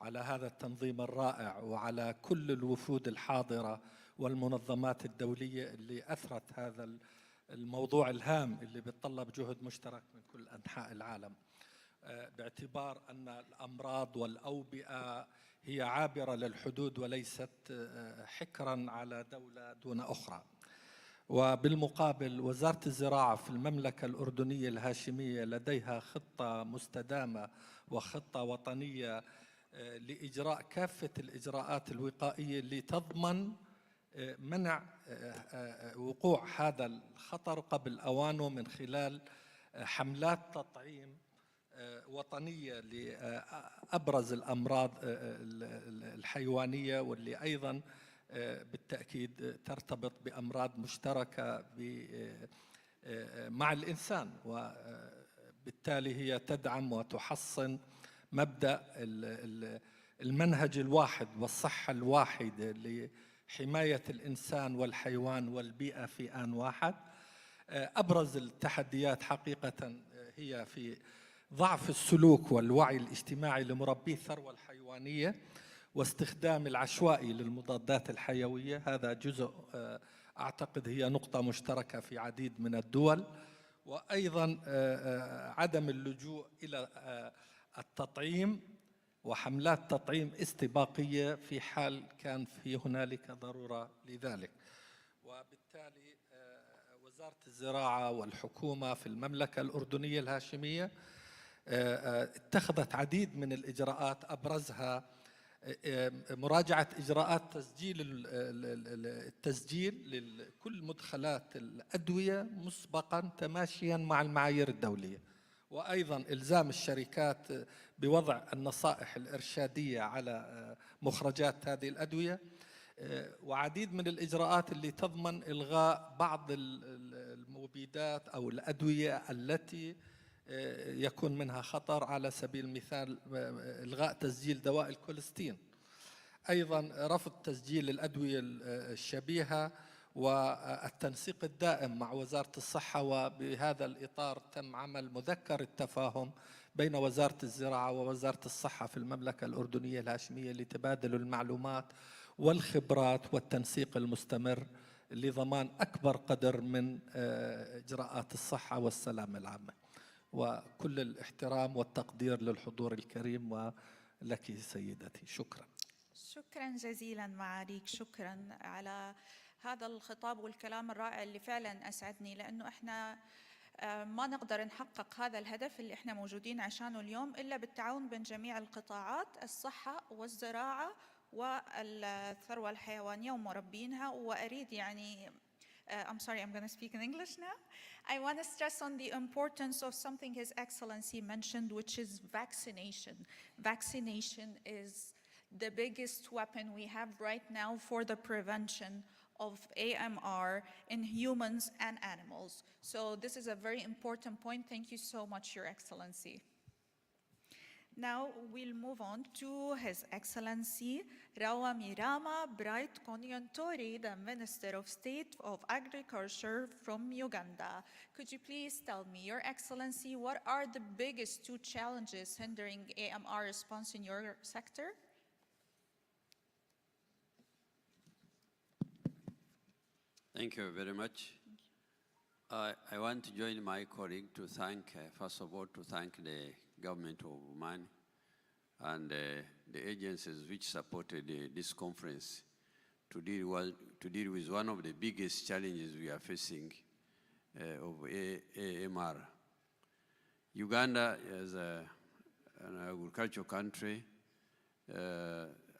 على هذا التنظيم الرائع، وعلى كل الوفود الحاضرة والمنظمات الدولية اللي أثرت هذا الموضوع الهام اللي بيتطلب جهد مشترك من كل أنحاء العالم، باعتبار أن الأمراض والأوبئة هي عابرة للحدود وليست حكراً على دولة دون أخرى. وبالمقابل وزارة الزراعة في المملكة الأردنية الهاشمية لديها خطة مستدامة وخطة وطنية لإجراء كافة الإجراءات الوقائية اللي تضمن منع وقوع هذا الخطر قبل أوانه من خلال حملات تطعيم وطنية لأبرز الأمراض الحيوانية، واللي أيضاً بالتأكيد ترتبط بأمراض مشتركة مع الإنسان، وبالتالي هي تدعم وتحصن مبدأ المنهج الواحد والصحة الواحدة لحماية الإنسان والحيوان والبيئة في آن واحد. أبرز التحديات حقيقة هي في ضعف السلوك والوعي الاجتماعي لمربي الثروة الحيوانية، واستخدام العشوائي للمضادات الحيوية. هذا جزء أعتقد هي نقطة مشتركة في عديد من الدول، وأيضا عدم اللجوء إلى التطعيم وحملات تطعيم استباقية في حال كان في هنالك ضرورة لذلك. وبالتالي وزارة الزراعة والحكومة في المملكة الأردنية الهاشمية اتخذت عديد من الإجراءات، أبرزها مراجعة إجراءات التسجيل لكل مدخلات الأدوية مسبقا تماشيا مع المعايير الدولية، وأيضا إلزام الشركات بوضع النصائح الإرشادية على مخرجات هذه الأدوية، وعديد من الإجراءات اللي تضمن إلغاء بعض المبيدات أو الأدوية التي يكون منها خطر، على سبيل المثال إلغاء تسجيل دواء الكوليستين. أيضا رفض تسجيل الأدوية الشبيهة والتنسيق الدائم مع وزارة الصحة، وبهذا الإطار تم عمل مذكر التفاهم بين وزارة الزراعة ووزارة الصحة في المملكة الأردنية الهاشمية لتبادل المعلومات والخبرات والتنسيق المستمر لضمان أكبر قدر من إجراءات الصحة والسلامة العامة. وكل الاحترام والتقدير للحضور الكريم ولك سيدتي. شكرا. شكرا جزيلا معاليك، شكرا على هذا الخطاب والكلام الرائع اللي فعلا أسعدني، لأنه إحنا ما نقدر نحقق هذا الهدف اللي إحنا موجودين عشانه اليوم إلا بالتعاون بين جميع القطاعات، الصحة والزراعة والثروة الحيوانية ومربينها. وأريد يعني I'm sorry, I'm going to speak in English now. I want to stress on the importance of something His Excellency mentioned, which is vaccination. Vaccination is the biggest weapon we have right now for the prevention of AMR in humans and animals. So this is a very important point. Thank you so much, Your Excellency. Now we'll move on to His Excellency Rawamirama Bright Konyantori, the Minister of State of Agriculture from Uganda. Could you please tell me, Your Excellency, what are the biggest two challenges hindering AMR response in your sector? Thank you very much. I want to join my colleague to thank, first of all, to thank the government of Oman and the agencies which supported this conference to deal with one of the biggest challenges we are facing of AMR. Uganda is an agricultural country.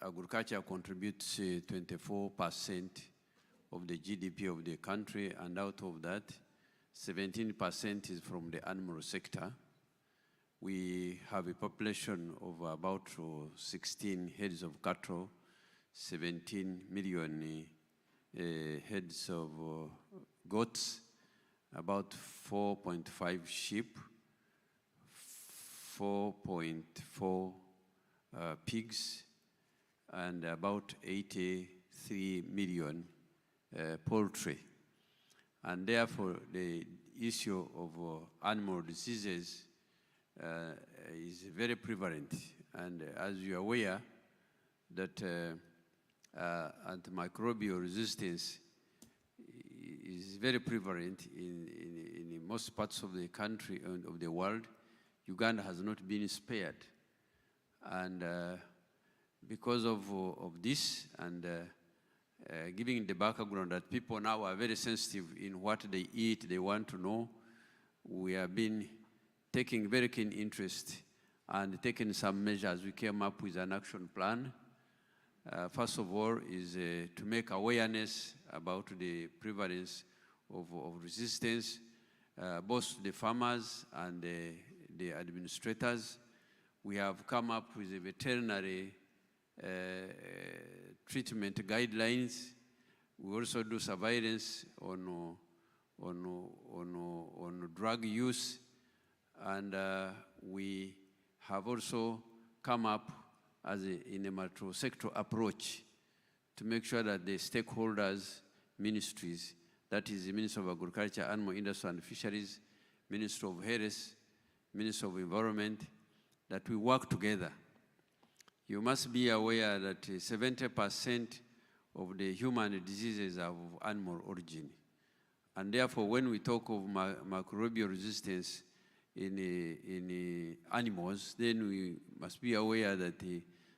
Agriculture contributes 24% of the GDP of the country, and out of that, 17% is from the animal sector. We have a population of about 16 heads of cattle, 17 million heads of goats, about 4.5 sheep, 4.4 pigs, and about 83 million poultry. And therefore, the issue of animal diseases is very prevalent. And as you are aware, that antimicrobial resistance is very prevalent in most parts of the country and of the world. Uganda has not been spared. And because of this, and giving the background that people now are very sensitive in what they eat, they want to know, we have been taking very keen interest and taking some measures. We came up with an action plan. First of all is to make awareness about the prevalence of resistance, both the farmers and the administrators. We have come up with a veterinary treatment guidelines. We also do surveillance on drug use, and we have also come up in a multi-sector approach to make sure that the stakeholders, ministries, that is the Minister of Agriculture, Animal Industry and Fisheries, Minister of Health, Minister of Environment, that we work together. You must be aware that 70% of the human diseases are of animal origin. And therefore, when we talk of microbial resistance in animals, then we must be aware that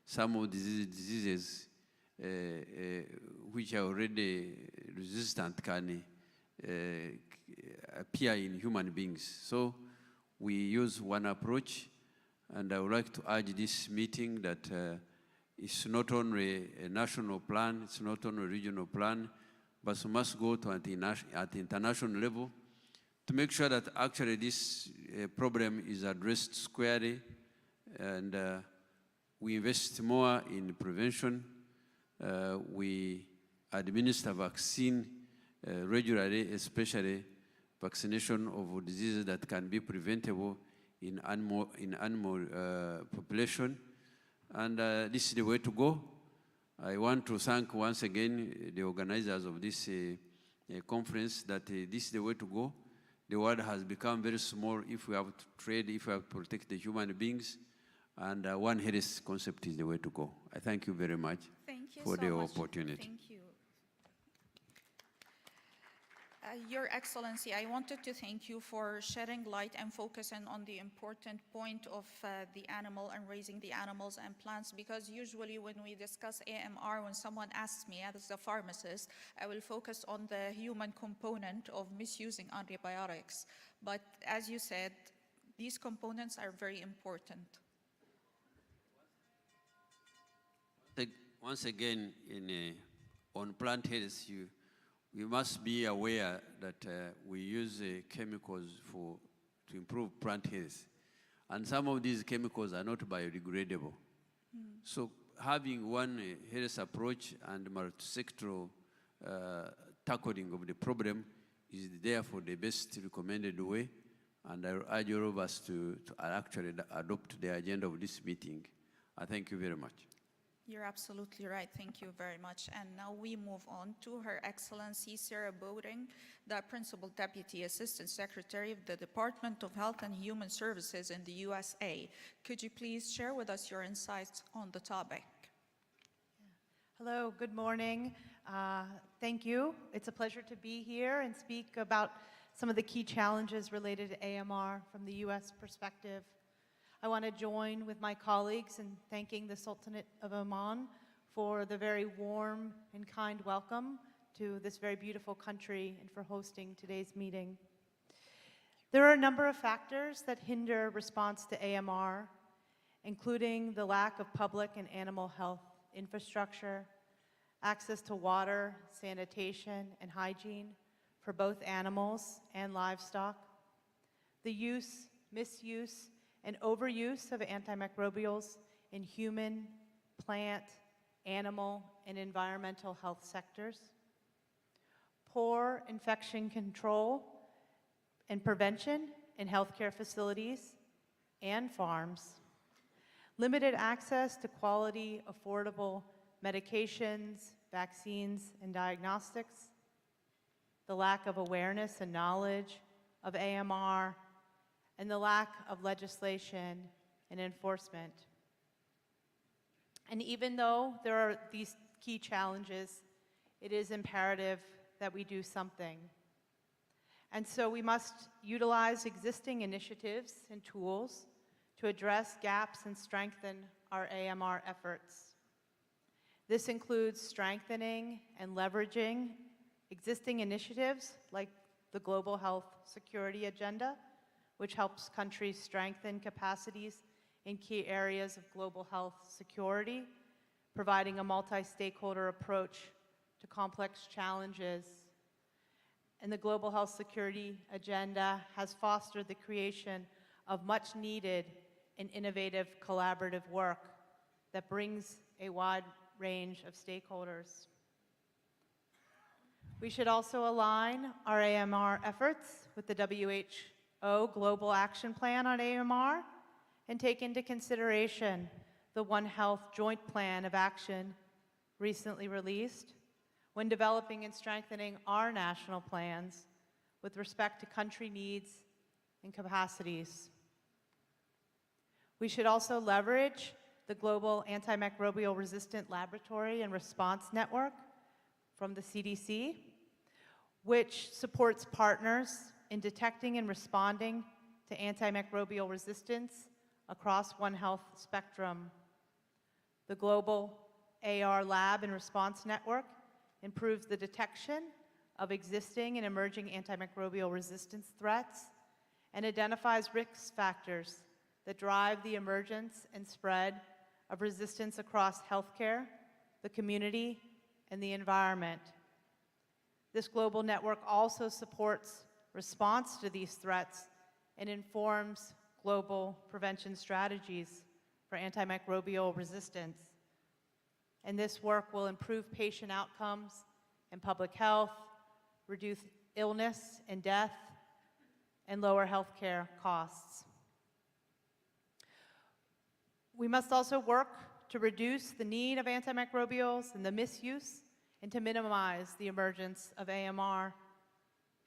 some of these diseases which are already resistant can appear in human beings. So we use one approach, and I would like to urge this meeting that It's not only a national plan, it's not only a regional plan, but we must go to at the international level to make sure that actually this problem is addressed squarely, and we invest more in prevention. We administer vaccine regularly, especially vaccination of diseases that can be preventable in animal population. And this is the way to go. I want to thank once again the organizers of this conference that this is the way to go. The world has become very small if we have to trade, if we have to protect the human beings, and One Health concept is the way to go. I thank you very much for the opportunity. Thank you. Your Excellency, I wanted to thank you for shedding light and focusing on the important point of the animal and raising the animals and plants, because usually when we discuss AMR, when someone asks me as a pharmacist, I will focus on the human component of misusing antibiotics. But as you said, these components are very important. Once again, on plant health, we must be aware that we use chemicals to improve plant health. And some of these chemicals are not biodegradable. So having one health approach and multi-sectoral tackling of the problem is therefore the best recommended way. And I urge all of us to actually adopt the agenda of this meeting. I thank you very much. You're absolutely right. Thank you very much. And now we move on to Her Excellency Sarah Boating, the Principal Deputy Assistant Secretary of the Department of Health and Human Services in the USA. Could you please share with us your insights on the topic? Hello, good morning. Thank you. It's a pleasure to be here and speak about some of the key challenges related to AMR from the U.S. perspective. I want to join with my colleagues in thanking the Sultanate of Oman for the very warm and kind welcome to this very beautiful country and for hosting today's meeting. There are a number of factors that hinder response to AMR, including the lack of public and animal health infrastructure, access to water, sanitation, and hygiene for both animals and livestock, the use, misuse, and overuse of antimicrobials in human, plant, animal, and environmental health sectors, poor infection control and prevention in healthcare facilities and farms, limited access to quality, affordable medications, vaccines, and diagnostics, the lack of awareness and knowledge of AMR, and the lack of legislation and enforcement. And even though there are these key challenges, it is imperative that we do something. And so we must utilize existing initiatives and tools to address gaps and strengthen our AMR efforts. This includes strengthening and leveraging existing initiatives like the Global Health Security Agenda, which helps countries strengthen capacities in key areas of global health security, providing a multi-stakeholder approach to complex challenges. And the Global Health Security Agenda has fostered the creation of much needed and innovative collaborative work that brings a wide range of stakeholders. We should also align our AMR efforts with the WHO Global Action Plan on AMR and take into consideration the One Health Joint Plan of Action recently released when developing and strengthening our national plans with respect to country needs and capacities. We should also leverage the Global Antimicrobial Resistant Laboratory and Response Network from the CDC, which supports partners in detecting and responding to antimicrobial resistance across One Health spectrum. The Global AR Lab and Response Network improves the detection of existing and emerging antimicrobial resistance threats and identifies risk factors that drive the emergence and spread of resistance across healthcare, the community, and the environment. This global network also supports response to these threats and informs global prevention strategies for antimicrobial resistance. And this work will improve patient outcomes and public health, reduce illness and death, and lower healthcare costs. We must also work to reduce the need of antimicrobials and the misuse, and to minimize the emergence of AMR.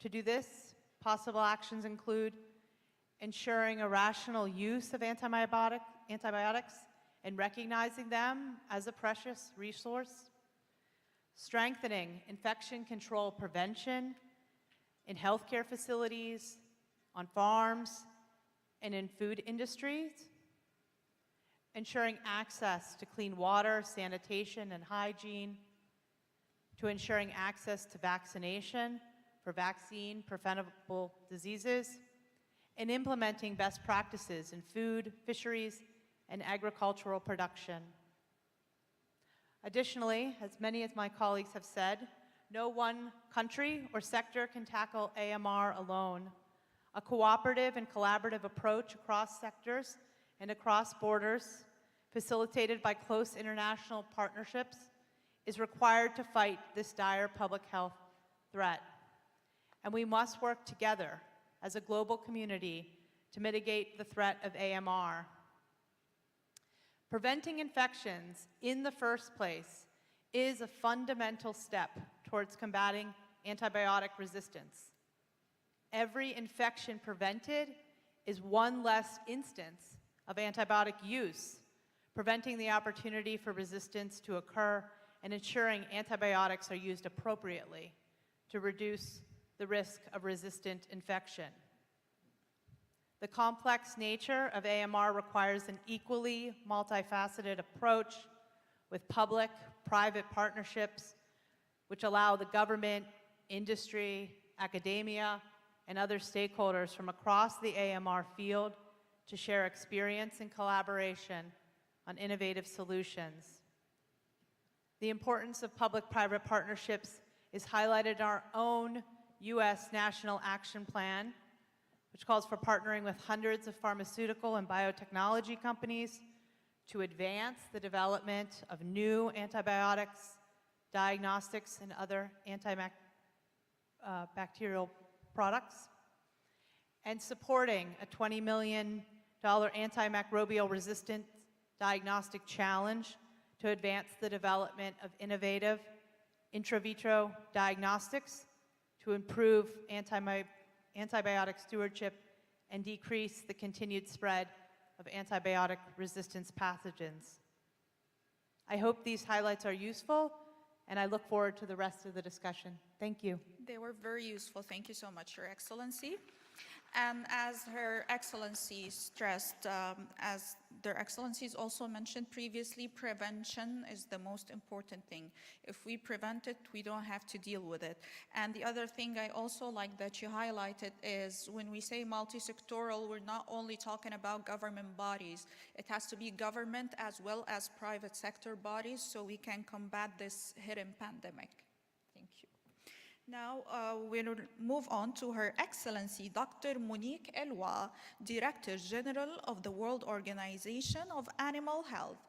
To do this, possible actions include ensuring a rational use of antibiotics and recognizing them as a precious resource, strengthening infection control prevention in healthcare facilities, on farms, and in food industries, ensuring access to clean water, sanitation, and hygiene, to ensuring access to vaccination for vaccine-preventable diseases, and implementing best practices in food, fisheries, and agricultural production. Additionally, as many of my colleagues have said, no one country or sector can tackle AMR alone. A cooperative and collaborative approach across sectors and across borders, facilitated by close international partnerships, is required to fight this dire public health threat. And we must work together as a global community to mitigate the threat of AMR. Preventing infections in the first place is a fundamental step towards combating antibiotic resistance. Every infection prevented is one less instance of antibiotic use, preventing the opportunity for resistance to occur and ensuring antibiotics are used appropriately to reduce the risk of resistant infection. The complex nature of AMR requires an equally multifaceted approach with public-private partnerships which allow the government, industry, academia, and other stakeholders from across the AMR field to share experience and collaboration on innovative solutions. The importance of public-private partnerships is highlighted in our own U.S. National Action Plan, which calls for partnering with hundreds of pharmaceutical and biotechnology companies to advance the development of new antibiotics, diagnostics, and other antibacterial products, and supporting a $20 million antimicrobial resistant diagnostic challenge to advance the development of innovative intra vitro diagnostics to improve antibiotic stewardship and decrease the continued spread of antibiotic resistance pathogens. I hope these highlights are useful, and I look forward to the rest of the discussion. Thank you. They were very useful. Thank you so much, Your Excellency. And as Her Excellency stressed, as their Excellencies also mentioned previously, prevention is the most important thing. If we prevent it, we don't have to deal with it. And the other thing I also like that you highlighted is when we say multi-sectoral, we're not only talking about government bodies. It has to be government as well as private sector bodies so we can combat this hidden pandemic. Thank you. Now we'll move on to Her Excellency Dr. Monique Elwa, Director General of the World Organization of Animal Health.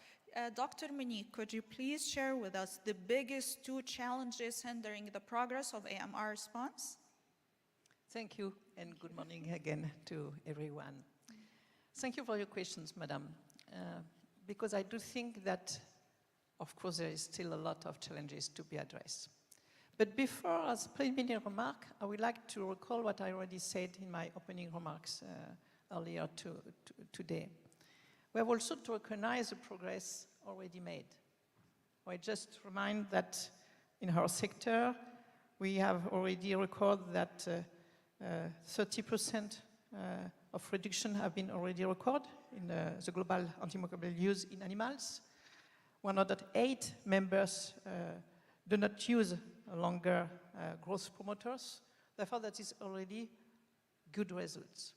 Dr. Monique, could you please share with us the biggest two challenges hindering the progress of AMR response? Thank you, and good morning again to everyone. Thank you for your questions, Madam, because I do think that, of course, there is still a lot of challenges to be addressed. But before, as a preliminary remark, I would like to recall what I already said in my opening remarks earlier today. We have also to recognize the progress already made. I just remind that in our sector, we have already recorded that 30% of reduction have been already recorded in the global antimicrobial use in animals. 108 members do not use longer growth promoters. Therefore, that is already good results.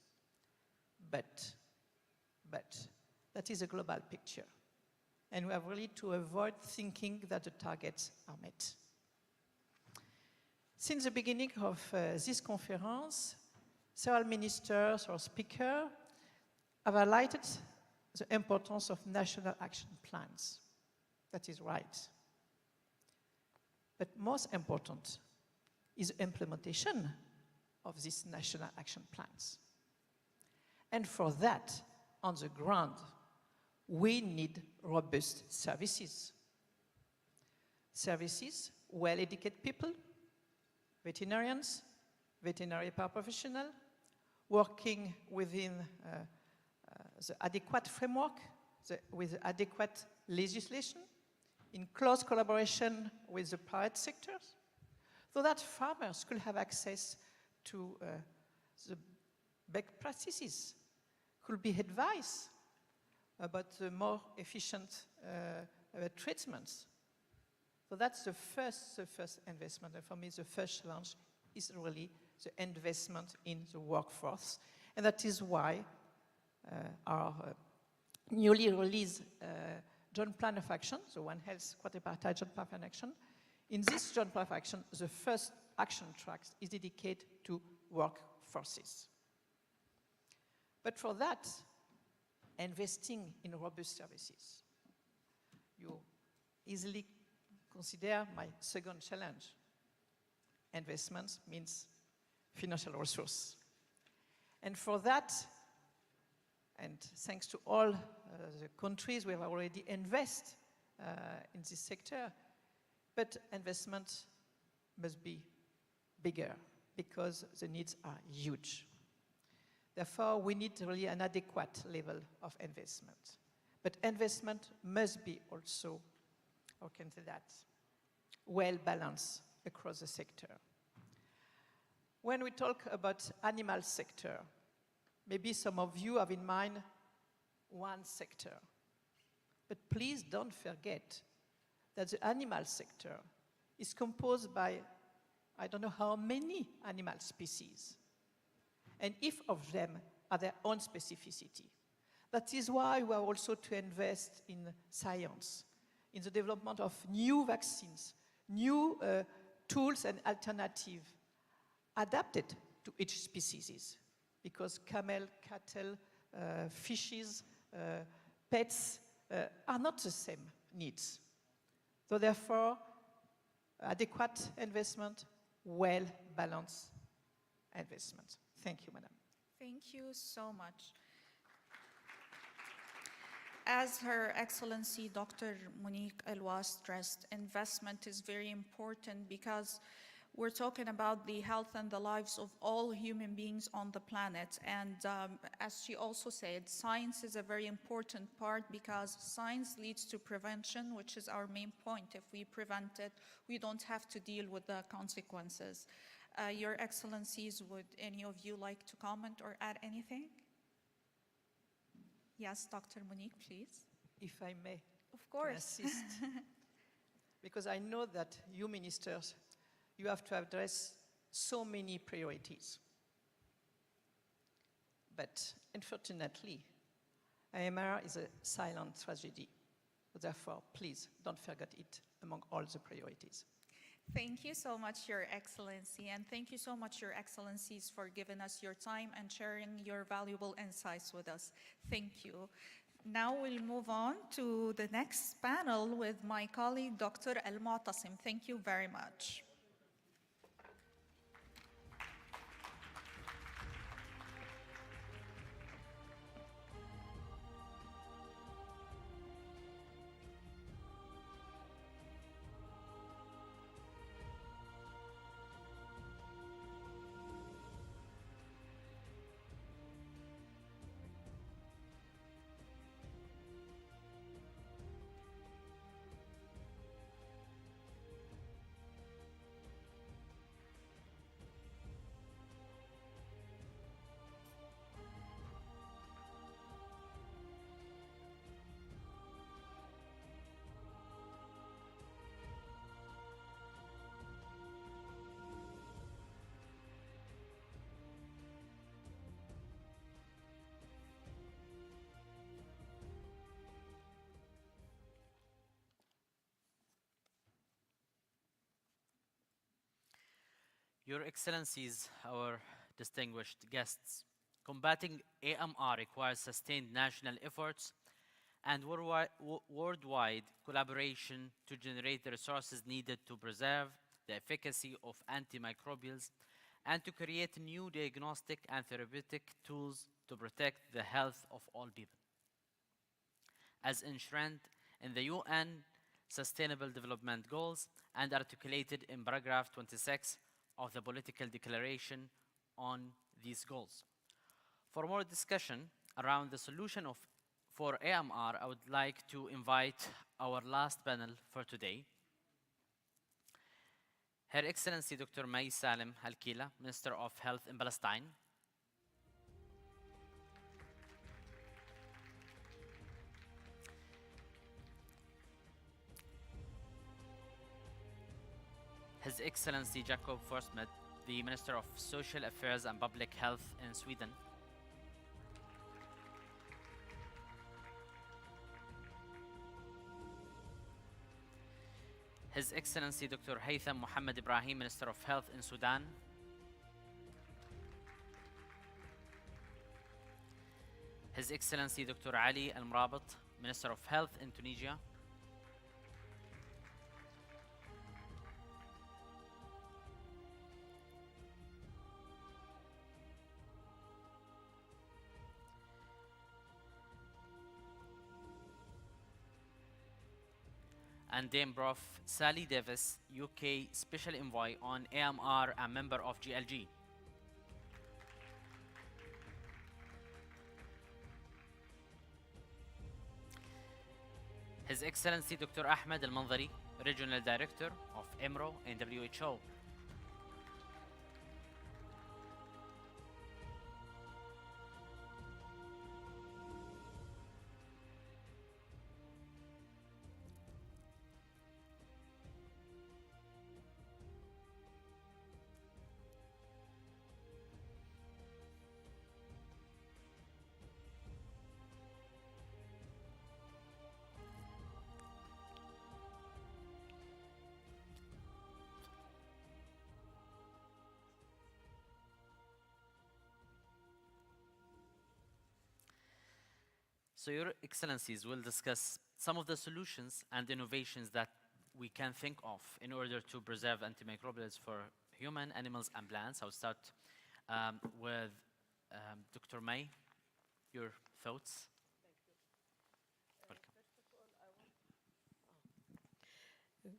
But that is a global picture. And we have really to avoid thinking that the targets are met. Since the beginning of this conference, several ministers or speakers have highlighted the importance of national action plans. That is right. But most important is the implementation of these national action plans. And for that, on the ground, we need robust services. Services, well-educated people, veterinarians, veterinary paraprofessionals, working within the adequate framework, with adequate legislation, in close collaboration with the private sectors, so that farmers could have access to the best practices, could be advised about the more efficient treatments. So that's the first investment. And for me, the first challenge is really the investment in the workforce. And that is why our newly released Joint Plan of Action, the One Health Quadripartite Joint Plan of Action, in this Joint Plan of Action, the first action track is dedicated to workforces. But for that, investing in robust services, you easily consider my second challenge. Investment means financial resource. And for that, and thanks to all the countries we have already invested in this sector, but investment must be bigger because the needs are huge. Therefore, we need really an adequate level of investment. But investment must be also, how can I say that, well balanced across the sector. When we talk about animal sector, maybe some of you have in mind one sector. But please don't forget that the animal sector is composed by I don't know how many animal species. And each of them have their own specificity. That is why we are also to invest in science, in the development of new vaccines, new tools and alternatives adapted to each species. Because camel, cattle, fishes, pets are not the same needs. So therefore, adequate investment, well-balanced investment. Thank you, Madam. Thank you so much. As Her Excellency Dr. Monique Elwa stressed, investment is very important because we're talking about the health and the lives of all human beings on the planet. And as she also said, science is a very important part because science leads to prevention, which is our main point. If we prevent it, we don't have to deal with the consequences. Your Excellencies, would any of you like to comment or add anything? Yes, Dr. Monique, please. If I may. Of course. To assist. Because I know that you ministers, you have to address so many priorities. But unfortunately, AMR is a silent tragedy. Therefore, please don't forget it among all the priorities. Thank you so much, Your Excellency, and thank you so much, Your Excellencies, for giving us your time and sharing your valuable insights with us. Thank you. Now we'll move on to the next panel with my colleague, Dr. Al-Mu'tasim. Thank you very much. Your Excellencies, our distinguished guests, combating AMR requires sustained national efforts and worldwide collaboration to generate the resources needed to preserve the efficacy of antimicrobials and to create new diagnostic and therapeutic tools to protect the health of all people. As enshrined in the UN Sustainable Development Goals and articulated in paragraph 26 of the Political Declaration on these goals. For more discussion around the solution for AMR, I would like to invite our last panel for today. Her Excellency Dr. May Salim Al-Kila, Minister of Health in Palestine. His Excellency Jacob Forssmed, the Minister of Social Affairs and Public Health in Sweden. His Excellency Dr. Haytham Mohammed Ibrahim, Minister of Health in Sudan. His Excellency Dr. Ali Al-Mrabat, Minister of Health in Tunisia. And Dame Prof. Sally Davis, UK Special Envoy on AMR and member of GLG. His Excellency Dr. Ahmed Al-Manzari, Regional Director of EMRO in WHO. So Your Excellencies will discuss some of the solutions and innovations that we can think of in order to preserve antimicrobials for human, animals, and plants. I'll start with Dr. May. Your thoughts? Welcome.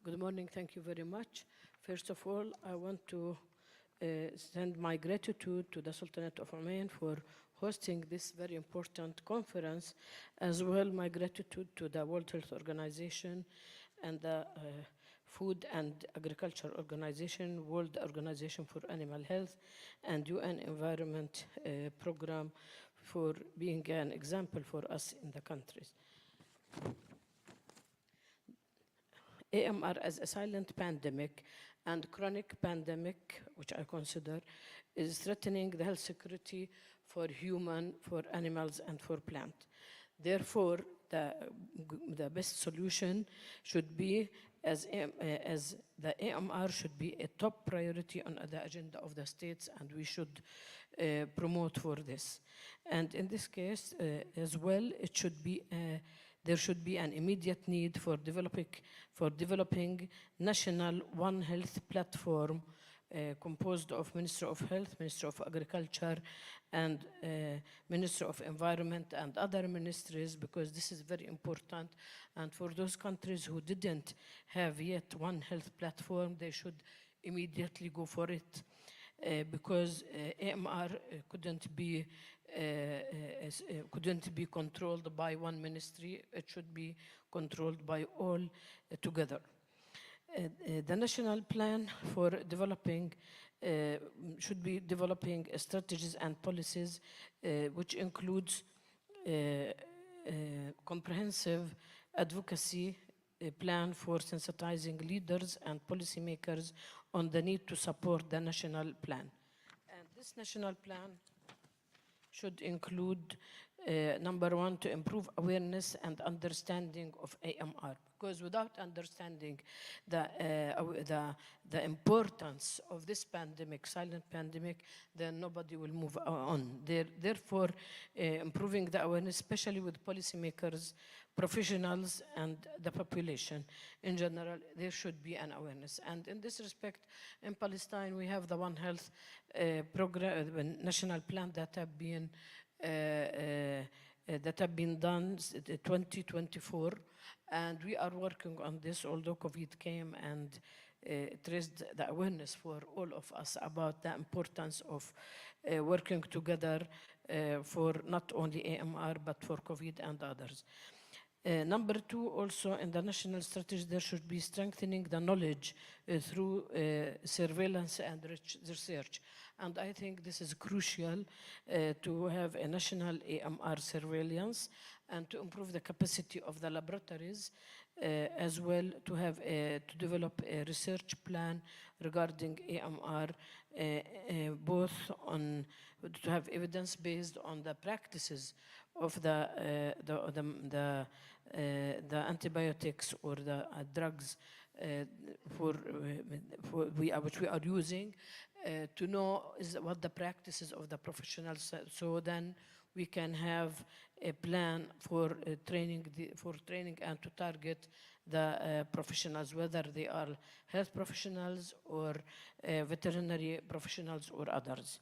Good morning. Thank you very much. First of all, I want to send my gratitude to the Sultanate of Oman for hosting this very important conference, as well my gratitude to the World Health Organization and the Food and Agriculture Organization, World Organization for Animal Health, and UN Environment Program for being an example for us in the countries. AMR as a silent pandemic and chronic pandemic, which I consider, is threatening the health security for human, for animals, and for plant. Therefore, the best solution should be, as the AMR should be a top priority on the agenda of the states, and we should promote for this. And in this case, as well, it should be there should be an immediate need for developing national One Health platform composed of Minister of Health, Minister of Agriculture, and Minister of Environment and other ministries, because this is very important. And for those countries who didn't have yet One Health platform, they should immediately go for it, because AMR couldn't be controlled by one ministry. It should be controlled by all together. The national plan for developing should be developing strategies and policies which includes comprehensive advocacy plan for sensitizing leaders and policymakers on the need to support the national plan. And this national plan should include, number one, to improve awareness and understanding of AMR, because without understanding the importance of this pandemic, silent pandemic, then nobody will move on. Therefore, improving the awareness, especially with policymakers, professionals, and the population in general, there should be an awareness. And in this respect, in Palestine, we have the One Health program, national plan that have been done 2024, and we are working on this, although COVID came and it raised the awareness for all of us about the importance of working together for not only AMR, but for COVID and others. Number two, also in the national strategy, there should be strengthening the knowledge through surveillance and research. And I think this is crucial to have a national AMR surveillance and to improve the capacity of the laboratories, as well to have to develop a research plan regarding AMR, both on to have evidence based on the practices of the antibiotics or the drugs which we are using, to know what the practices of the professionals. So then we can have a plan for training and to target the professionals, whether they are health professionals or veterinary professionals or others.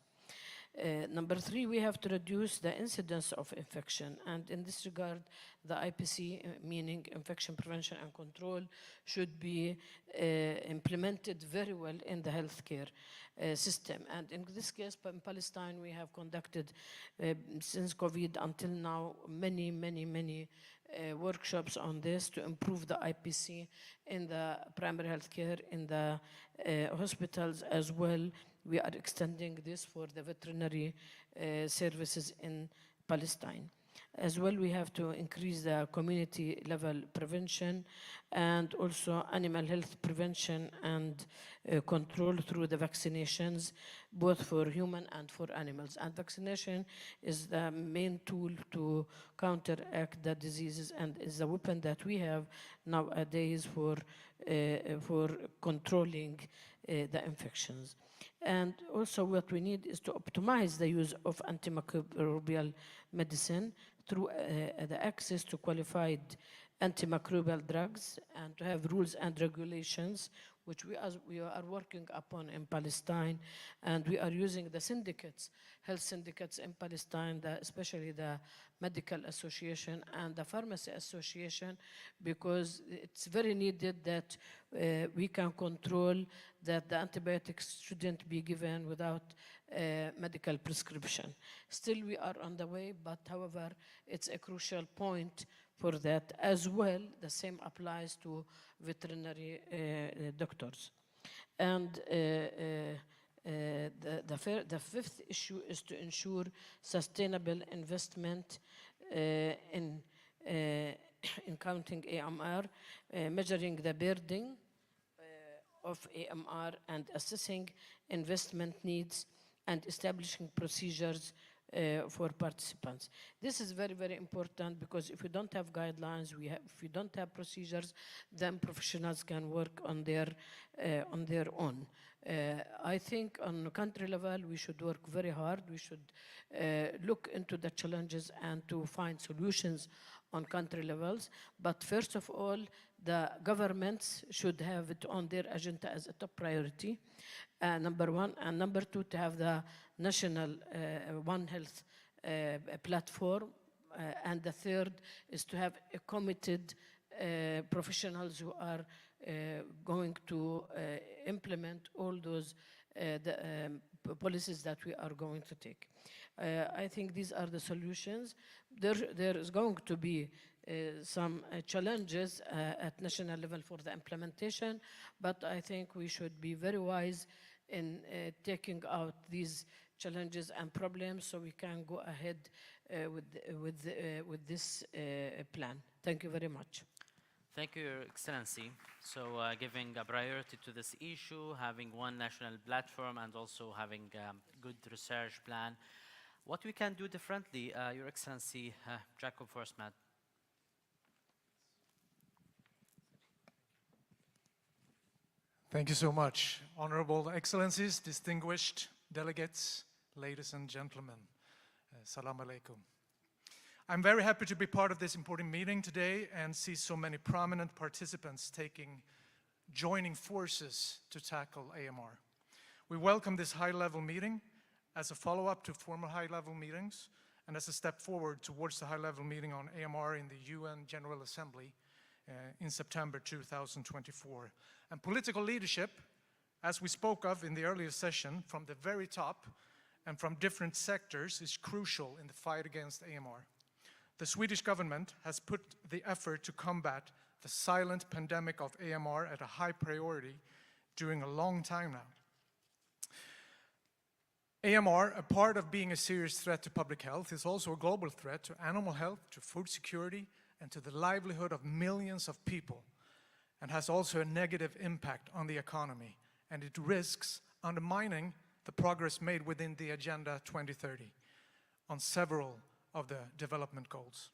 Number three, we have to reduce the incidence of infection. And in this regard, the IPC, meaning infection prevention and control, should be implemented very well in the healthcare system. And in this case, in Palestine, we have conducted, since COVID until now, many workshops on this to improve the IPC in the primary healthcare, in the hospitals as well. We are extending this for the veterinary services in Palestine. As well, we have to increase the community level prevention and also animal health prevention and control through the vaccinations, both for human and for animals. And vaccination is the main tool to counteract the diseases and is the weapon that we have nowadays for controlling the infections. And also what we need is to optimize the use of antimicrobial medicine through the access to qualified antimicrobial drugs, and to have rules and regulations, which we are working upon in Palestine, and we are using the syndicates, health syndicates in Palestine, especially the Medical Association and the Pharmacy Association, because it's very needed that we can control that the antibiotics shouldn't be given without medical prescription. Still, we are on the way, but however, it's a crucial point for that as well. The same applies to veterinary doctors. And the fifth issue is to ensure sustainable investment in counting AMR, measuring the burden of AMR and assessing investment needs and establishing procedures for participants. This is very important, because if we don't have guidelines, if we don't have procedures, then professionals can work on their own. I think on country level, we should work very hard. We should look into the challenges and to find solutions on country levels. But first of all, the governments should have it on their agenda as a top priority, number one. And number two, to have the national One Health platform. And the third is to have a committed professionals who are going to implement all those policies that we are going to take. I think these are the solutions. There is going to be some challenges at national level for the implementation, but I think we should be very wise in taking out these challenges and problems so we can go ahead with this plan. Thank you very much. Thank you, Your Excellency. So giving a priority to this issue, having one national platform, and also having a good research plan. What we can do differently, Your Excellency, Jacob Forsman. Thank you so much. Honorable Excellencies, distinguished delegates, ladies and gentlemen. Salam alaikum. I'm very happy to be part of this important meeting today and see so many prominent participants joining forces to tackle AMR. We welcome this high-level meeting as a follow-up to former high-level meetings and as a step forward towards the high-level meeting on AMR in the UN General Assembly in September 2024. And political leadership, as we spoke of in the earlier session, from the very top and from different sectors is crucial in the fight against AMR. The Swedish government has put the effort to combat the silent pandemic of AMR at a high priority during a long time now. AMR, a part of being a serious threat to public health, is also a global threat to animal health, to food security, and to the livelihood of millions of people, and has also a negative impact on the economy, and it risks undermining the progress made within the Agenda 2030 on several of the development goals.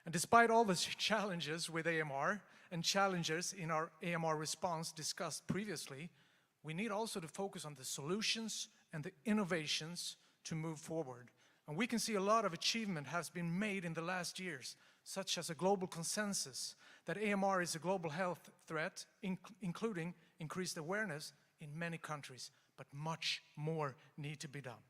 And despite all the challenges with AMR and challenges in our AMR response discussed previously, we need also to focus on the solutions and the innovations to move forward. And we can see a lot of achievement has been made in the last years, such as a global consensus that AMR is a global health threat, including increased awareness in many countries, but much more need to be done.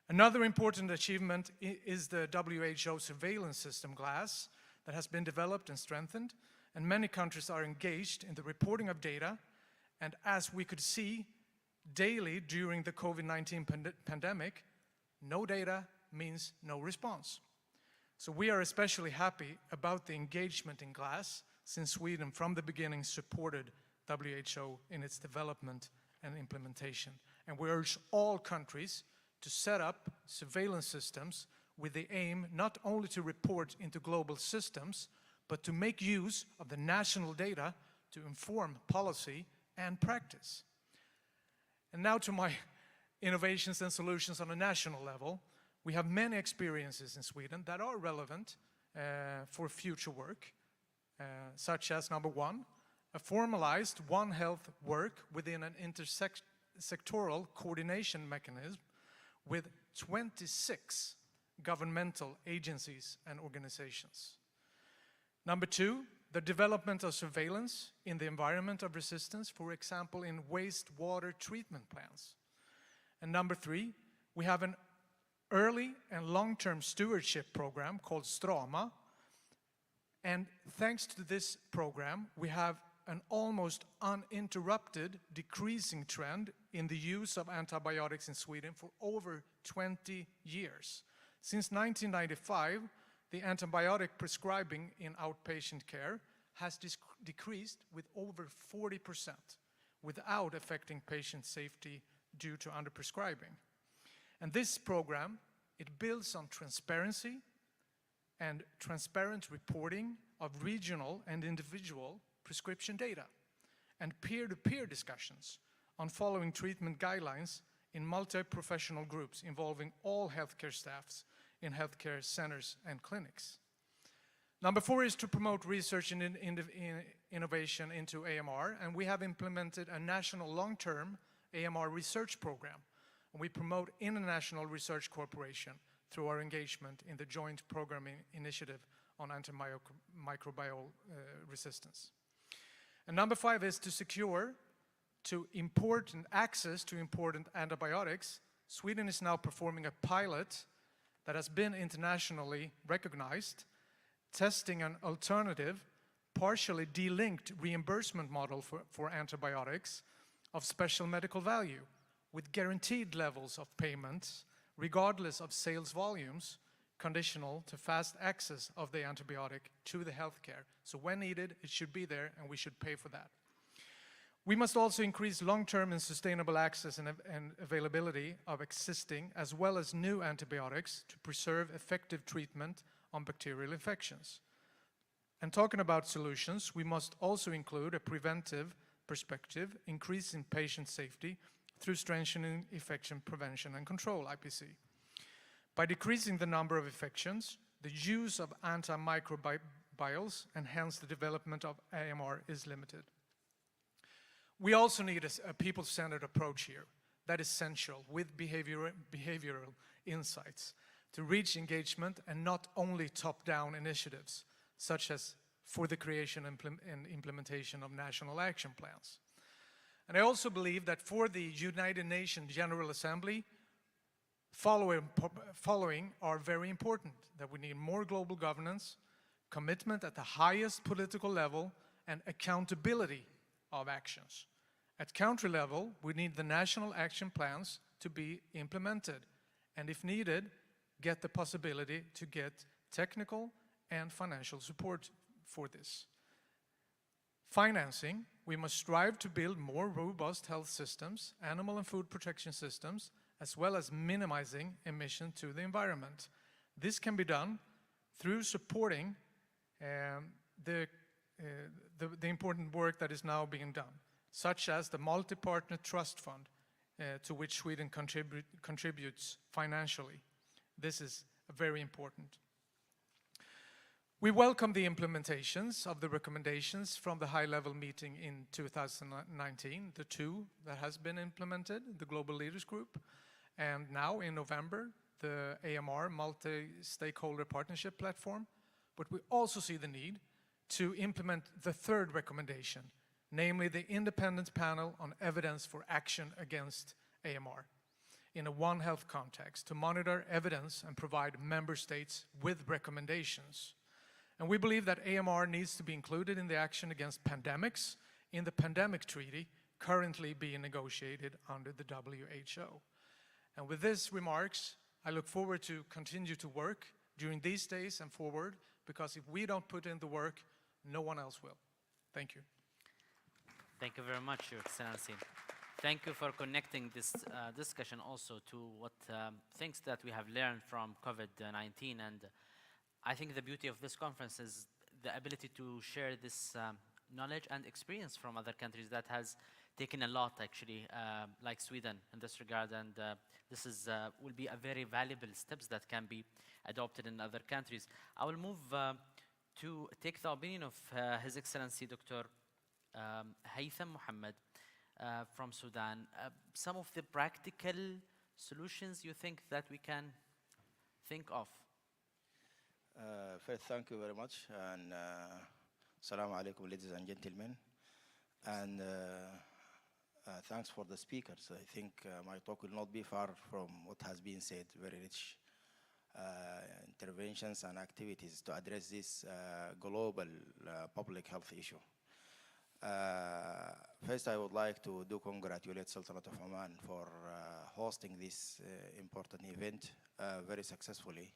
Another important achievement is the WHO surveillance system, GLASS, that has been developed and strengthened, and many countries are engaged in the reporting of data, and as we could see daily during the COVID-19 pandemic, no data means no response. So we are especially happy about the engagement in GLASS, since Sweden from the beginning supported WHO in its development and implementation. And we urge all countries to set up surveillance systems with the aim not only to report into global systems, but to make use of the national data to inform policy and practice. And now to my innovations and solutions on a national level. We have many experiences in Sweden that are relevant for future work, such as number one, a formalized One Health work within an intersectoral coordination mechanism with 26 governmental agencies and organizations. Number two, the development of surveillance in the environment of resistance, for example, in wastewater treatment plants. And number three, we have an early and long-term stewardship program called Strama. And thanks to this program, we have an almost uninterrupted decreasing trend in the use of antibiotics in Sweden for over 20 years. Since 1995, the antibiotic prescribing in outpatient care has decreased with over 40% without affecting patient safety due to underprescribing. And this program, it builds on transparency and transparent reporting of regional and individual prescription data and peer-to-peer discussions on following treatment guidelines in multi-professional groups involving all healthcare staffs in healthcare centers and clinics. Number four is to promote research and innovation into AMR, and we have implemented a national long-term AMR research program. And we promote international research cooperation through our engagement in the Joint Programming Initiative on Antimicrobial Resistance. And number five is to secure access to important antibiotics. Sweden is now performing a pilot that has been internationally recognized, testing an alternative, partially delinked reimbursement model for antibiotics of special medical value, with guaranteed levels of payments, regardless of sales volumes, conditional to fast access of the antibiotic to the healthcare. So when needed, it should be there, and we should pay for that. We must also increase long-term and sustainable access and availability of existing as well as new antibiotics to preserve effective treatment on bacterial infections. And talking about solutions, we must also include a preventive perspective, increasing patient safety through strengthening infection prevention and control, IPC. By decreasing the number of infections, the use of antimicrobials and hence the development of AMR is limited. We also need a people-centered approach here. That is essential with behavioral insights to reach engagement and not only top-down initiatives, such as for the creation and implementation of national action plans. And I also believe that for the United Nations General Assembly, following are very important, that we need more global governance, commitment at the highest political level, and accountability of actions. At country level, we need the national action plans to be implemented, and if needed, get the possibility to get technical and financial support for this. Financing, we must strive to build more robust health systems, animal and food protection systems, as well as minimizing emission to the environment. This can be done through supporting the important work that is now being done, such as the multi-partner trust fund to which Sweden contributes financially. This is very important. We welcome the implementations of the recommendations from the high-level meeting in 2019, the two that has been implemented, the Global Leaders Group, and now in November, the AMR, Multi-Stakeholder Partnership Platform. But we also see the need to implement the third recommendation, namely the Independent Panel on Evidence for Action Against AMR, in a One Health context to monitor evidence and provide member states with recommendations. And we believe that AMR needs to be included in the action against pandemics in the pandemic treaty currently being negotiated under the WHO. And with these remarks, I look forward to continue to work during these days and forward, because if we don't put in the work, no one else will. Thank you. Thank you very much, Your Excellency. Thank you for connecting this discussion also to what things that we have learned from COVID-19. And I think the beauty of this conference is the ability to share this knowledge and experience from other countries that has taken a lot, actually, like Sweden in this regard. And this is will be a very valuable steps that can be adopted in other countries. I will move to take the opinion of His Excellency Dr. Haytham Mohammed from Sudan. Some of the practical solutions you think that we can think of? First, thank you very much, and Assalamu alaikum, ladies and gentlemen, and thanks for the speakers. I think my talk will not be far from what has been said, very rich interventions and activities to address this global public health issue. First, I would like to congratulate Sultanate of Oman for hosting this important event very successfully.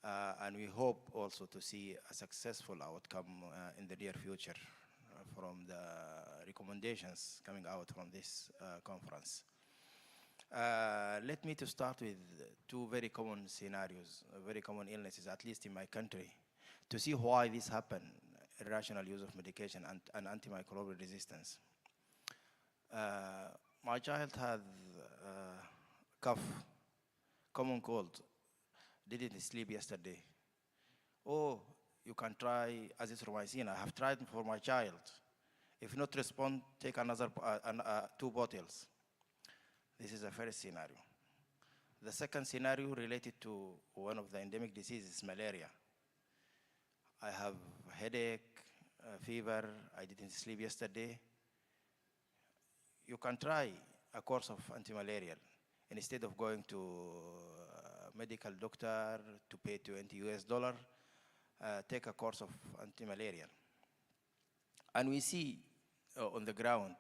And we hope also to see a successful outcome in the near future from the recommendations coming out from this conference. Let me to start with two very common scenarios, very common illnesses, at least in my country, to see why this happened: irrational use of medication and antimicrobial resistance. My child had cough, common cold, didn't sleep yesterday. Oh, you can try azithromycin. I have tried for my child. If not respond, take another 2 bottles. This is the first scenario. The second scenario related to one of the endemic diseases, malaria. I have headache, fever, I didn't sleep yesterday. You can try a course of antimalarial. Instead of going to a medical doctor to pay $20 US, take a course of antimalarial. And we see on the ground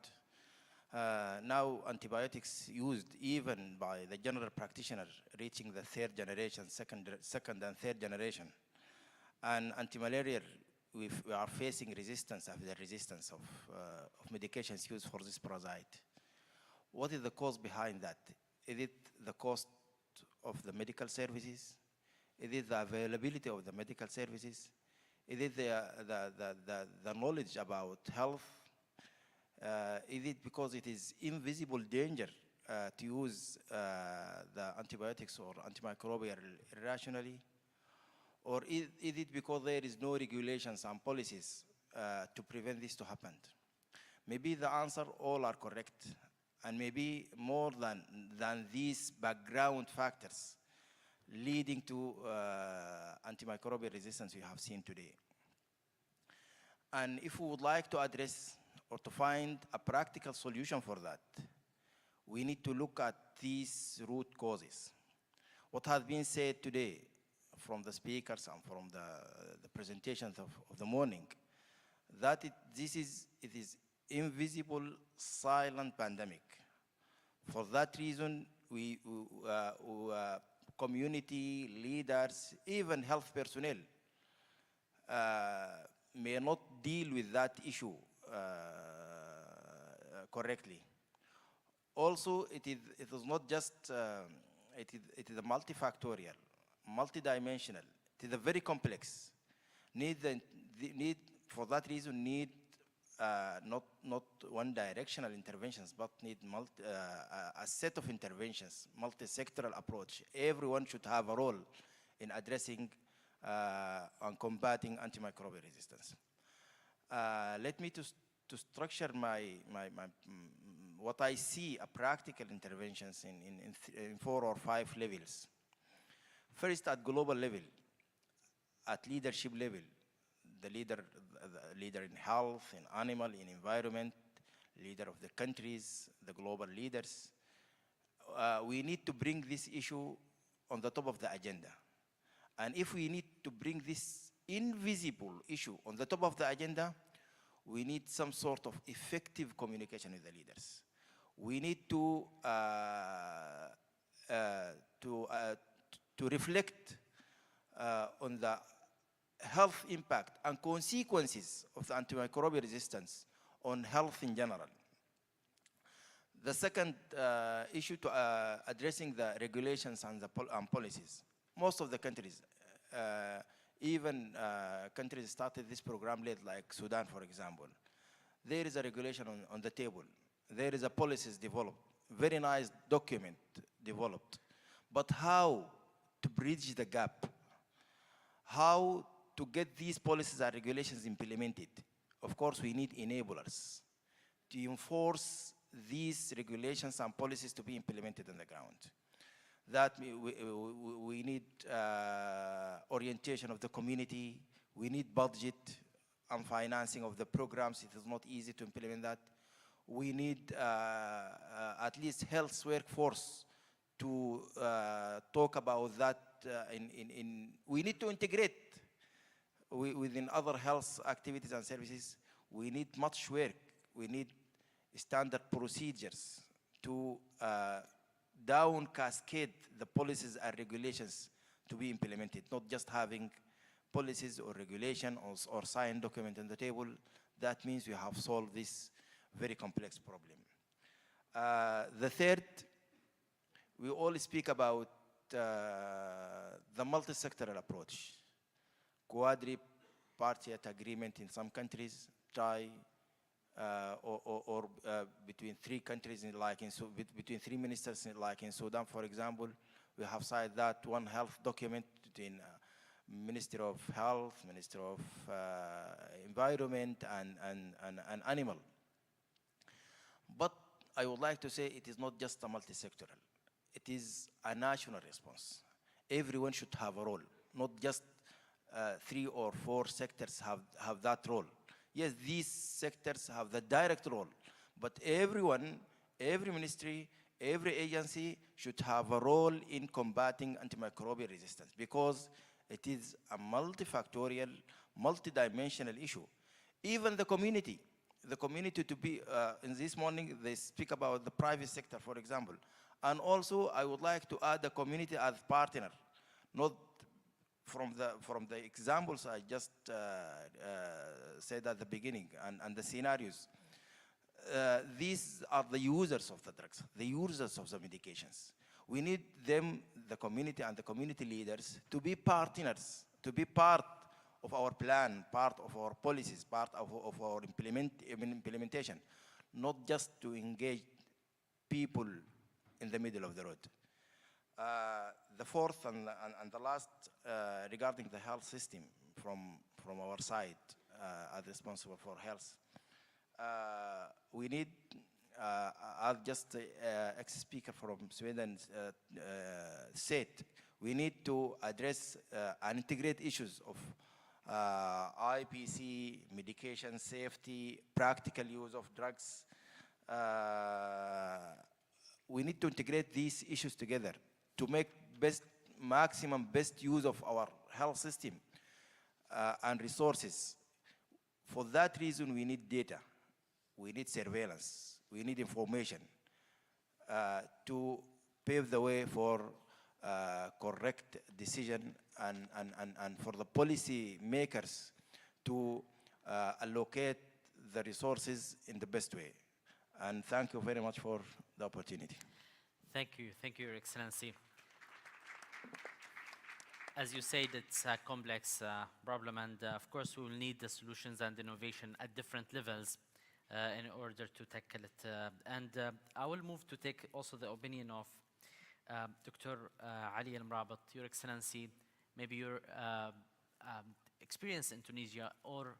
now antibiotics used even by the general practitioner reaching the 3rd generation, second and third generation. And antimalarial, we are facing resistance after resistance of medications used for this parasite. What is the cause behind that? Is it the cost of the medical services? Is it the availability of the medical services? Is it the knowledge about health? Is it because it is invisible danger to use the antibiotics or antimicrobial irrationally? Or is it because there is no regulations and policies to prevent this to happen? Maybe the answer all are correct, and maybe more than these background factors leading to antimicrobial resistance we have seen today. And if we would like to address or to find a practical solution for that, we need to look at these root causes. What has been said today from the speakers and from the presentations of the morning, that it is invisible, silent pandemic. For that reason, community leaders, even health personnel, may not deal with that issue correctly. Also, it is not just, it is a multifactorial, multidimensional. It is a very complex. For that reason, need not one directional interventions, but need a set of interventions, multi-sectoral approach. Everyone should have a role in addressing and combating antimicrobial resistance. Let me to structure what I see a practical interventions in 4 or 5 levels. First, at global level, at leadership level, the leader in health, in animal, in environment, leader of the countries, the global leaders. We need to bring this issue on the top of the agenda. And if we need to bring this invisible issue on the top of the agenda, we need some sort of effective communication with the leaders. We need to reflect on the health impact and consequences of the antimicrobial resistance on health in general. The second issue to addressing the regulations and policies. Most of the countries, even countries started this program late, like Sudan, for example. There is a regulation on the table. There is a policies developed, very nice document developed. But how to bridge the gap? How to get these policies and regulations implemented? Of course, we need enablers to enforce these regulations and policies to be implemented on the ground. That we need orientation of the community. We need budget and financing of the programs. It is not easy to implement that. We need at least health workforce to talk about that. We need to integrate within other health activities and services. We need much work. We need standard procedures to down cascade the policies and regulations to be implemented, not just having policies or regulation or signed document on the table. That means we have solved this very complex problem. The third, we all speak about the multi-sectoral approach. Quadripartite agreement in some countries, or between 3 countries, between 3 ministers, like in Sudan, for example. We have signed that one health document between Ministry of Health, Ministry of Environment, and Animal. But I would like to say it is not just a multi-sectoral. It is a national response. Everyone should have a role, not just 3 or 4 sectors have that role. Yes, these sectors have the direct role, but everyone, every ministry, every agency should have a role in combating antimicrobial resistance, because it is a multifactorial, multidimensional issue. Even the community to be, in this morning, they speak about the private sector, for example. And also, I would like to add the community as partner, not from the examples I just said at the beginning and the scenarios. These are the users of the drugs, the users of the medications. We need them, the community and the community leaders, to be partners, to be part of our plan, part of our policies, part of our implementation, not just to engage people in the middle of the road. The fourth and the last, regarding the health system from our side, as responsible for health. we need, I'll just ex-speaker from Sweden said, we need to address and integrate issues of IPC, medication safety, practical use of drugs. We need to integrate these issues together to make maximum best use of our health system and resources. For that reason, we need data, we need surveillance, we need information to pave the way for correct decision and for the policy makers to allocate the resources in the best way. And thank you very much for the opportunity. Thank you, Your Excellency. As you said, it's a complex problem, and of course we will need the solutions and innovation at different levels in order to tackle it. I will move to take also the opinion of Dr. Ali Al-Mrabat. Your Excellency, maybe your experience in Tunisia, or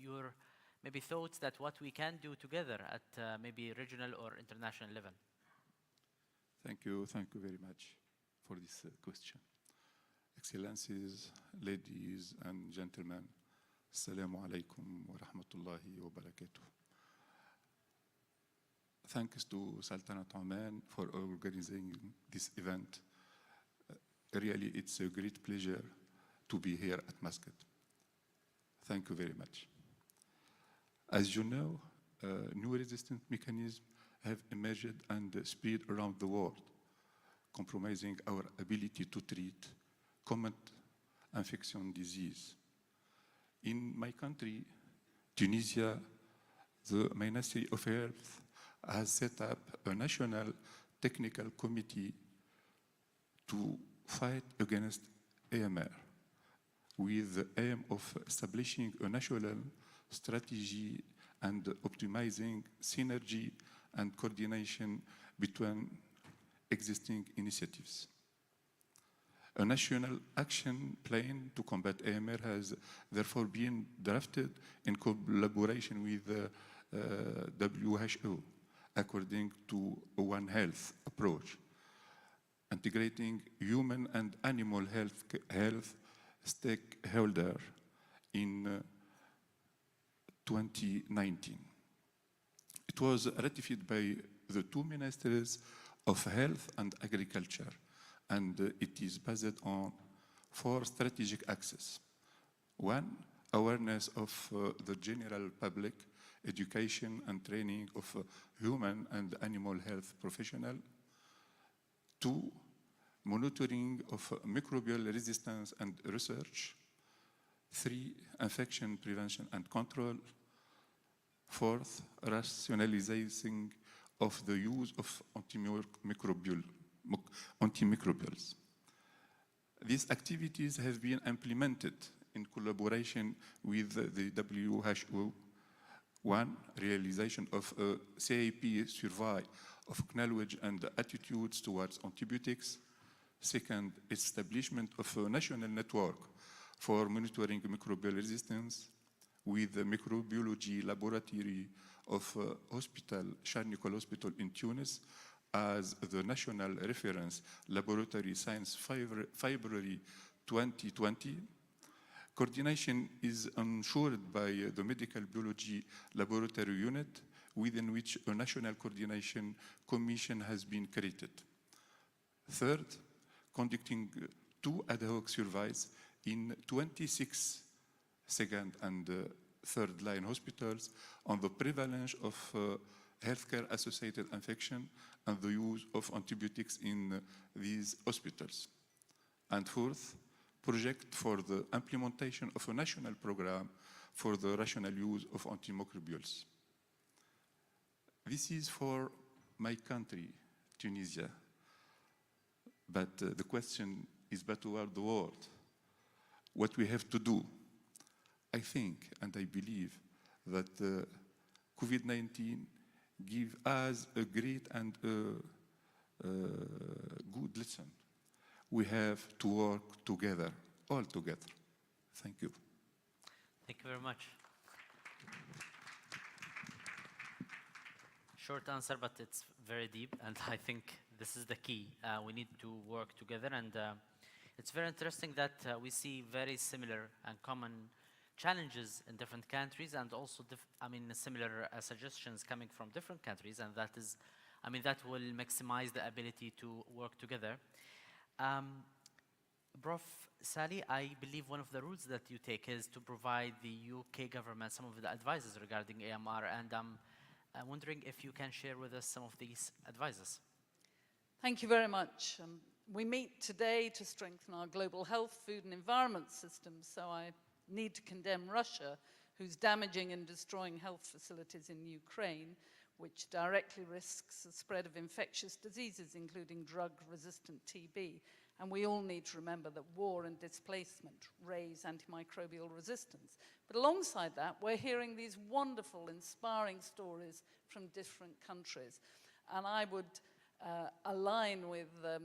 your maybe thoughts that what we can do together at maybe regional or international level. Thank you very much for this question. Excellencies, ladies and gentlemen, Assalamu alaikum wa rahmatullahi wa barakatuh. Thanks to Sultanate Oman for organizing this event. Really, it's a great pleasure to be here at Muscat. Thank you very much. As you know, new resistance mechanisms have emerged and spread around the world, compromising our ability to treat common infection disease. In my country, Tunisia, the Ministry of Health has set up a national technical committee to fight against AMR, with the aim of establishing a national strategy and optimizing synergy and coordination between existing initiatives. A national action plan to combat AMR has therefore been drafted in collaboration with the WHO, according to a One Health approach, integrating human and animal health stakeholders in 2019. It was ratified by the two ministers of Health and Agriculture, and it is based on 4 strategic axes. 1, awareness of the general public, education and training of human and animal health professionals. 2, monitoring of microbial resistance and research. 3, infection prevention and control. 4th, rationalizing of the use of antimicrobials. These activities have been implemented in collaboration with the WHO. 1, realization of a CAP survey of knowledge and attitudes towards antibiotics. 2nd, establishment of a national network for monitoring microbial resistance with the microbiology laboratory of Charles Hospital in Tunis as the national reference laboratory since February 2020. Coordination is ensured by the Medical Biology Laboratory Unit, within which a National Coordination Commission has been created. 3rd, conducting 2 ad hoc surveys in 26 second and third line hospitals on the prevalence of healthcare-associated infection and the use of antibiotics in these hospitals. And 4th, project for the implementation of a national program for the rational use of antimicrobials. This is for my country, Tunisia, but the question is back toward the world. What we have to do, I think and I believe that COVID-19 gives us a great and good lesson. We have to work together, all together. Thank you. Thank you very much. Short answer, but it's very deep, and I think this is the key. We need to work together, and it's very interesting that we see very similar and common challenges in different countries, and also, similar suggestions coming from different countries, and that is, that will maximize the ability to work together. Prof. Sally, I believe one of the routes that you take is to provide the UK government some of the advices regarding AMR, and I'm wondering if you can share with us some of these advices. Thank you very much. We meet today to strengthen our global health, food and environment systems, so I need to condemn Russia, who's damaging and destroying health facilities in Ukraine, which directly risks the spread of infectious diseases, including drug-resistant TB. And we all need to remember that war and displacement raise antimicrobial resistance. But alongside that, we're hearing these wonderful, inspiring stories from different countries. And I would align with the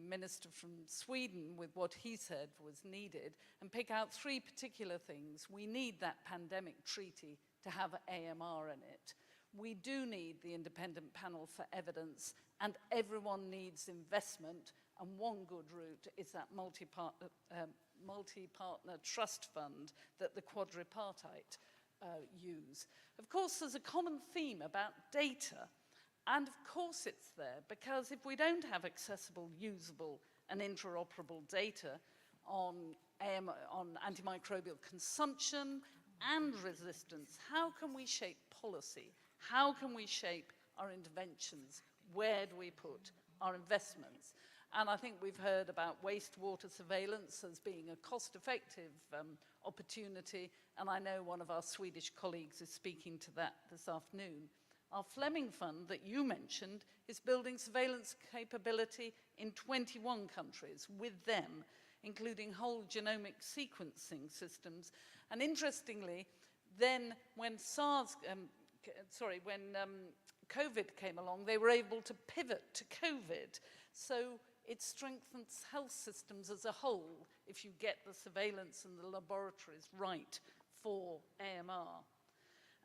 minister from Sweden with what he said was needed and pick out three particular things. We need that pandemic treaty to have AMR in it. We do need the independent panel for evidence, and everyone needs investment, and one good route is that multi-partner trust fund that the quadripartite use. Of course, there's a common theme about data, and of course it's there, because if we don't have accessible, usable, and interoperable data on antimicrobial consumption and resistance, how can we shape policy? How can we shape our interventions? Where do we put our investments? And I think we've heard about wastewater surveillance as being a cost-effective opportunity, and I know one of our Swedish colleagues is speaking to that this afternoon. Our Fleming Fund that you mentioned is building surveillance capability in 21 countries with them, including whole genomic sequencing systems. And interestingly, then when when COVID came along, they were able to pivot to COVID. So it strengthens health systems as a whole if you get the surveillance and the laboratories right for AMR.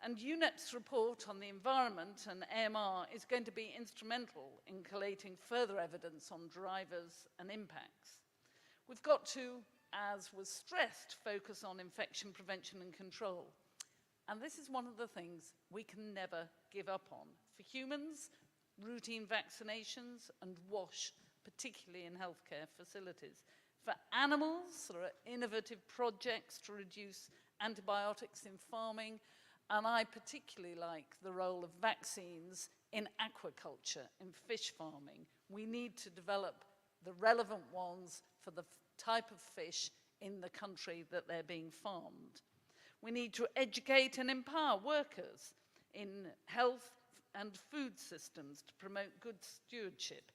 And UNEP's report on the environment and AMR is going to be instrumental in collating further evidence on drivers and impacts. We've got to, as was stressed, focus on infection prevention and control. And this is one of the things we can never give up on. For humans, routine vaccinations and WASH, particularly in healthcare facilities. For animals, there are innovative projects to reduce antibiotics in farming, and I particularly like the role of vaccines in aquaculture, in fish farming. We need to develop the relevant ones for the type of fish in the country that they're being farmed. We need to educate and empower workers in health and food systems to promote good stewardship,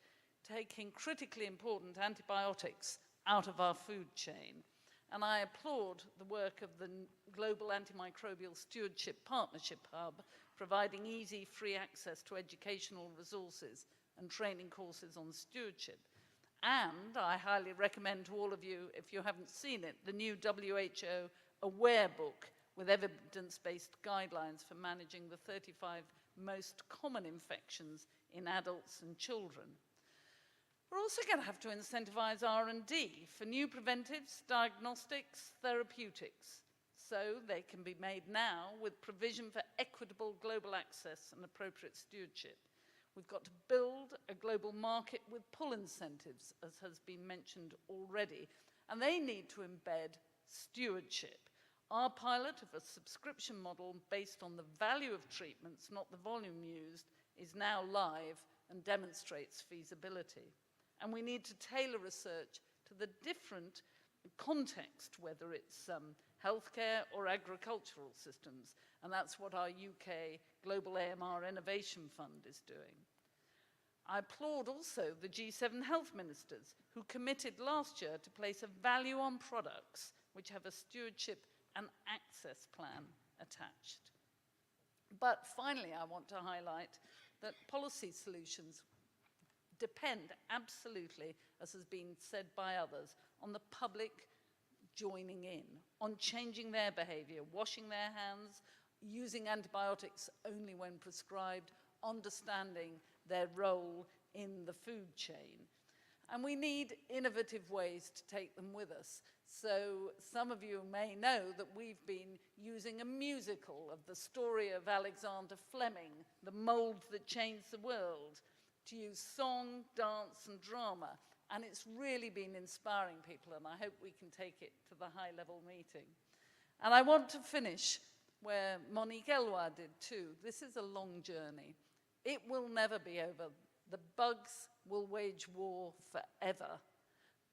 taking critically important antibiotics out of our food chain. And I applaud the work of the Global Antimicrobial Stewardship Partnership Hub, providing easy, free access to educational resources and training courses on stewardship. And I highly recommend to all of you, if you haven't seen it, the new WHO Aware book with evidence-based guidelines for managing the 35 most common infections in adults and children. We're also going to have to incentivize R&D for new preventives, diagnostics, therapeutics, so they can be made now with provision for equitable global access and appropriate stewardship. We've got to build a global market with pull incentives, as has been mentioned already, and they need to embed stewardship. Our pilot of a subscription model based on the value of treatments, not the volume used, is now live and demonstrates feasibility. And we need to tailor research to the different context, whether it's healthcare or agricultural systems. And that's what our UK Global AMR Innovation Fund is doing. I applaud also the G7 health ministers who committed last year to place a value on products which have a stewardship and access plan attached. But finally, I want to highlight that policy solutions depend absolutely, as has been said by others, on the public joining in, on changing their behavior, washing their hands, using antibiotics only when prescribed, understanding their role in the food chain. And we need innovative ways to take them with us. So some of you may know that we've been using a musical of the story of Alexander Fleming, The Mold That Changed the World, to use song, dance, and drama. And it's really been inspiring people, and I hope we can take it to the high-level meeting. And I want to finish where Monique Elwa did too. This is a long journey. It will never be over. The bugs will wage war forever.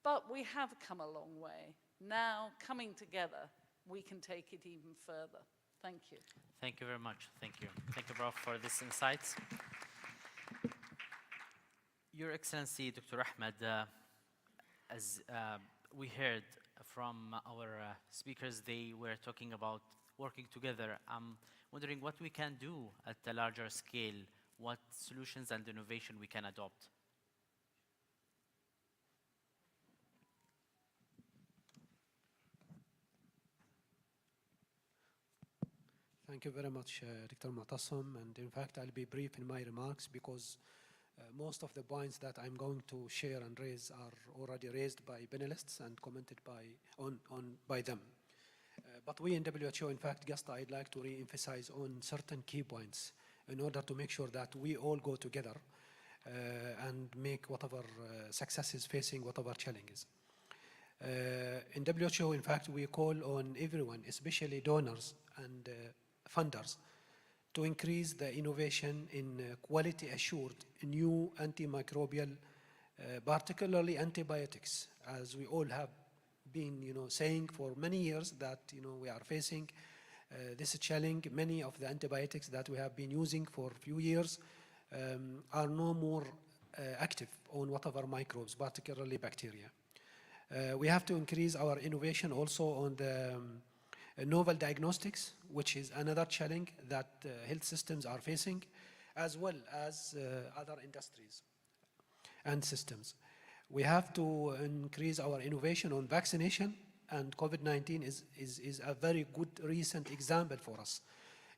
But we have come a long way. Now, coming together, we can take it even further. Thank you. Thank you very much. Thank you. Thank you, Prof, for this insights. Your Excellency, Dr. Ahmed, as we heard from our speakers, they were talking about working together. I'm wondering what we can do at a larger scale, what solutions and innovation we can adopt. Thank you very much, Dr. Mu'tasim. And in fact, I'll be brief in my remarks because most of the points that I'm going to share and raise are already raised by panelists and commented by them. But we in WHO, in fact, just I'd like to re-emphasize on certain key points in order to make sure that we all go together and make whatever successes facing whatever challenges. In WHO, in fact, we call on everyone, especially donors and funders, to increase the innovation in quality assured new antimicrobial, particularly antibiotics, as we all have been saying for many years that we are facing this challenge. Many of the antibiotics that we have been using for a few years are no more active on whatever microbes, particularly bacteria. We have to increase our innovation also on the novel diagnostics, which is another challenge that health systems are facing, as well as other industries and systems. We have to increase our innovation on vaccination, and COVID-19 is a very good recent example for us.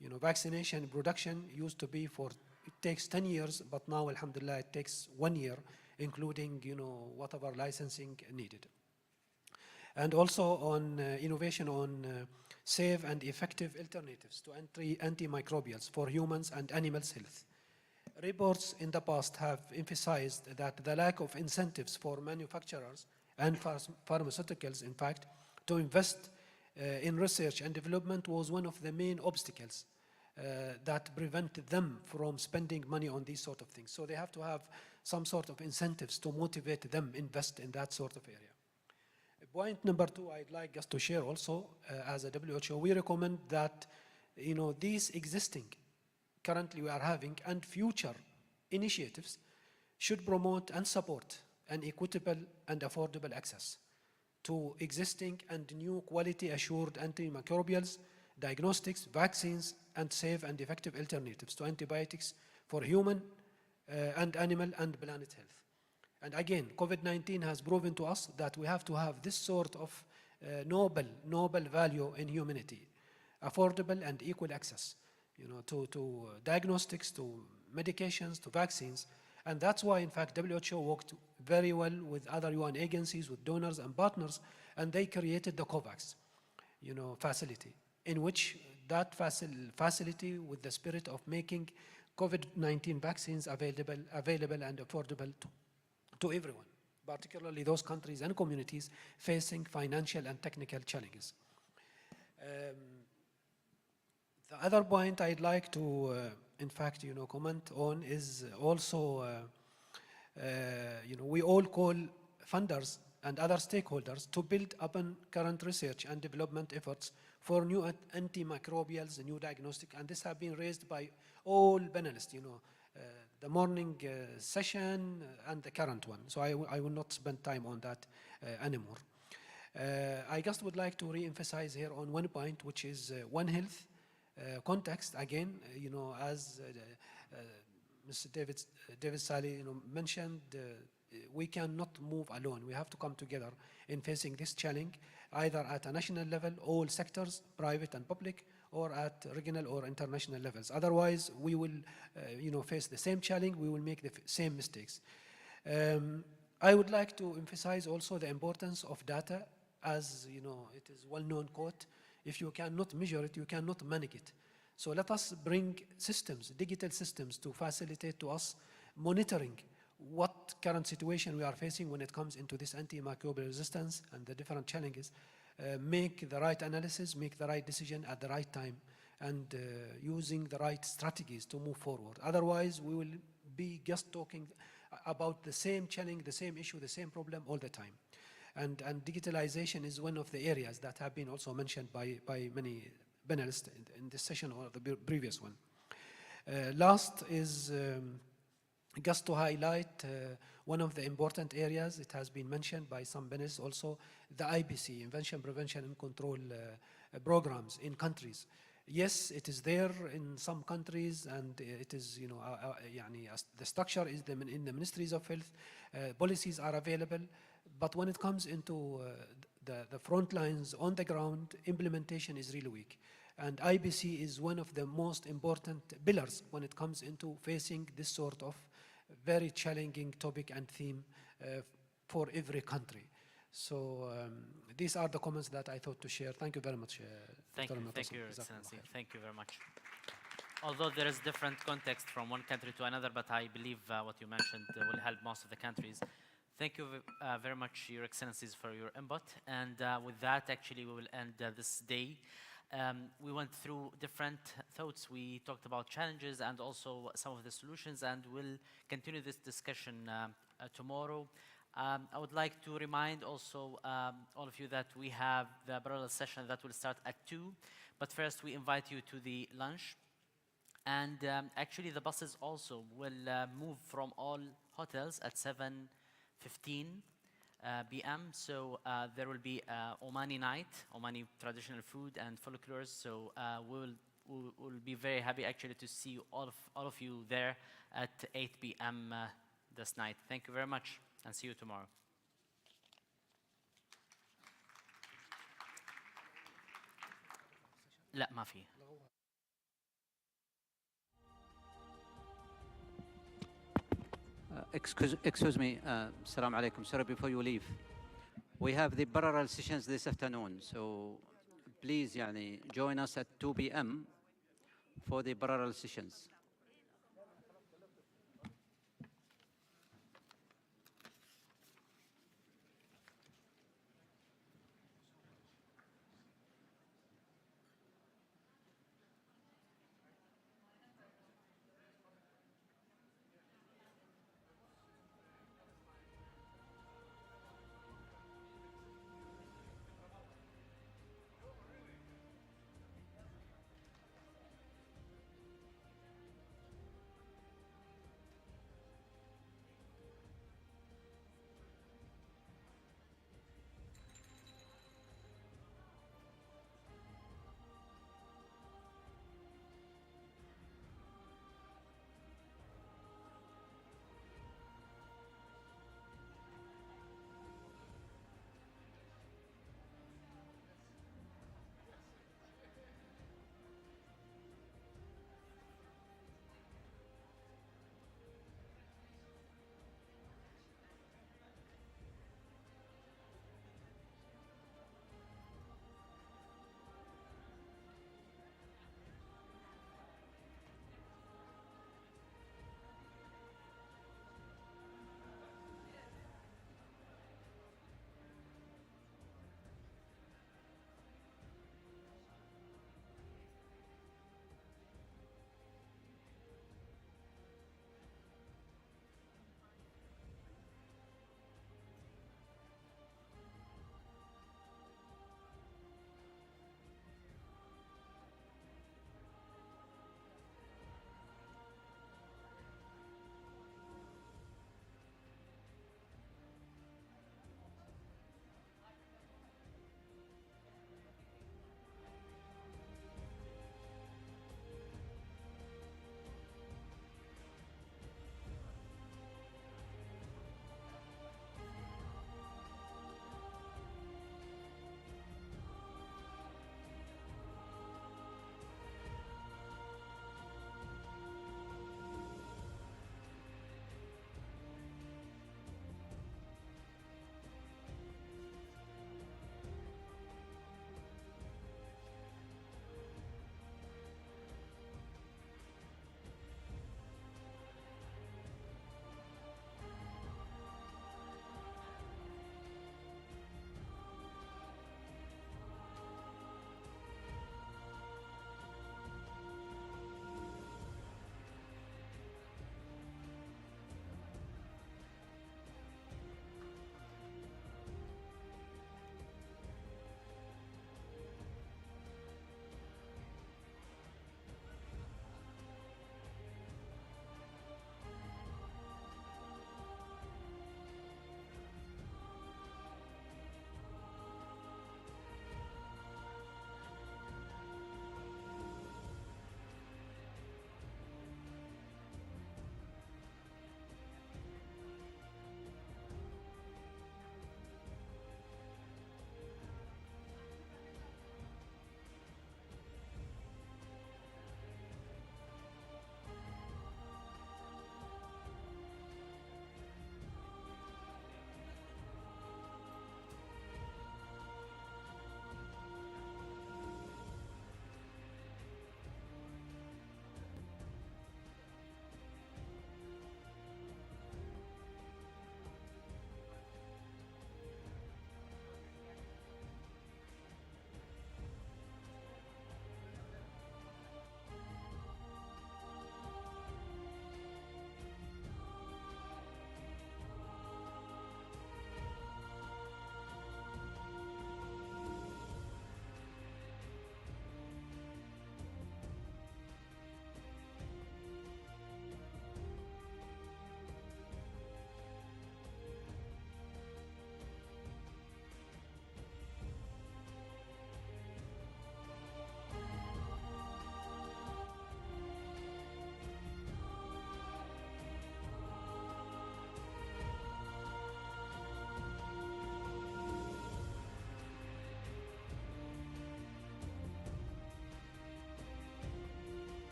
Vaccination production used to be it takes 10 years, but now, alhamdulillah, it takes 1 year, including, whatever licensing needed. And also on innovation on safe and effective alternatives to antimicrobials for humans and animals' health. Reports in the past have emphasized that the lack of incentives for manufacturers and pharmaceuticals, in fact, to invest in research and development was one of the main obstacles that prevented them from spending money on these sort of things. So they have to have some sort of incentives to motivate them invest in that sort of area. Point number 2, I'd like just to share also, as a WHO, we recommend that, these existing, currently we are having, and future initiatives should promote and support an equitable and affordable access to existing and new quality assured antimicrobials, diagnostics, vaccines, and safe and effective alternatives to antibiotics for human and animal and planet health. And again, COVID-19 has proven to us that we have to have this sort of noble value in humanity, affordable and equal access, to diagnostics, to medications, to vaccines. And that's why, in fact, WHO worked very well with other UN agencies, with donors and partners, and they created the COVAX, facility, in which that facility, with the spirit of making COVID-19 vaccines available and affordable to everyone, particularly those countries and communities facing financial and technical challenges. The other point I'd like to, in fact, comment on is also, we all call funders and other stakeholders to build upon current research and development efforts for new antimicrobials, new diagnostic, and this have been raised by all panelists, the morning session and the current one. So I will not spend time on that anymore. I just would like to re-emphasize here on one point, which is One Health context. Again, as Mr. David Sally mentioned, we cannot move alone. We have to come together in facing this challenge, either at a national level, all sectors, private and public, or at regional or international levels. Otherwise, we will face the same challenge, we will make the same mistakes. I would like to emphasize also the importance of data. As it is well-known quote, if you cannot measure it, you cannot manage it. So let us bring systems, digital systems, to facilitate to us monitoring what current situation we are facing when it comes into this antimicrobial resistance and the different challenges. Make the right analysis, make the right decision at the right time, and using the right strategies to move forward. Otherwise, we will be just talking about the same challenge, the same issue, the same problem all the time. And digitalization is one of the areas that have been also mentioned by many panelists in this session or the previous one. Last is just to highlight one of the important areas, it has been mentioned by some panelists also, the IPC, Invention, Prevention and Control programs in countries. Yes, it is there in some countries, and it is, the structure is in the ministries of health, policies are available, but when it comes into the front lines on the ground, implementation is really weak. And IPC is one of the most important pillars when it comes into facing this sort of very challenging topic and theme for every country. So these are the comments that I thought to share. Thank you very much. Thank you, Your Excellency. Thank you very much. Although there is different context from one country to another, but I believe what you mentioned will help most of the countries. Thank you very much, Your Excellencies, for your input. And with that, actually, we will end this day. We went through different thoughts. We talked about challenges and also some of the solutions, and we'll continue this discussion tomorrow. I would like to remind also all of you that we have the parallel session that will start at 2. But first, we invite you to the lunch. And actually, the buses also will move from all hotels at 7:15 p.m. So there will be Omani night, Omani traditional food and folklores. So we'll be very happy actually to see all of you there at 8 p.m. This night. Thank you very much, and see you tomorrow. لا ما في. Excuse me, Assalamu alaikum. Sorry, before you leave, we have the parallel sessions this afternoon, so please join us at 2 p.m. for the parallel sessions.